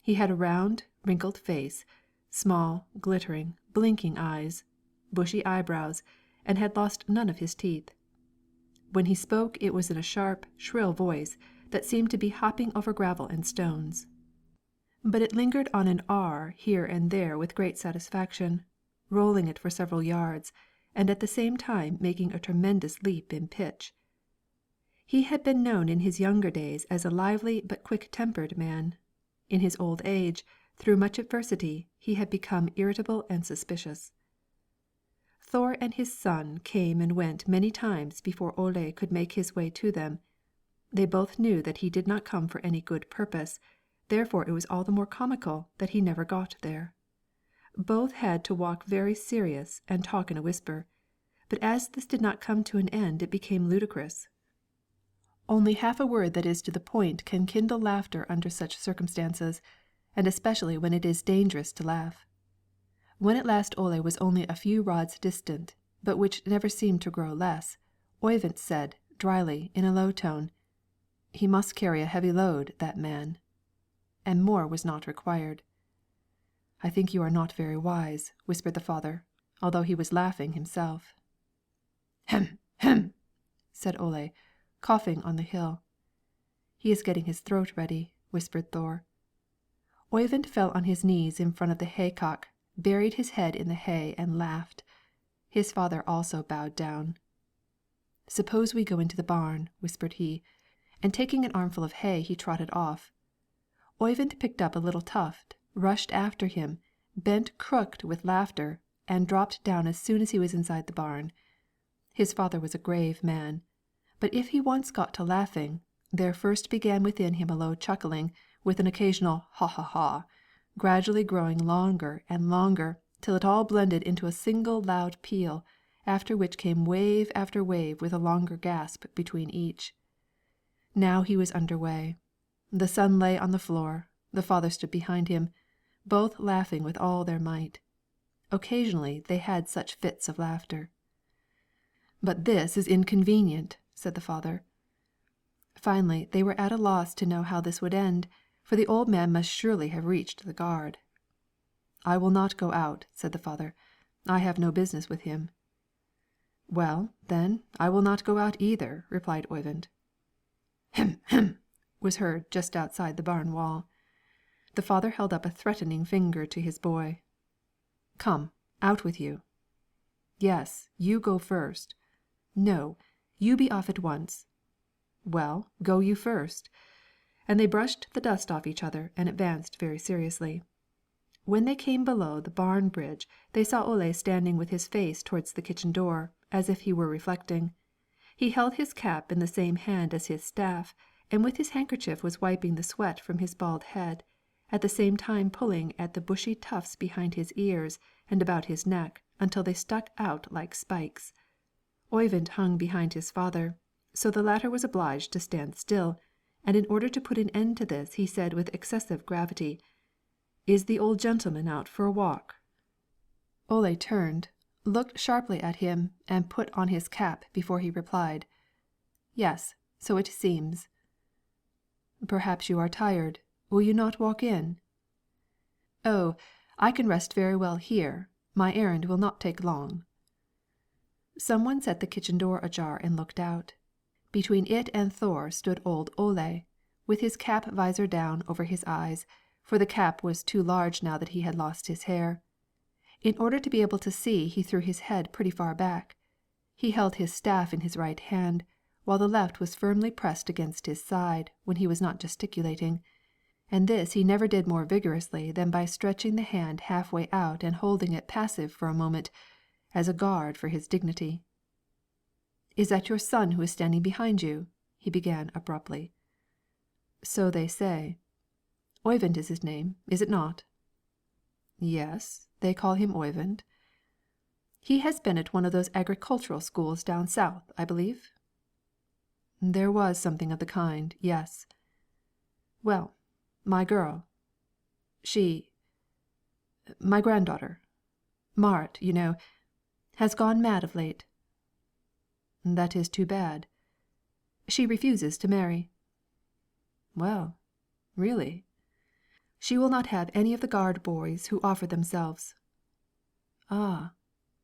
He had a round, wrinkled face, small, glittering, blinking eyes, bushy eyebrows, and had lost none of his teeth. When he spoke it was in a sharp, shrill voice that seemed to be hopping over gravel and stones. but it lingered on an R here and there with great satisfaction, rolling it for several yards, and at the same time making a tremendous leap in pitch. He had been known in his younger days as a lively but quick-tempered man. In his old age, through much adversity, he had become irritable and suspicious. Thor and his son came and went many times before Ole could make his way to them. They both knew that he did not come for any good purpose, therefore it was all the more comical that he never got there. Both had to walk very serious and talk in a whisper, but as this did not come to an end it became ludicrous. Only half a word that is to the point can kindle laughter under such circumstances, and especially when it is dangerous to laugh. When at last Ole was only a few rods distant, but which never seemed to grow less, Oyvind said, dryly, in a low tone, "He must carry a heavy load, that man." And more was not required. "I think you are not very wise," whispered the father, although he was laughing himself. "Hem, hem," said Ole, coughing on the hill. "He is getting his throat ready," whispered Thor. Oyvind fell on his knees in front of the haycock, buried his head in the hay, and laughed. His father also bowed down. "Suppose we go into the barn," whispered he, and taking an armful of hay he trotted off. Oyvind picked up a little tuft, rushed after him, bent crooked with laughter, and dropped down as soon as he was inside the barn. His father was a grave man, but if he once got to laughing, there first began within him a low chuckling, with an occasional ha ha ha, gradually growing longer and longer till it all blended into a single loud peal, after which came wave after wave with a longer gasp between each. Now he was under way. The son lay on the floor, the father stood behind him, both laughing with all their might. Occasionally they had such fits of laughter. "But this is inconvenient," said the father. Finally they were at a loss to know how this would end, for the old man must surely have reached the gard. "I will not go out," said the father. "I have no business with him." "Well, then, I will not go out either," replied Oyvind. "Hem, hem," was heard just outside the barn wall. The father held up a threatening finger to his boy. "Come, out with you." "Yes, you go first." "No, you be off at once." "Well, go you first." And they brushed the dust off each other and advanced very seriously. When they came below the barn bridge they saw Ole standing with his face towards the kitchen door, as if he were reflecting. He held his cap in the same hand as his staff, and with his handkerchief was wiping the sweat from his bald head, at the same time pulling at the bushy tufts behind his ears and about his neck until they stuck out like spikes. Oyvind hung behind his father, so the latter was obliged to stand still, and in order to put an end to this he said with excessive gravity, "Is the old gentleman out for a walk?" Ole turned, looked sharply at him, and put on his cap before he replied, "Yes, so it seems." "Perhaps you are tired. Will you not walk in?" "Oh, I can rest very well here. My errand will not take long." Some one set the kitchen door ajar and looked out. Between it and Thor stood old Ole, with his cap visor down over his eyes, for the cap was too large now that he had lost his hair. In order to be able to see he threw his head pretty far back. He held his staff in his right hand, while the left was firmly pressed against his side when he was not gesticulating, and this he never did more vigorously than by stretching the hand half-way out and holding it passive for a moment, as a guard for his dignity. "Is that your son who is standing behind you?" he began abruptly. "So they say. Oyvind is his name, is it not?" "Yes, they call him Oyvind." "He has been at one of those agricultural schools down south, I believe?" "There was something of the kind, yes." "Well, my girl, my granddaughter, Marit, you know, has gone mad of late." "That is too bad." "She refuses to marry." "Well, really?" "She will not have any of the gard boys who offer themselves." "Ah,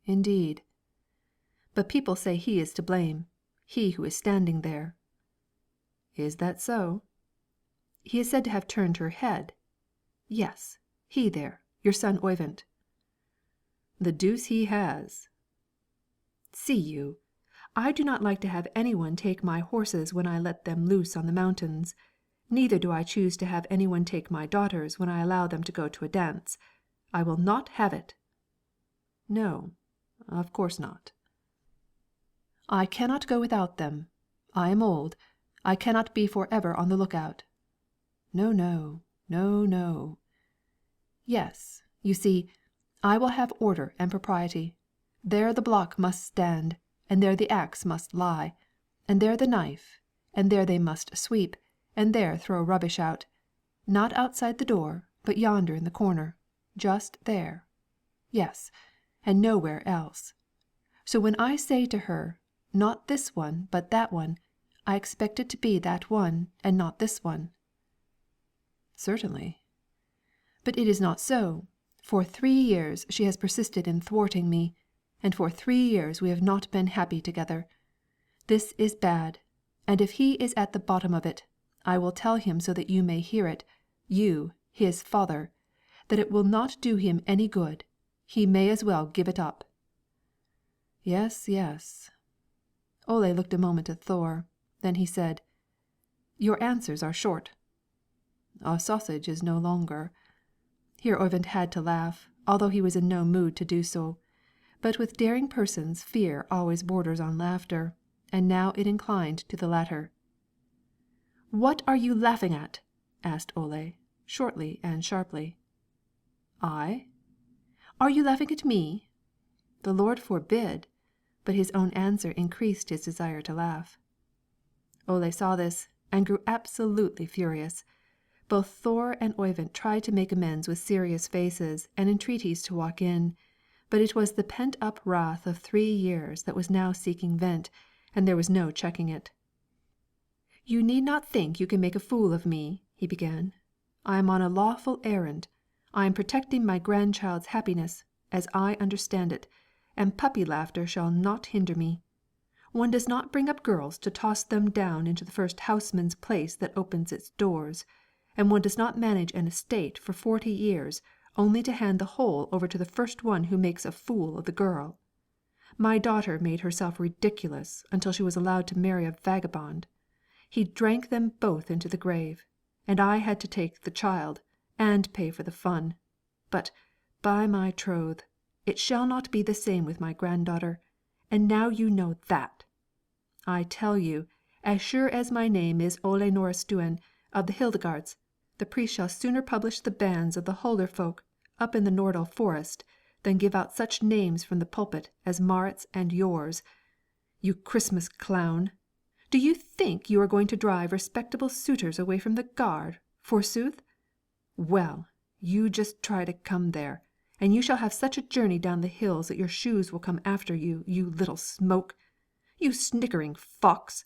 indeed." "But people say he is to blame, he who is standing there." "Is that so?" "He is said to have turned her head." Yes, he there, your son Oyvind." "The deuce he has." "See you, I do not like to have any one take my horses when I let them loose on the mountains. Neither do I choose to have any one take my daughters when I allow them to go to a dance. I will not have it." "No, of course not." "I cannot go without them. I am old. I cannot be for ever on the lookout." "No, no, no, no." "Yes, you see, I will have order and propriety. There the block must stand, and there the axe must lie, and there the knife, and there they must sweep, and there throw rubbish out. Not outside the door, but yonder in the corner, just there. Yes, and nowhere else. So when I say to her, not this one, but that one, I expect it to be that one, and not this one." "Certainly." "But it is not so. For 3 years she has persisted in thwarting me, and for 3 years we have not been happy together. This is bad, and if he is at the bottom of it, I will tell him so that you may hear it, you, his father, that it will not do him any good. He may as well give it up." "Yes, yes." Ole looked a moment at Thore. Then he said, "Your answers are short." "A sausage is no longer." Here Oyvind had to laugh, although he was in no mood to do so. But with daring persons fear always borders on laughter, and now it inclined to the latter. "What are you laughing at?" asked Ole, shortly and sharply. "I? Are you laughing at me?" The Lord forbid! But his own answer increased his desire to laugh. Ole saw this, and grew absolutely furious. Both Thore and Oyvind tried to make amends with serious faces and entreaties to walk in, but it was the pent-up wrath of 3 years that was now seeking vent, and there was no checking it. "You need not think you can make a fool of me," he began. "I am on a lawful errand. I am protecting my grandchild's happiness, as I understand it, and puppy laughter shall not hinder me. One does not bring up girls to toss them down into the first houseman's place that opens its doors, and one does not manage an estate for 40 years only to hand the whole over to the first one who makes a fool of the girl. My daughter made herself ridiculous until she was allowed to marry a vagabond. He drank them both into the grave, and I had to take the child, and pay for the fun. But, by my troth, it shall not be the same with my granddaughter, and now you know that. I tell you, as sure as my name is Ole Nordistuen of the Hildegards, the priest shall sooner publish the banns of the Hulder folk up in the Nordal forest than give out such names from the pulpit as Marit's and yours. You Christmas clown! Do you think you are going to drive respectable suitors away from the gard, forsooth? Well, you just try to come there, and you shall have such a journey down the hills that your shoes will come after you, you little smoke! You snickering fox!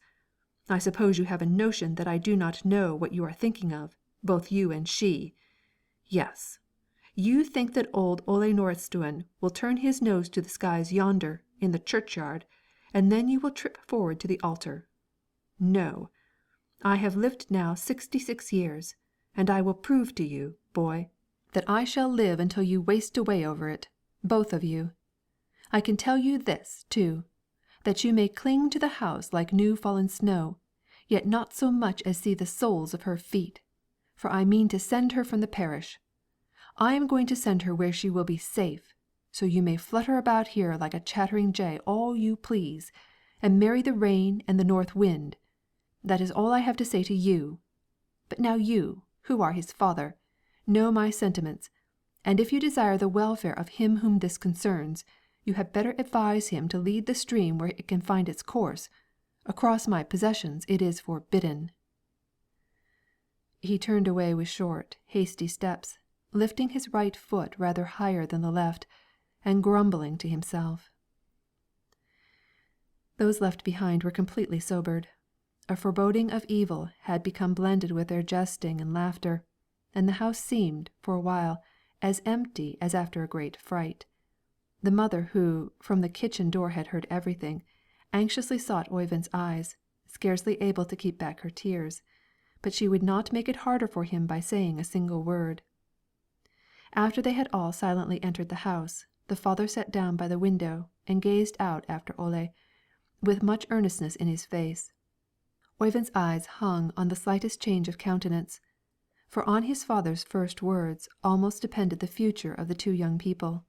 I suppose you have a notion that I do not know what you are thinking of, both you and she. Yes, you think that old Ole Nordistuen will turn his nose to the skies yonder, in the churchyard, and then you will trip forward to the altar. No, I have lived now 66 years, and I will prove to you, boy, that I shall live until you waste away over it, both of you. I can tell you this, too, that you may cling to the house like new fallen snow, yet not so much as see the soles of her feet, for I mean to send her from the parish. I am going to send her where she will be safe, so you may flutter about here like a chattering jay all you please, and marry the rain and the north wind. That is all I have to say to you. But now you, who are his father, know my sentiments, and if you desire the welfare of him whom this concerns, you had better advise him to lead the stream where it can find its course. Across my possessions it is forbidden." He turned away with short, hasty steps, lifting his right foot rather higher than the left, and grumbling to himself. Those left behind were completely sobered. A foreboding of evil had become blended with their jesting and laughter, and the house seemed, for a while, as empty as after a great fright. The mother who, from the kitchen door had heard everything, anxiously sought Oyvind's eyes, scarcely able to keep back her tears, but she would not make it harder for him by saying a single word. After they had all silently entered the house, the father sat down by the window and gazed out after Ole, with much earnestness in his face. Oyvind's eyes hung on the slightest change of countenance, for on his father's first words almost depended the future of the two young people.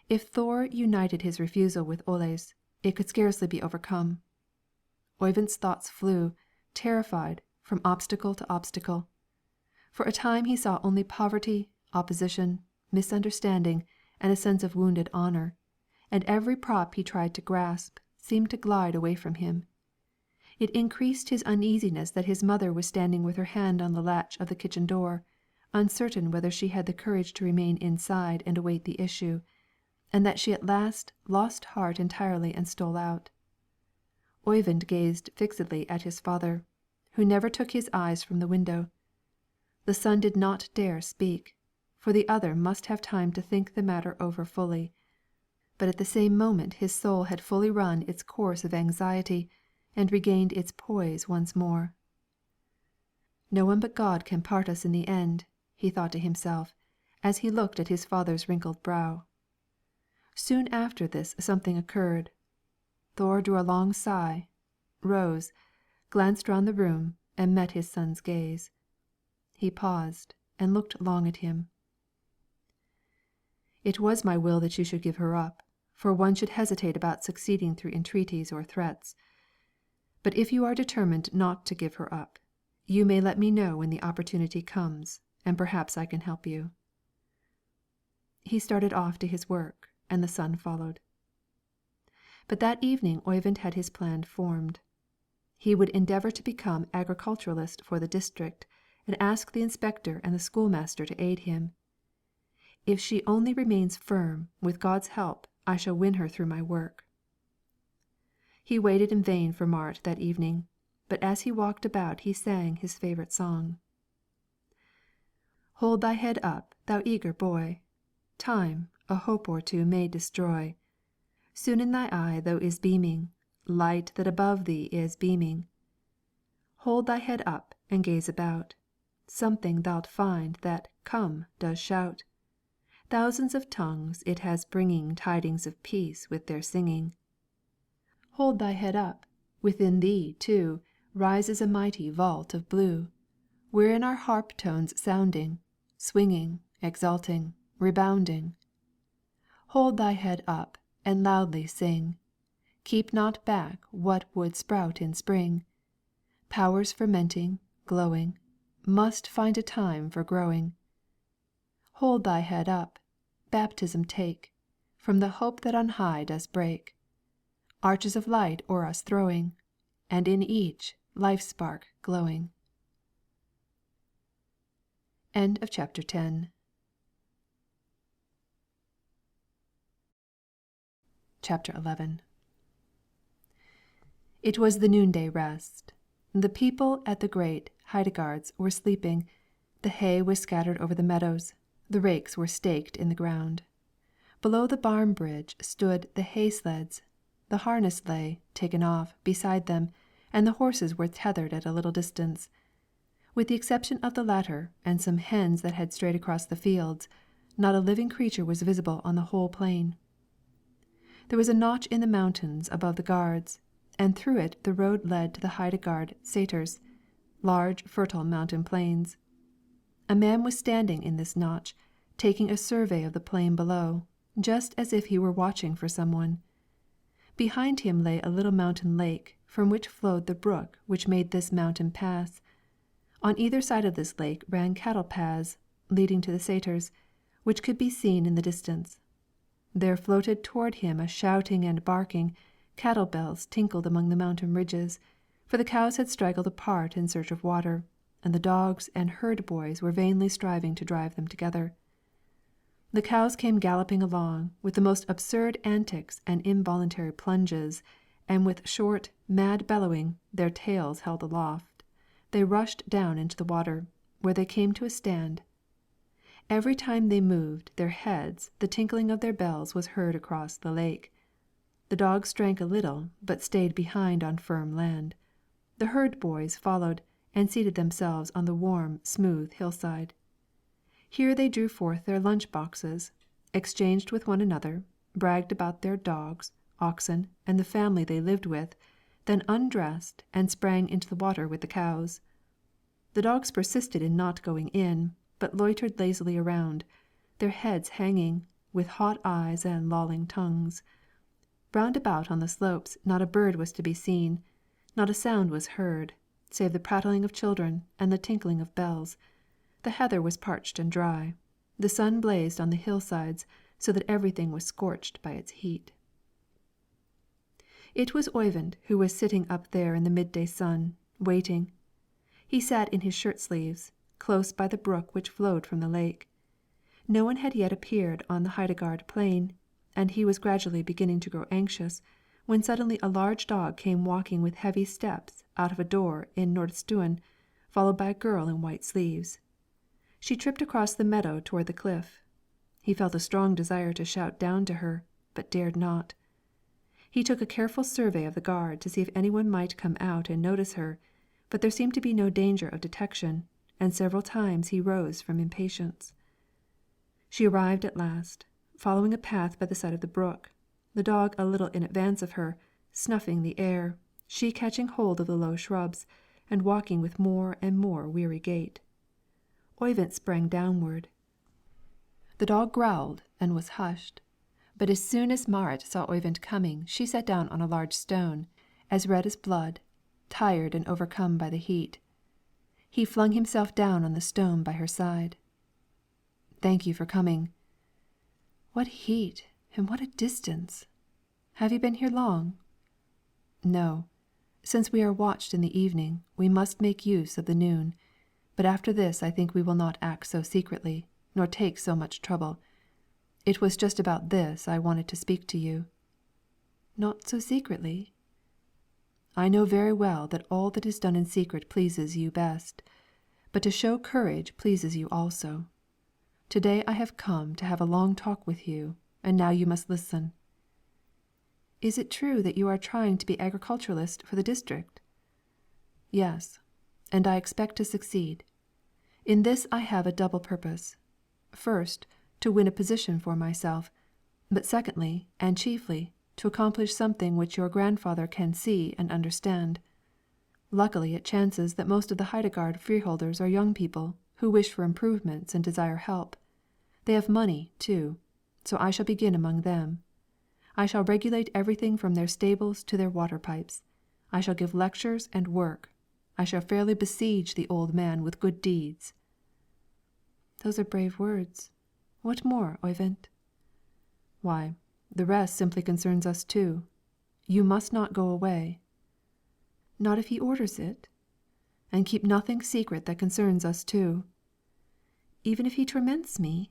If Thor united his refusal with Ole's, it could scarcely be overcome. Oyvind's thoughts flew, terrified, from obstacle to obstacle. For a time he saw only poverty, opposition, misunderstanding, and a sense of wounded honor, and every prop he tried to grasp seemed to glide away from him. It increased his uneasiness that his mother was standing with her hand on the latch of the kitchen door, uncertain whether she had the courage to remain inside and await the issue, and that she at last lost heart entirely and stole out. Oyvind gazed fixedly at his father, who never took his eyes from the window. The son did not dare speak, for the other must have time to think the matter over fully. But at the same moment his soul had fully run its course of anxiety and regained its poise once more. No one but God can part us in the end, he thought to himself, as he looked at his father's wrinkled brow. Soon after this something occurred. Thor drew a long sigh, rose, glanced round the room, and met his son's gaze. He paused and looked long at him. "It was my will that you should give her up, for one should hesitate about succeeding through entreaties or threats. But if you are determined not to give her up, you may let me know when the opportunity comes, and perhaps I can help you." He started off to his work, and the son followed. But that evening Oyvind had his plan formed. He would endeavor to become agriculturalist for the district, and ask the inspector and the schoolmaster to aid him. If she only remains firm, with God's help I shall win her through my work. He waited in vain for Marit that evening, but as he walked about he sang his favorite song: "Hold thy head up, thou eager boy, Time a hope or two may destroy. Soon in thy eye thou is beaming Light that above thee is beaming. Hold thy head up and gaze about, Something thou'lt find that Come does shout. Thousands of tongues it has bringing Tidings of peace with their singing. Hold thy head up, within thee, too, Rises a mighty vault of blue, Wherein are harp tones sounding, Swinging, exulting, rebounding. Hold thy head up, and loudly sing, Keep not back what would sprout in spring. Powers fermenting, glowing, Must find a time for growing. Hold thy head up, baptism take, From the hope that on high does break, Arches of light o'er us throwing, And in each life spark glowing." End of chapter 10. Chapter 11. It was the noonday rest. The people at the great Heidegards were sleeping, the hay was scattered over the meadows, the rakes were staked in the ground. Below the barn bridge stood the hay sleds, the harness lay, taken off, beside them, and the horses were tethered at a little distance. With the exception of the latter and some hens that had strayed across the fields, not a living creature was visible on the whole plain. There was a notch in the mountains above the guards, and through it the road led to the Heidegard Sæters, large fertile mountain plains. A man was standing in this notch, taking a survey of the plain below, just as if he were watching for someone. Behind him lay a little mountain lake, from which flowed the brook which made this mountain pass. On either side of this lake ran cattle paths, leading to the Sæters, which could be seen in the distance. There floated toward him a shouting and barking, cattle bells tinkled among the mountain ridges, for the cows had straggled apart in search of water, and the dogs and herd boys were vainly striving to drive them together. The cows came galloping along, with the most absurd antics and involuntary plunges, and with short, mad bellowing, their tails held aloft, they rushed down into the water, where they came to a stand. Every time they moved their heads the tinkling of their bells was heard across the lake. The dogs drank a little, but stayed behind on firm land. The herd boys followed, and seated themselves on the warm, smooth hillside. Here they drew forth their lunch boxes, exchanged with one another, bragged about their dogs, oxen, and the family they lived with, then undressed and sprang into the water with the cows. The dogs persisted in not going in, but loitered lazily around, their heads hanging, with hot eyes and lolling tongues. Round about on the slopes not a bird was to be seen, not a sound was heard, save the prattling of children and the tinkling of bells. The heather was parched and dry. The sun blazed on the hillsides, so that everything was scorched by its heat. It was Oyvind who was sitting up there in the midday sun, waiting. He sat in his shirt sleeves, close by the brook which flowed from the lake. No one had yet appeared on the Heidegard plain, and he was gradually beginning to grow anxious, when suddenly a large dog came walking with heavy steps out of a door in Nordistuen, followed by a girl in white sleeves. She tripped across the meadow toward the cliff. He felt a strong desire to shout down to her, but dared not. He took a careful survey of the guard to see if any one might come out and notice her, but there seemed to be no danger of detection, and several times he rose from impatience. She arrived at last, following a path by the side of the brook, the dog a little in advance of her, snuffing the air, she catching hold of the low shrubs, and walking with more and more weary gait. Oyvind sprang downward. The dog growled and was hushed, but as soon as Marit saw Oyvind coming, she sat down on a large stone, as red as blood, tired and overcome by the heat. He flung himself down on the stone by her side. "Thank you for coming." "What heat, and what a distance! Have you been here long?" "No. Since we are watched in the evening, we must make use of the noon. But after this I think we will not act so secretly, nor take so much trouble. It was just about this I wanted to speak to you." "Not so secretly?" "I know very well that all that is done in secret pleases you best, but to show courage pleases you also. To-day I have come to have a long talk with you, and now you must listen." "Is it true that you are trying to be agriculturalist for the district?" "Yes, and I expect to succeed. In this I have a double purpose. First, to win a position for myself, but secondly, and chiefly, to accomplish something which your grandfather can see and understand. Luckily it chances that most of the Heidegard freeholders are young people, who wish for improvements and desire help. They have money, too, so I shall begin among them. I shall regulate everything from their stables to their water pipes. I shall give lectures and work. I shall fairly besiege the old man with good deeds." "Those are brave words. What more, Oyvind?" "Why, the rest simply concerns us two. You must not go away." "Not if he orders it?" "And keep nothing secret that concerns us two." "Even if he torments me?"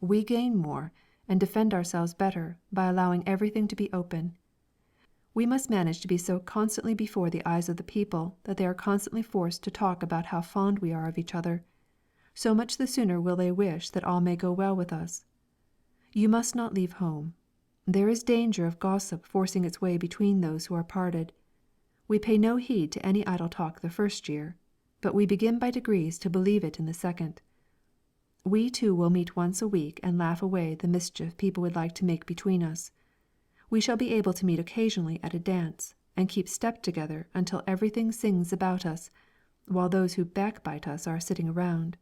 "We gain more, and defend ourselves better, by allowing everything to be open. We must manage to be so constantly before the eyes of the people that they are constantly forced to talk about how fond we are of each other. So much the sooner will they wish that all may go well with us. You must not leave home. There is danger of gossip forcing its way between those who are parted. We pay no heed to any idle talk the first year, but we begin by degrees to believe it in the second. We two will meet once a week and laugh away the mischief people would like to make between us. We shall be able to meet occasionally at a dance, and keep step together until everything sings about us, while those who backbite us are sitting around.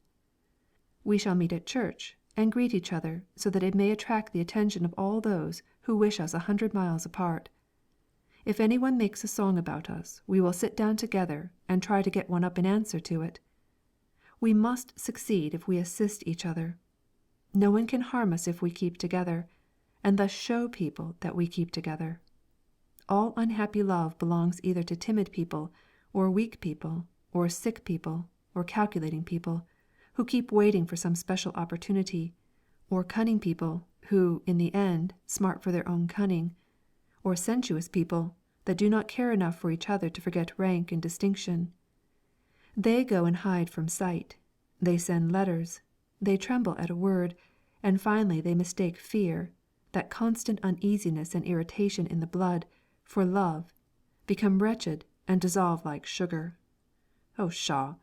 We shall meet at church, and greet each other so that it may attract the attention of all those who wish us 100 miles apart. If any one makes a song about us, we will sit down together and try to get one up in answer to it. We must succeed if we assist each other. No one can harm us if we keep together, and thus show people that we keep together. All unhappy love belongs either to timid people, or weak people, or sick people, or calculating people, who keep waiting for some special opportunity, or cunning people, who, in the end, smart for their own cunning, or sensuous people, that do not care enough for each other to forget rank and distinction. They go and hide from sight, they send letters, they tremble at a word, and finally they mistake fear, that constant uneasiness and irritation in the blood, for love, become wretched and dissolve like sugar. Oh, pshaw!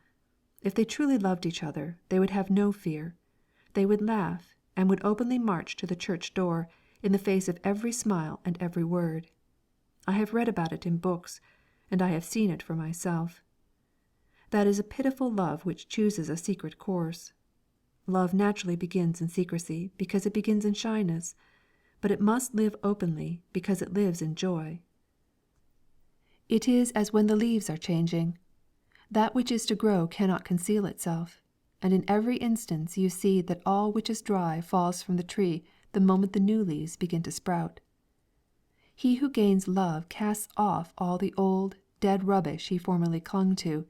If they truly loved each other, they would have no fear. They would laugh, and would openly march to the church door, in the face of every smile and every word. I have read about it in books, and I have seen it for myself. That is a pitiful love which chooses a secret course. Love naturally begins in secrecy because it begins in shyness, but it must live openly because it lives in joy. It is as when the leaves are changing. That which is to grow cannot conceal itself, and in every instance you see that all which is dry falls from the tree the moment the new leaves begin to sprout. He who gains love casts off all the old, dead rubbish he formerly clung to.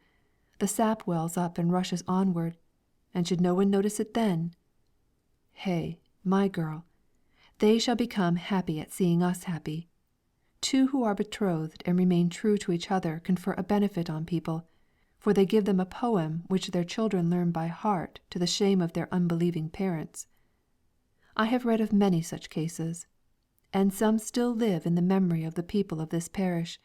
The sap wells up and rushes onward, and should no one notice it then? Hey, my girl, they shall become happy at seeing us happy. Two who are betrothed and remain true to each other confer a benefit on people, for they give them a poem which their children learn by heart to the shame of their unbelieving parents. I have read of many such cases, and some still live in the memory of the people of this parish,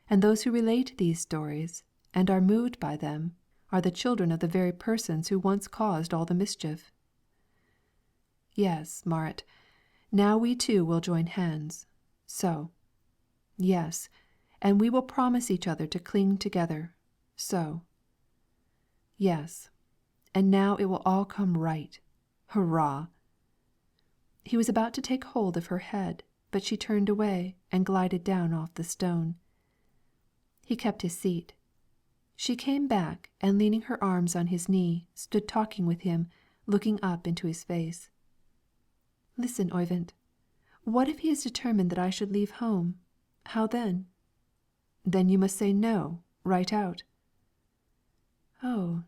and those who relate these stories and are moved by them are the children of the very persons who once caused all the mischief. Yes, Marit, now we two will join hands. So. Yes, and we will promise each other to cling together. So. Yes, and now it will all come right. Hurrah! He was about to take hold of her head, but she turned away and glided down off the stone. He kept his seat. She came back and leaning her arms on his knee, stood talking with him, looking up into his face. Listen, Oyvind. What if he is determined that I should leave home? How then? Then you must say no, right out. Oh,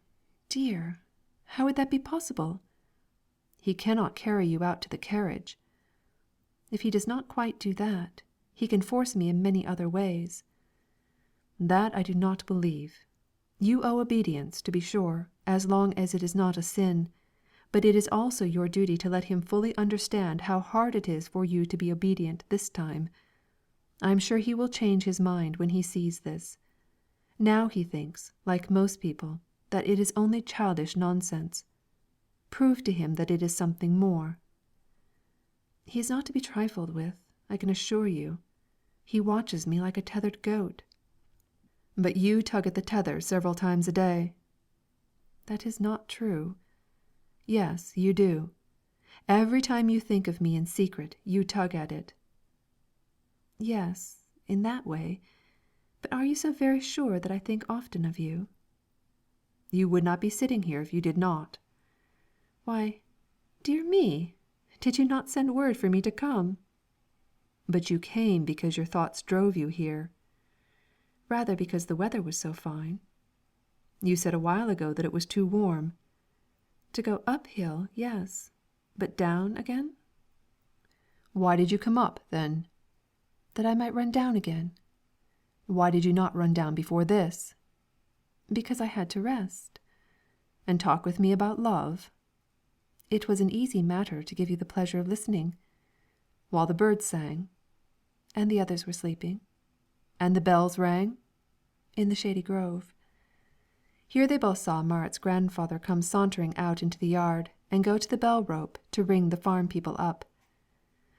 dear, how would that be possible? He cannot carry you out to the carriage. If he does not quite do that, he can force me in many other ways. That I do not believe. You owe obedience, to be sure, as long as it is not a sin, but it is also your duty to let him fully understand how hard it is for you to be obedient this time. I am sure he will change his mind when he sees this. Now he thinks, like most people, that it is only childish nonsense. Prove to him that it is something more. He is not to be trifled with, I can assure you. He watches me like a tethered goat. But you tug at the tether several times a day. That is not true. Yes, you do. Every time you think of me in secret, you tug at it. Yes, in that way. But are you so very sure that I think often of you? You would not be sitting here if you did not. Why, dear me, did you not send word for me to come? But you came because your thoughts drove you here. Rather because the weather was so fine. You said a while ago that it was too warm. To go uphill, yes, but down again? Why did you come up, then? That I might run down again. Why did you not run down before this? Because I had to rest. And talk with me about love? It was an easy matter to give you the pleasure of listening. While the birds sang, and the others were sleeping, and the bells rang, in the shady grove. Here they both saw Marit's grandfather come sauntering out into the yard and go to the bell rope to ring the farm people up.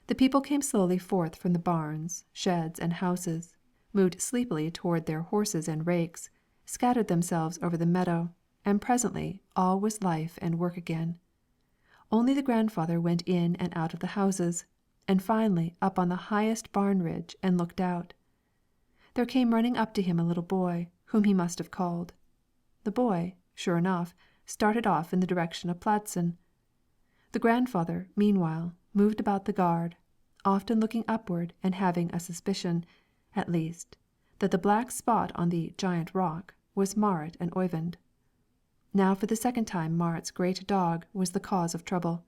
The people came slowly forth from the barns, sheds, and houses, moved sleepily toward their horses and rakes, scattered themselves over the meadow, and presently all was life and work again. Only the grandfather went in and out of the houses, and finally up on the highest barn ridge and looked out. There came running up to him a little boy, whom he must have called. The boy, sure enough, started off in the direction of Pladsen. The grandfather, meanwhile, moved about the gard, often looking upward and having a suspicion, at least, that the black spot on the giant rock was Marit and Oyvind. Now for the second time Marit's great dog was the cause of trouble.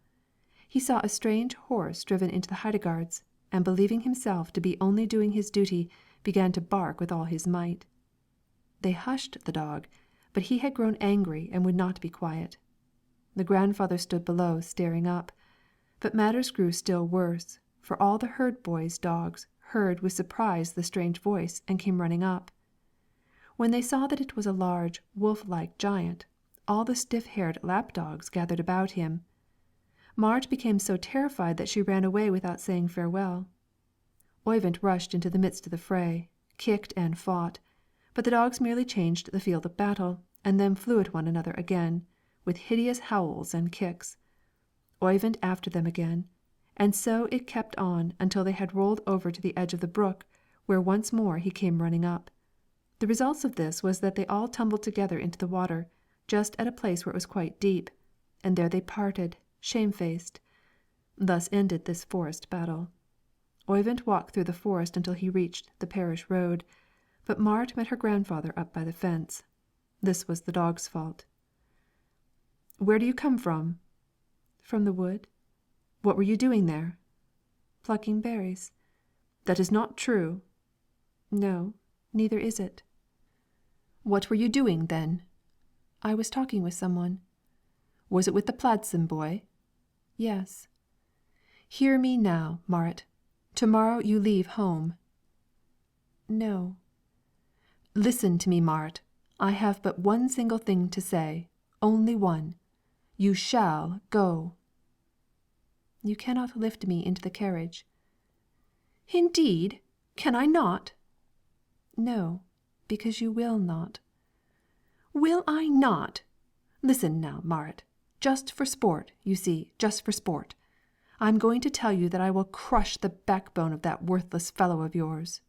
He saw a strange horse driven into the Heidegards, and believing himself to be only doing his duty, began to bark with all his might. They hushed the dog, but he had grown angry and would not be quiet. The grandfather stood below staring up, but matters grew still worse, for all the herd boys' dogs heard with surprise the strange voice and came running up. When they saw that it was a large, wolf-like giant, all the stiff-haired lap-dogs gathered about him. Marit became so terrified that she ran away without saying farewell. Oyvind rushed into the midst of the fray, kicked and fought, but the dogs merely changed the field of battle, and then flew at one another again, with hideous howls and kicks. Oyvind after them again, and so it kept on until they had rolled over to the edge of the brook, where once more he came running up. The result of this was that they all tumbled together into the water, just at a place where it was quite deep, and there they parted, shamefaced. Thus ended this forest battle. Oyvind walked through the forest until he reached the parish road, but Marit met her grandfather up by the fence. This was the dog's fault. "Where do you come from?" "From the wood." "What were you doing there?" "Plucking berries." "That is not true." "No, neither is it." "What were you doing, then?" "I was talking with someone." "Was it with the Pladsen boy?" "Yes." "Hear me now, Marit. To-morrow you leave home." "No." "Listen to me, Marit. I have but one single thing to say, only one. You shall go." "You cannot lift me into the carriage." "Indeed, can I not?" "No, because you will not." "Will I not? Listen now, Marit. Just for sport, you see, just for sport. I'm going to tell you that I will crush the backbone of that worthless fellow of yours."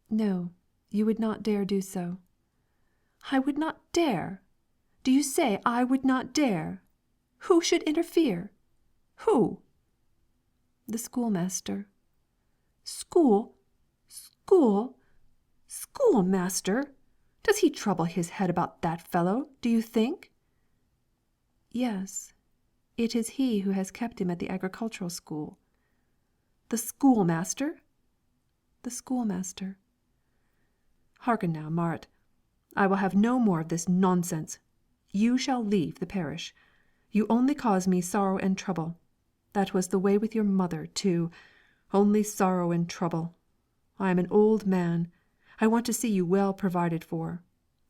"No, you would not dare do so." "I would not dare? Do you say I would not dare? Who should interfere? Who?" "The schoolmaster." Schoolmaster? Does he trouble his head about that fellow, do you think?" "Yes, it is he who has kept him at the agricultural school." "The schoolmaster?" "The schoolmaster." "Hearken now, Marit. I will have no more of this nonsense. You shall leave the parish. You only cause me sorrow and trouble. That was the way with your mother, too. Only sorrow and trouble. I am an old man. I want to see you well provided for.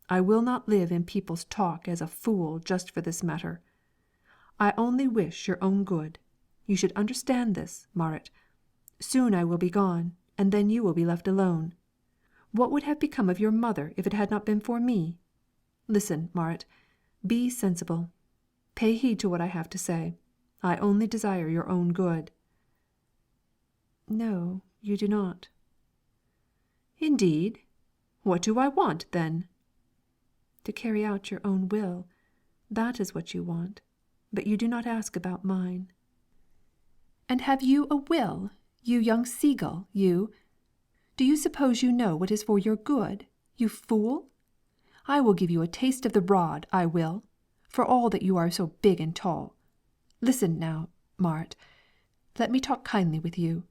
I will not live in people's talk as a fool just for this matter. I only wish your own good. You should understand this, Marit. Soon I will be gone, and then you will be left alone. What would have become of your mother if it had not been for me? Listen, Marit. Be sensible. Pay heed to what I have to say. I only desire your own good." "No, you do not." "Indeed? What do I want, then?" "To carry out your own will. That is what you want, but you do not ask about mine." "And have you a will, you young seagull, you? Do you suppose you know what is for your good, you fool? I will give you a taste of the rod, I will, for all that you are so big and tall. Listen now, Marit. Let me talk kindly with you.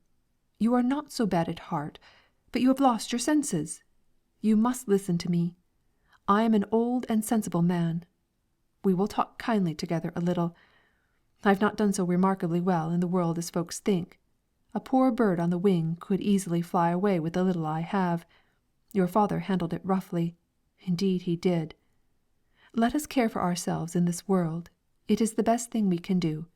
You are not so bad at heart, but you have lost your senses. You must listen to me. I am an old and sensible man. We will talk kindly together a little. I have not done so remarkably well in the world as folks think. A poor bird on the wing could easily fly away with the little I have. Your father handled it roughly. Indeed he did. Let us care for ourselves in this world. It is the best thing we can do.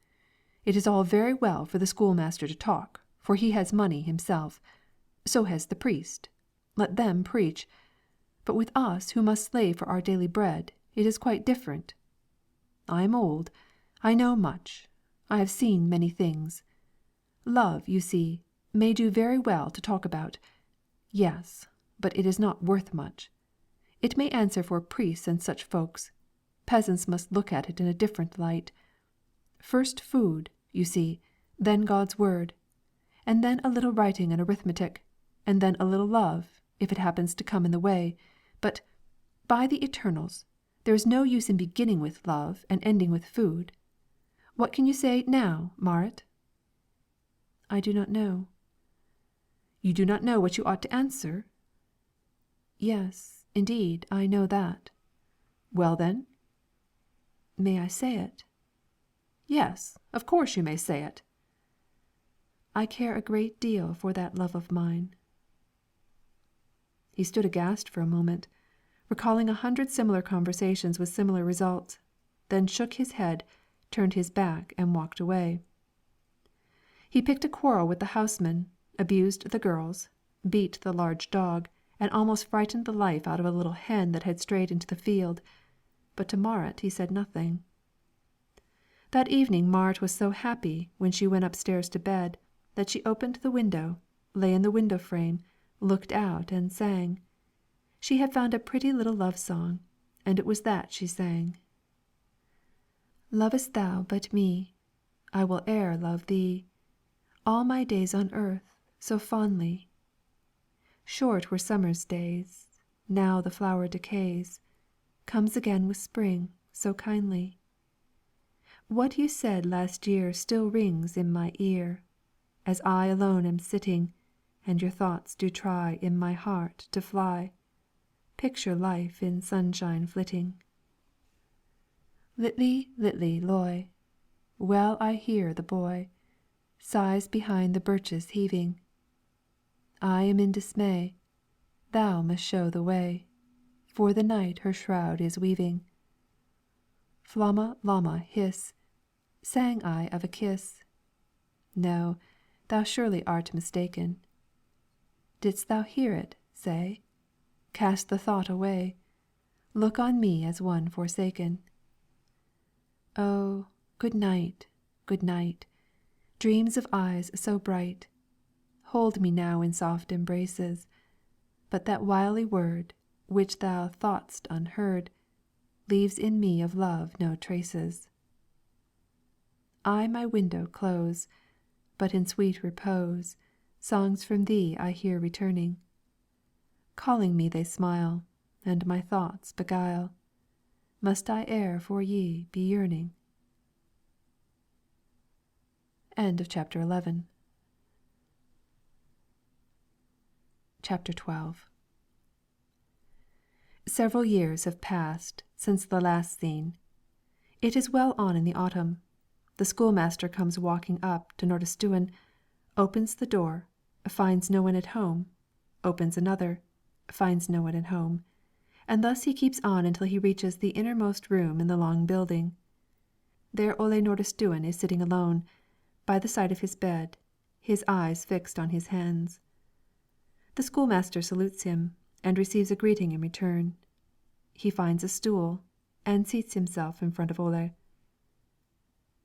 It is all very well for the schoolmaster to talk, for he has money himself. So has the priest. Let them preach. But with us who must slave for our daily bread, it is quite different. I am old. I know much. I have seen many things. Love, you see, may do very well to talk about. Yes, but it is not worth much. It may answer for priests and such folks. Peasants must look at it in a different light. First food, you see, then God's word, and then a little writing and arithmetic, and then a little love, if it happens to come in the way. But, by the eternals, there is no use in beginning with love and ending with food. What can you say now, Marit?" "I do not know." "You do not know what you ought to answer?" "Yes, indeed, I know that." "Well then?" "May I say it?" "Yes, of course you may say it." "I care a great deal for that love of mine." He stood aghast for a moment, recalling 100 similar conversations with similar results, then shook his head, turned his back, and walked away. He picked a quarrel with the houseman, abused the girls, beat the large dog, and almost frightened the life out of a little hen that had strayed into the field, but to Marit he said nothing. That evening Marit was so happy when she went upstairs to bed, that she opened the window, lay in the window frame, looked out, and sang. She had found a pretty little love song, and it was that she sang. Lovest thou but me? I will e'er love thee, all my days on earth so fondly. Short were summer's days, now the flower decays, comes again with spring so kindly. What you said last year still rings in my ear, as I alone am sitting, and your thoughts do try in my heart to fly. Picture life in sunshine flitting. Litly, litly, loy, well I hear the boy, sighs behind the birches heaving. I am in dismay, thou must show the way, for the night her shroud is weaving. Flamma, llama, hiss, sang I of a kiss? No, thou surely art mistaken. Didst thou hear it, say? Cast the thought away, look on me as one forsaken. Oh, good night, dreams of eyes so bright, hold me now in soft embraces, but that wily word, which thou thought'st unheard, leaves in me of love no traces. I my window close, but in sweet repose, songs from thee I hear returning. Calling me they smile, and my thoughts beguile. Must I e'er for ye be yearning? End of chapter 11. Chapter 12. Several years have passed since the last scene. It is well on in the autumn. The schoolmaster comes walking up to Nordistuen, opens the door, finds no one at home, opens another, finds no one at home, and thus he keeps on until he reaches the innermost room in the long building. There Ole Nordistuen is sitting alone, by the side of his bed, his eyes fixed on his hands. The schoolmaster salutes him, and receives a greeting in return. He finds a stool, and seats himself in front of Ole.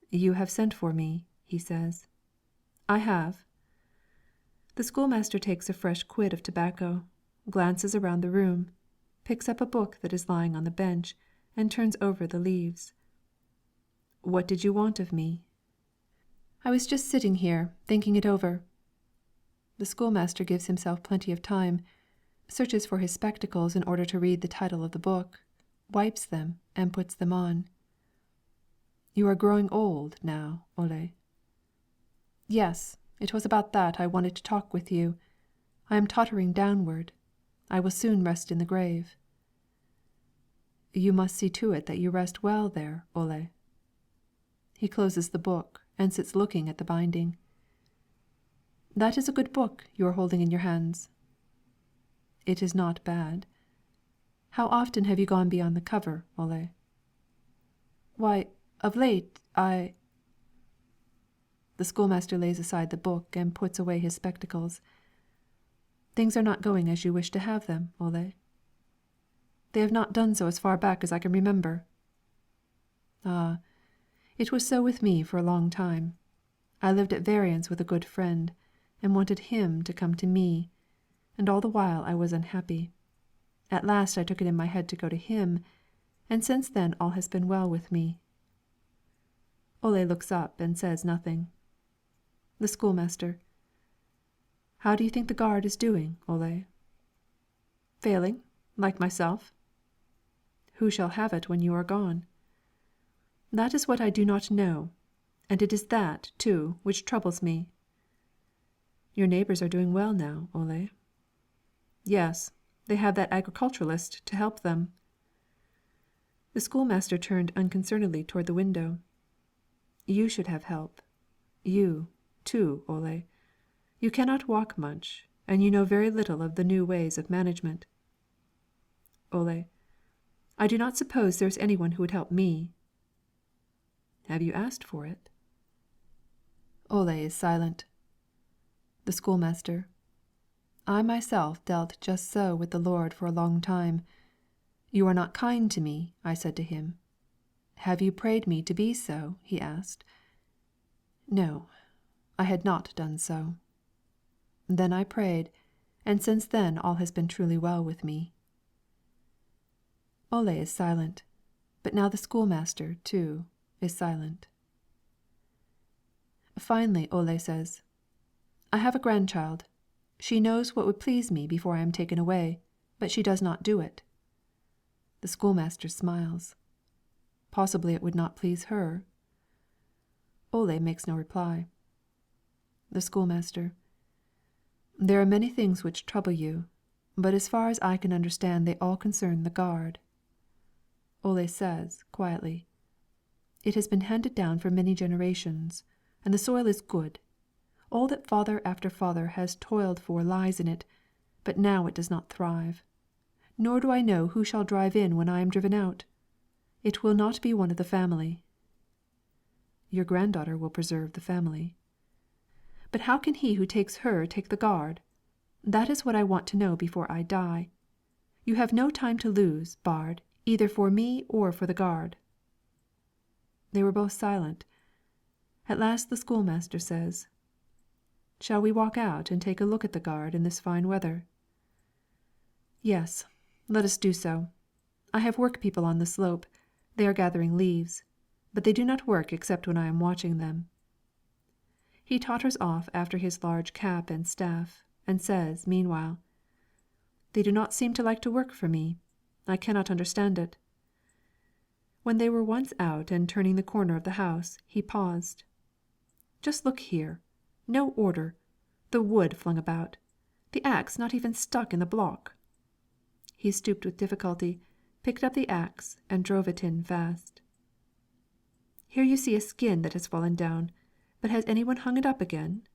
You have sent for me, he says. I have. The schoolmaster takes a fresh quid of tobacco, glances around the room, picks up a book that is lying on the bench, and turns over the leaves. What did you want of me? I was just sitting here, thinking it over. The schoolmaster gives himself plenty of time, searches for his spectacles in order to read the title of the book, wipes them, and puts them on. You are growing old now, Ole. Yes, it was about that I wanted to talk with you. I am tottering downward. I will soon rest in the grave. You must see to it that you rest well there, Ole. He closes the book and sits looking at the binding. That is a good book you are holding in your hands. It is not bad. How often have you gone beyond the cover, Ole? Why, of late, The schoolmaster lays aside the book and puts away his spectacles. Things are not going as you wish to have them, Ole. They have not done so as far back as I can remember. Ah, it was so with me for a long time. I lived at variance with a good friend, and wanted him to come to me, and all the while I was unhappy. At last I took it in my head to go to him, and since then all has been well with me. Ole looks up and says nothing. The schoolmaster. How do you think the guard is doing, Ole? Failing, like myself. Who shall have it when you are gone? That is what I do not know, and it is that, too, which troubles me. Your neighbours are doing well now, Ole. Yes, they have that agriculturalist to help them. The schoolmaster turned unconcernedly toward the window. You should have help. You, too, Ole. You cannot walk much, and you know very little of the new ways of management. Ole. I do not suppose there is any one who would help me." "Have you asked for it?" Ole is silent. The schoolmaster: "I myself dealt just so with the Lord for a long time. 'You are not kind to me,' I said to him. 'Have you prayed me to be so?' he asked. No, I had not done so. Then I prayed, and since then all has been truly well with me." Ole is silent, but now the schoolmaster, too, is silent. Finally Ole says, "I have a grandchild. She knows what would please me before I am taken away, but she does not do it." The schoolmaster smiles. Possibly it would not please her. Ole makes no reply. The schoolmaster: "There are many things which trouble you, but as far as I can understand they all concern the gard." Ole says, quietly, "It has been handed down for many generations, and the soil is good. All that father after father has toiled for lies in it, but now it does not thrive. Nor do I know who shall drive in when I am driven out. It will not be one of the family." "Your granddaughter will preserve the family." "But how can he who takes her take the gard? That is what I want to know before I die. You have no time to lose, Baard, either for me or for the gard." They were both silent. At last the schoolmaster says, "Shall we walk out and take a look at the gard in this fine weather?" "Yes, let us do so. I have work people on the slope. They are gathering leaves, but they do not work except when I am watching them." He totters off after his large cap and staff, and says, meanwhile, "They do not seem to like to work for me. I cannot understand it." When they were once out and turning the corner of the house, he paused. "Just look here. No order. The wood flung about. The axe not even stuck in the block." He stooped with difficulty, picked up the axe, and drove it in fast. "Here you see a skin that has fallen down, but has any one hung it up again?"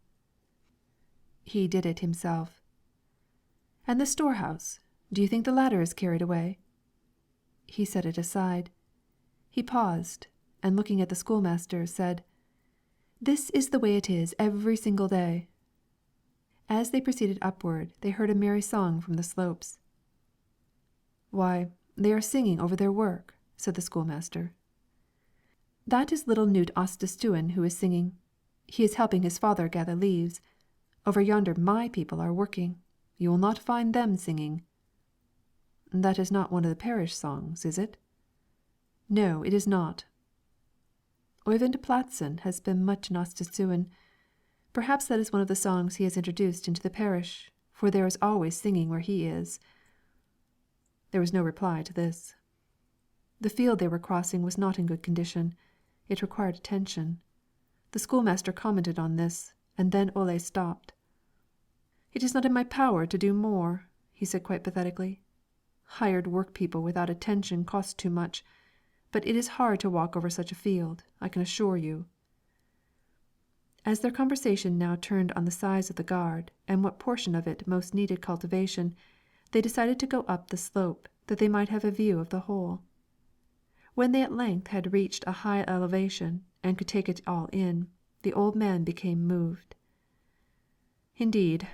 He did it himself. "And the storehouse, do you think the ladder is carried away?" He set it aside. He paused, and looking at the schoolmaster, said, "This is the way it is every single day." As they proceeded upward they heard a merry song from the slopes. "Why, they are singing over their work," said the schoolmaster. "That is little Knut Ostistuen who is singing. He is helping his father gather leaves. Over yonder my people are working. You will not find them singing." "That is not one of the parish songs, is it?" "No, it is not." "Oyvind Pladsen has been much in Ostistuen. Perhaps that is one of the songs he has introduced into the parish, for there is always singing where he is." There was no reply to this. The field they were crossing was not in good condition. It required attention. The schoolmaster commented on this, and then Ole stopped. "It is not in my power to do more," he said quite pathetically. "Hired work people without attention cost too much, but it is hard to walk over such a field, I can assure you." As their conversation now turned on the size of the gard and what portion of it most needed cultivation, they decided to go up the slope, that they might have a view of the whole. When they at length had reached a high elevation, and could take it all in, the old man became moved. "Indeed,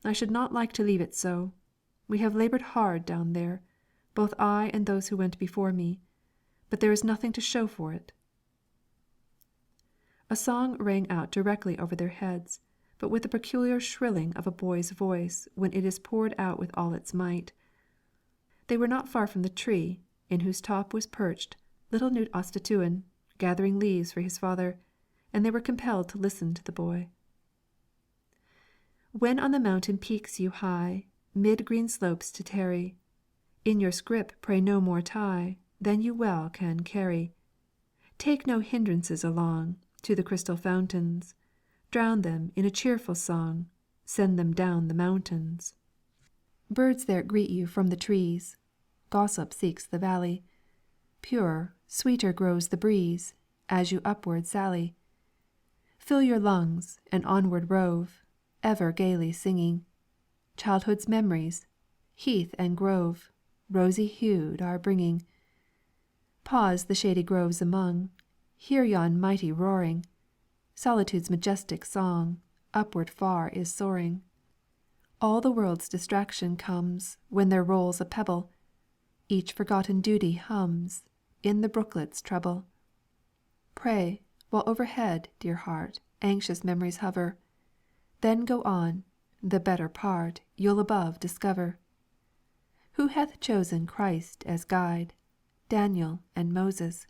I should not like to leave it so. We have laboured hard down there, both I and those who went before me, but there is nothing to show for it." A song rang out directly over their heads, but with the peculiar shrilling of a boy's voice when it is poured out with all its might. They were not far from the tree, in whose top was perched little Knut Ostistuen, gathering leaves for his father, and they were compelled to listen to the boy. "When on the mountain peaks you high, mid green slopes to tarry, in your scrip pray no more tie than you well can carry. Take no hindrances along to the crystal fountains, drown them in a cheerful song, send them down the mountains. Birds there greet you from the trees, gossip seeks the valley, purer, sweeter grows the breeze, as you upward sally. Fill your lungs, and onward rove, ever gaily singing. Childhood's memories, heath and grove, rosy hued are bringing. Pause the shady groves among, hear yon mighty roaring, solitude's majestic song, upward far is soaring. All the world's distraction comes, when there rolls a pebble, each forgotten duty hums, in the brooklet's treble. Pray, while overhead, dear heart, anxious memories hover, then go on, the better part you'll above discover. Who hath chosen Christ as guide, Daniel and Moses,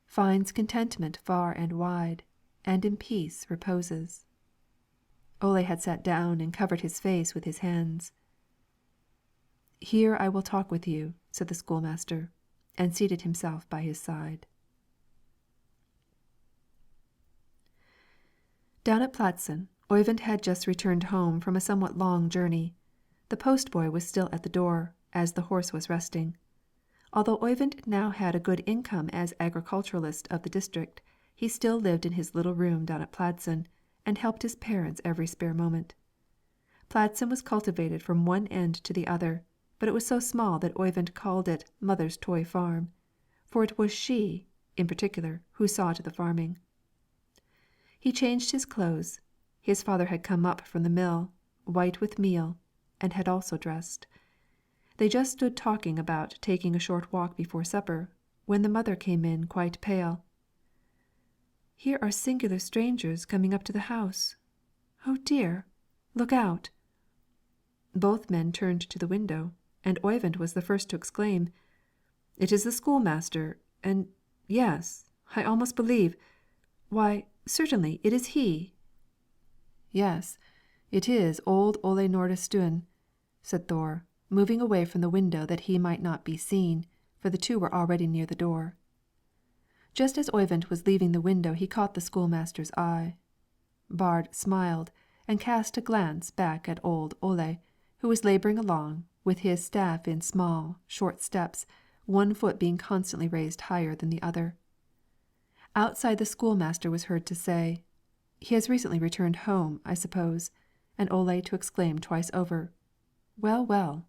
finds contentment far and wide, and in peace reposes. Ole had sat down and covered his face with his hands. Here I will talk with you, said the schoolmaster, and seated himself by his side. Down at Platsen, Oyvind had just returned home from a somewhat long journey. The postboy was still at the door, as the horse was resting. Although Oyvind now had a good income as agriculturalist of the district, he still lived in his little room down at Platsen, and helped his parents every spare moment. Platsen was cultivated from one end to the other, but it was so small that Oyvind called it Mother's toy farm, for it was she, in particular, who saw to the farming. He changed his clothes. His father had come up from the mill, white with meal, and had also dressed. They just stood talking about taking a short walk before supper, when the mother came in quite pale. Here are singular strangers coming up to the house. Oh dear, look out! Both men turned to the window, and Oyvind was the first to exclaim, It is the schoolmaster, and yes, I almost believe, why, certainly it is he. Yes, it is old Ole Nordistuen, said Thor, moving away from the window that he might not be seen, for the two were already near the door. Just as Oyvind was leaving the window he caught the schoolmaster's eye. Baard smiled, and cast a glance back at old Ole, who was labouring along, with his staff in small, short steps, one foot being constantly raised higher than the other. Outside the schoolmaster was heard to say, He has recently returned home, I suppose, and Ole to exclaim twice over, Well, well.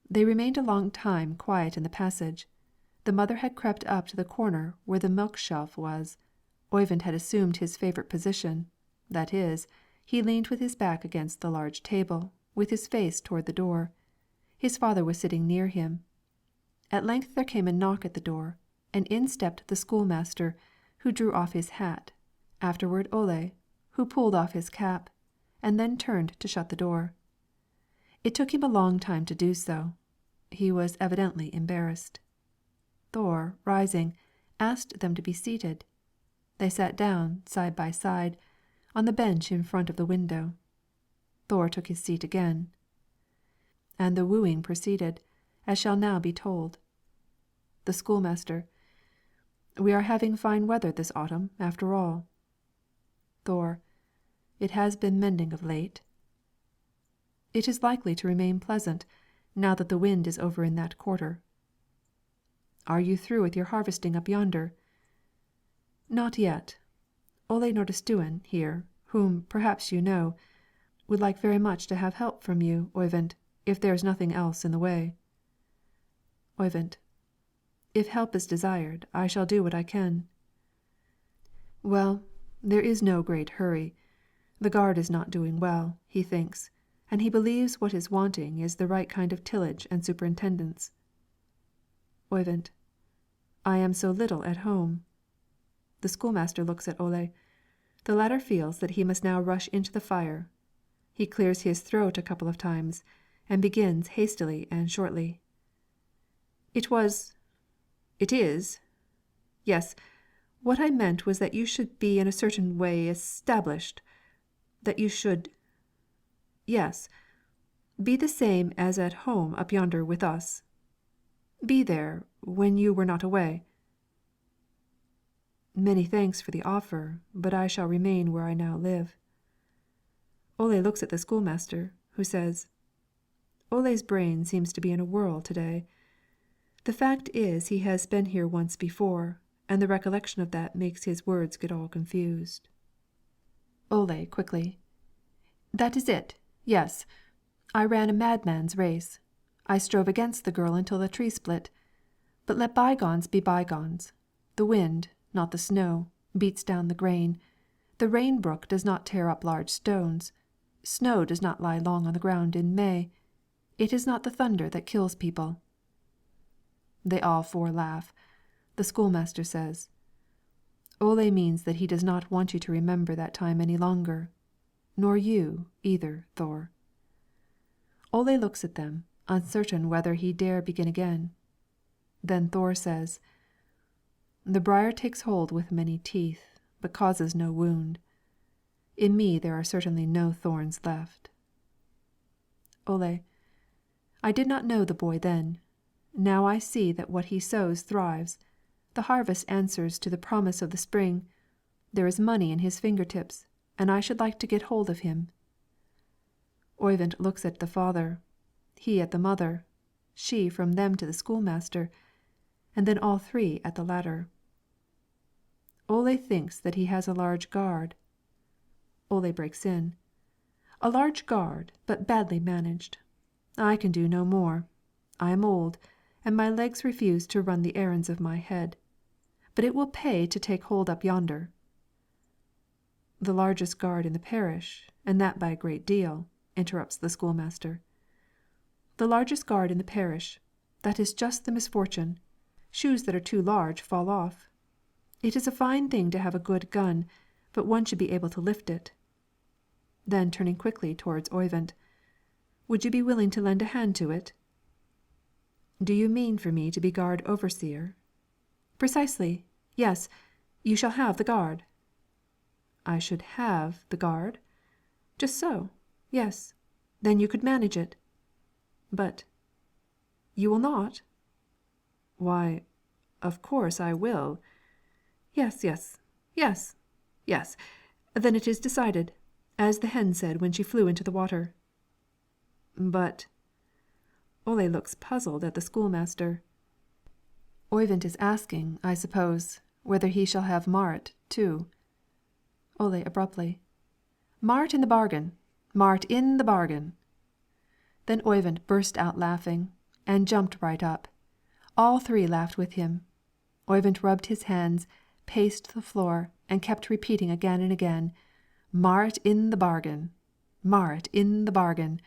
They remained a long time quiet in the passage. The mother had crept up to the corner where the milk shelf was. Oyvind had assumed his favourite position, that is, he leaned with his back against the large table, with his face toward the door. His father was sitting near him. At length there came a knock at the door, and in stepped the schoolmaster, who drew off his hat, afterward Ole, who pulled off his cap, and then turned to shut the door. It took him a long time to do so. He was evidently embarrassed. Thor, rising, asked them to be seated. They sat down, side by side, on the bench in front of the window. Thor took his seat again. And the wooing proceeded, as shall now be told. The schoolmaster. We are having fine weather this autumn, after all. Thor. It has been mending of late. It is likely to remain pleasant, now that the wind is over in that quarter. Are you through with your harvesting up yonder? Not yet. Ole Nordistuen here, whom, perhaps you know, would like very much to have help from you, Oyvind, if there is nothing else in the way. Oyvind. If help is desired, I shall do what I can. Well, there is no great hurry. The gard is not doing well, he thinks, and he believes what is wanting is the right kind of tillage and superintendence. Oyvind. I am so little at home. The schoolmaster looks at Ole. The latter feels that he must now rush into the fire. He clears his throat a couple of times, and begins hastily and shortly. It is, yes, what I meant was that you should be in a certain way established, that you should, yes, be the same as at home up yonder with us. Be there when you were not away. Many thanks for the offer, but I shall remain where I now live. Ole looks at the schoolmaster, who says, Ole's brain seems to be in a whirl to-day. The fact is he has been here once before, and the recollection of that makes his words get all confused. Ole quickly. That is it, yes. I ran a madman's race. I strove against the girl until the tree split. But let bygones be bygones. The wind, not the snow, beats down the grain. The rain brook does not tear up large stones. Snow does not lie long on the ground in May. It is not the thunder that kills people." They all four laugh. The schoolmaster says, "Ole means that he does not want you to remember that time any longer. Nor you, either, Thor." Ole looks at them, uncertain whether he dare begin again. Then Thor says, "The briar takes hold with many teeth, but causes no wound. In me there are certainly no thorns left." Ole, I did not know the boy then. Now I see that what he sows thrives. The harvest answers to the promise of the spring. There is money in his fingertips, and I should like to get hold of him. Oyvind looks at the father, he at the mother, she from them to the schoolmaster, and then all three at the latter. Ole thinks that he has a large guard. Ole breaks in. "A large guard, but badly managed. I can do no more. I am old, and my legs refuse to run the errands of my head. But it will pay to take hold up yonder." "The largest guard in the parish, and that by a great deal," interrupts the schoolmaster. "The largest guard in the parish. That is just the misfortune. Shoes that are too large fall off. It is a fine thing to have a good gun, but one should be able to lift it." Then turning quickly towards Oyvind, "Would you be willing to lend a hand to it?" "Do you mean for me to be guard overseer?" "Precisely. Yes, you shall have the guard." "I should have the guard?" "Just so. Yes. Then you could manage it." "But you will not?" "Why, of course I will." "Yes, yes, yes, yes. Then it is decided, as the hen said when she flew into the water." "But" Ole looks puzzled at the schoolmaster. "Oyvind is asking, I suppose, whether he shall have Marit, too." Ole abruptly, "Marit in the bargain! Marit in the bargain!" Then Oyvind burst out laughing, and jumped right up. All three laughed with him. Oyvind rubbed his hands, paced the floor, and kept repeating again and again, "Marit in the bargain! Marit in the bargain!"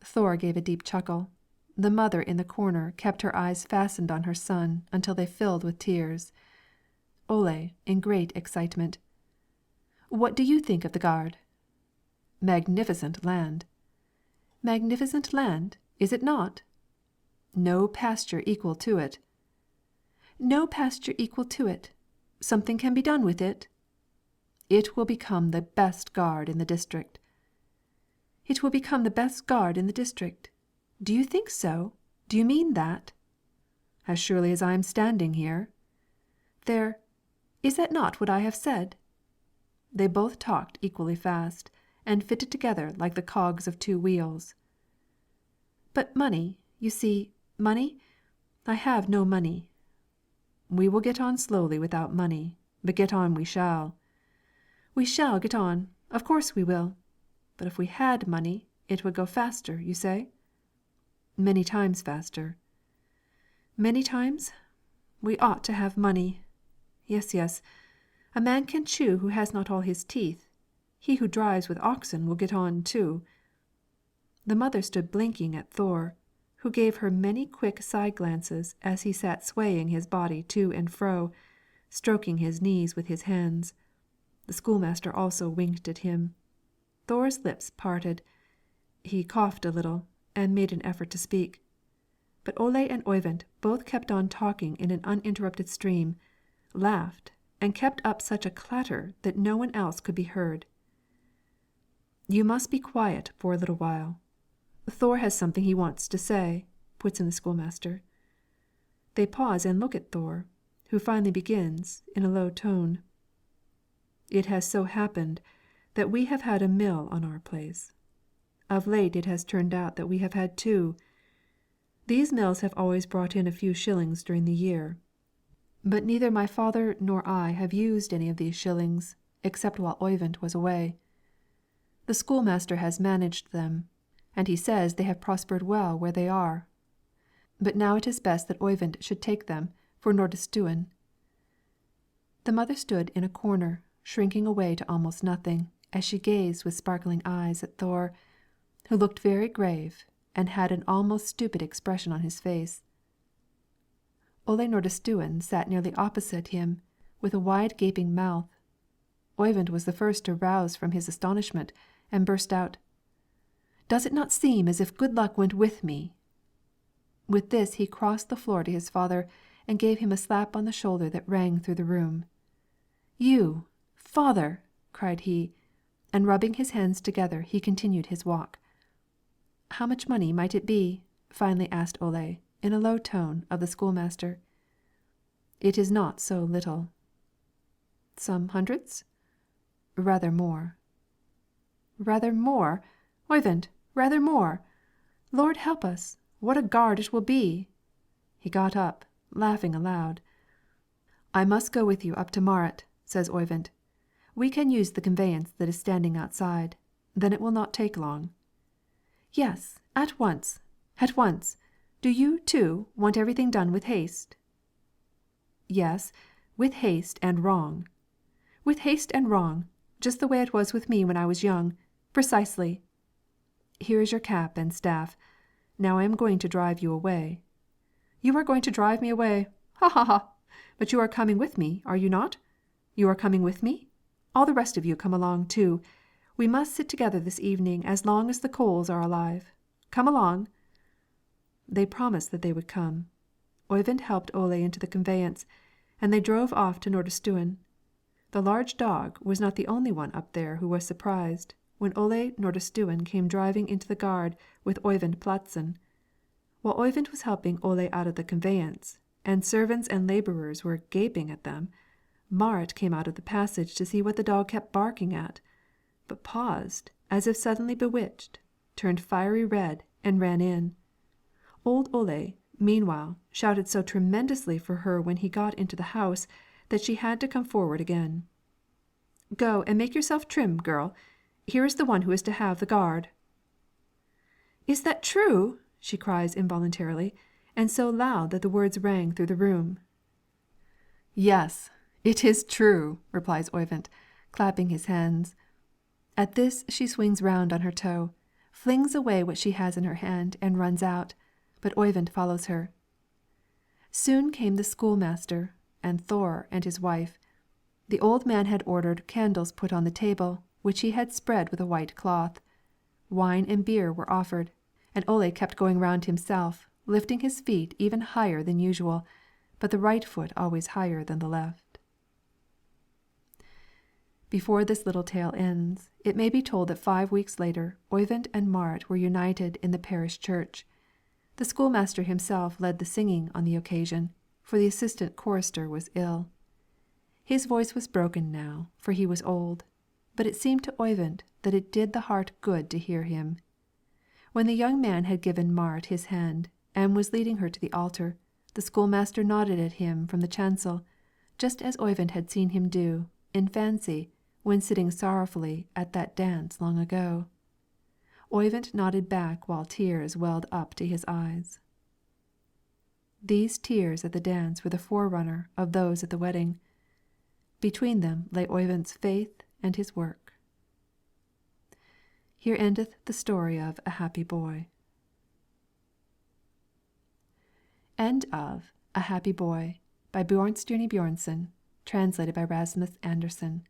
Thor gave a deep chuckle. The mother in the corner kept her eyes fastened on her son until they filled with tears. Ole, in great excitement, "What do you think of the gard?" "Magnificent land." "Magnificent land, is it not?" "No pasture equal to it." "No pasture equal to it. Something can be done with it?" "It will become the best gard in the district." "It will become the best gard in the district. Do you think so? Do you mean that?" "As surely as I am standing here." "There, is that not what I have said?" They both talked equally fast, and fitted together like the cogs of two wheels. "But money, you see, money? I have no money." "We will get on slowly without money, but get on we shall." "We shall get on, of course we will. But if we had money, it would go faster, you say?" "Many times faster." "Many times? We ought to have money. Yes, yes. A man can chew who has not all his teeth. He who drives with oxen will get on too." The mother stood blinking at Thor, who gave her many quick side glances as he sat swaying his body to and fro, stroking his knees with his hands. The schoolmaster also winked at him. Thor's lips parted. He coughed a little, and made an effort to speak. But Ole and Oyvind both kept on talking in an uninterrupted stream, laughed, and kept up such a clatter that no one else could be heard. "You must be quiet for a little while. Thor has something he wants to say," puts in the schoolmaster. They pause and look at Thor, who finally begins, in a low tone. "It has so happened that we have had a mill on our place. Of late it has turned out that we have had two. These mills have always brought in a few shillings during the year. But neither my father nor I have used any of these shillings, except while Oyvind was away. The schoolmaster has managed them, and he says they have prospered well where they are. but now it is best that Oyvind should take them for Nordistuen." The mother stood in a corner, shrinking away to almost nothing, as she gazed with sparkling eyes at Thor, who looked very grave, and had an almost stupid expression on his face. Ole Nordistuen sat nearly opposite him, with a wide gaping mouth. Oyvind was the first to rouse from his astonishment, and burst out, "Does it not seem as if good luck went with me?" With this he crossed the floor to his father, and gave him a slap on the shoulder that rang through the room. "You, father!" cried he, and rubbing his hands together he continued his walk. "How much money might it be?" finally asked Ole, in a low tone, of the schoolmaster. "It is not so little." "Some hundreds?" "Rather more." "Rather more? Oyvind, rather more? Lord help us, what a guard it will be!" He got up, laughing aloud. "I must go with you up to Marit," says Oyvind. "We can use the conveyance that is standing outside. Then it will not take long." "Yes, at once, at once. Do you, too, want everything done with haste?" "Yes, with haste and wrong." "With haste and wrong, just the way it was with me when I was young. Precisely. Here is your cap and staff. Now I am going to drive you away." "You are going to drive me away? Ha, ha, ha! But you are coming with me, are you not? You are coming with me? All the rest of you come along, too. We must sit together this evening as long as the coals are alive. Come along." They promised that they would come. Oyvind helped Ole into the conveyance, and they drove off to Nordistuen. The large dog was not the only one up there who was surprised, when Ole Nordistuen came driving into the gard with Oyvind Pladsen. While Oyvind was helping Ole out of the conveyance, and servants and laborers were gaping at them, Marit came out of the passage to see what the dog kept barking at, but paused, as if suddenly bewitched, turned fiery red, and ran in. Old Ole, meanwhile, shouted so tremendously for her when he got into the house, that she had to come forward again. "Go and make yourself trim, girl. Here is the one who is to have the gard." "Is that true?" she cries involuntarily, and so loud that the words rang through the room. "Yes, it is true," replies Oyvind, clapping his hands. At this she swings round on her toe, flings away what she has in her hand, and runs out, but Oyvind follows her. Soon came the schoolmaster, and Thor and his wife. The old man had ordered candles put on the table, which he had spread with a white cloth. Wine and beer were offered, and Ole kept going round himself, lifting his feet even higher than usual, but the right foot always higher than the left. Before this little tale ends, it may be told that 5 weeks later Oyvind and Marit were united in the parish church. The schoolmaster himself led the singing on the occasion, for the assistant chorister was ill. His voice was broken now, for he was old, but it seemed to Oyvind that it did the heart good to hear him. When the young man had given Marit his hand, and was leading her to the altar, the schoolmaster nodded at him from the chancel, just as Oyvind had seen him do, in fancy, when sitting sorrowfully at that dance long ago. Oyvind nodded back while tears welled up to his eyes. These tears at the dance were the forerunner of those at the wedding. Between them lay Oyvind's faith and his work. Here endeth the story of A Happy Boy. End of A Happy Boy by Bjørnstjerne Bjørnson, translated by Rasmus Anderson.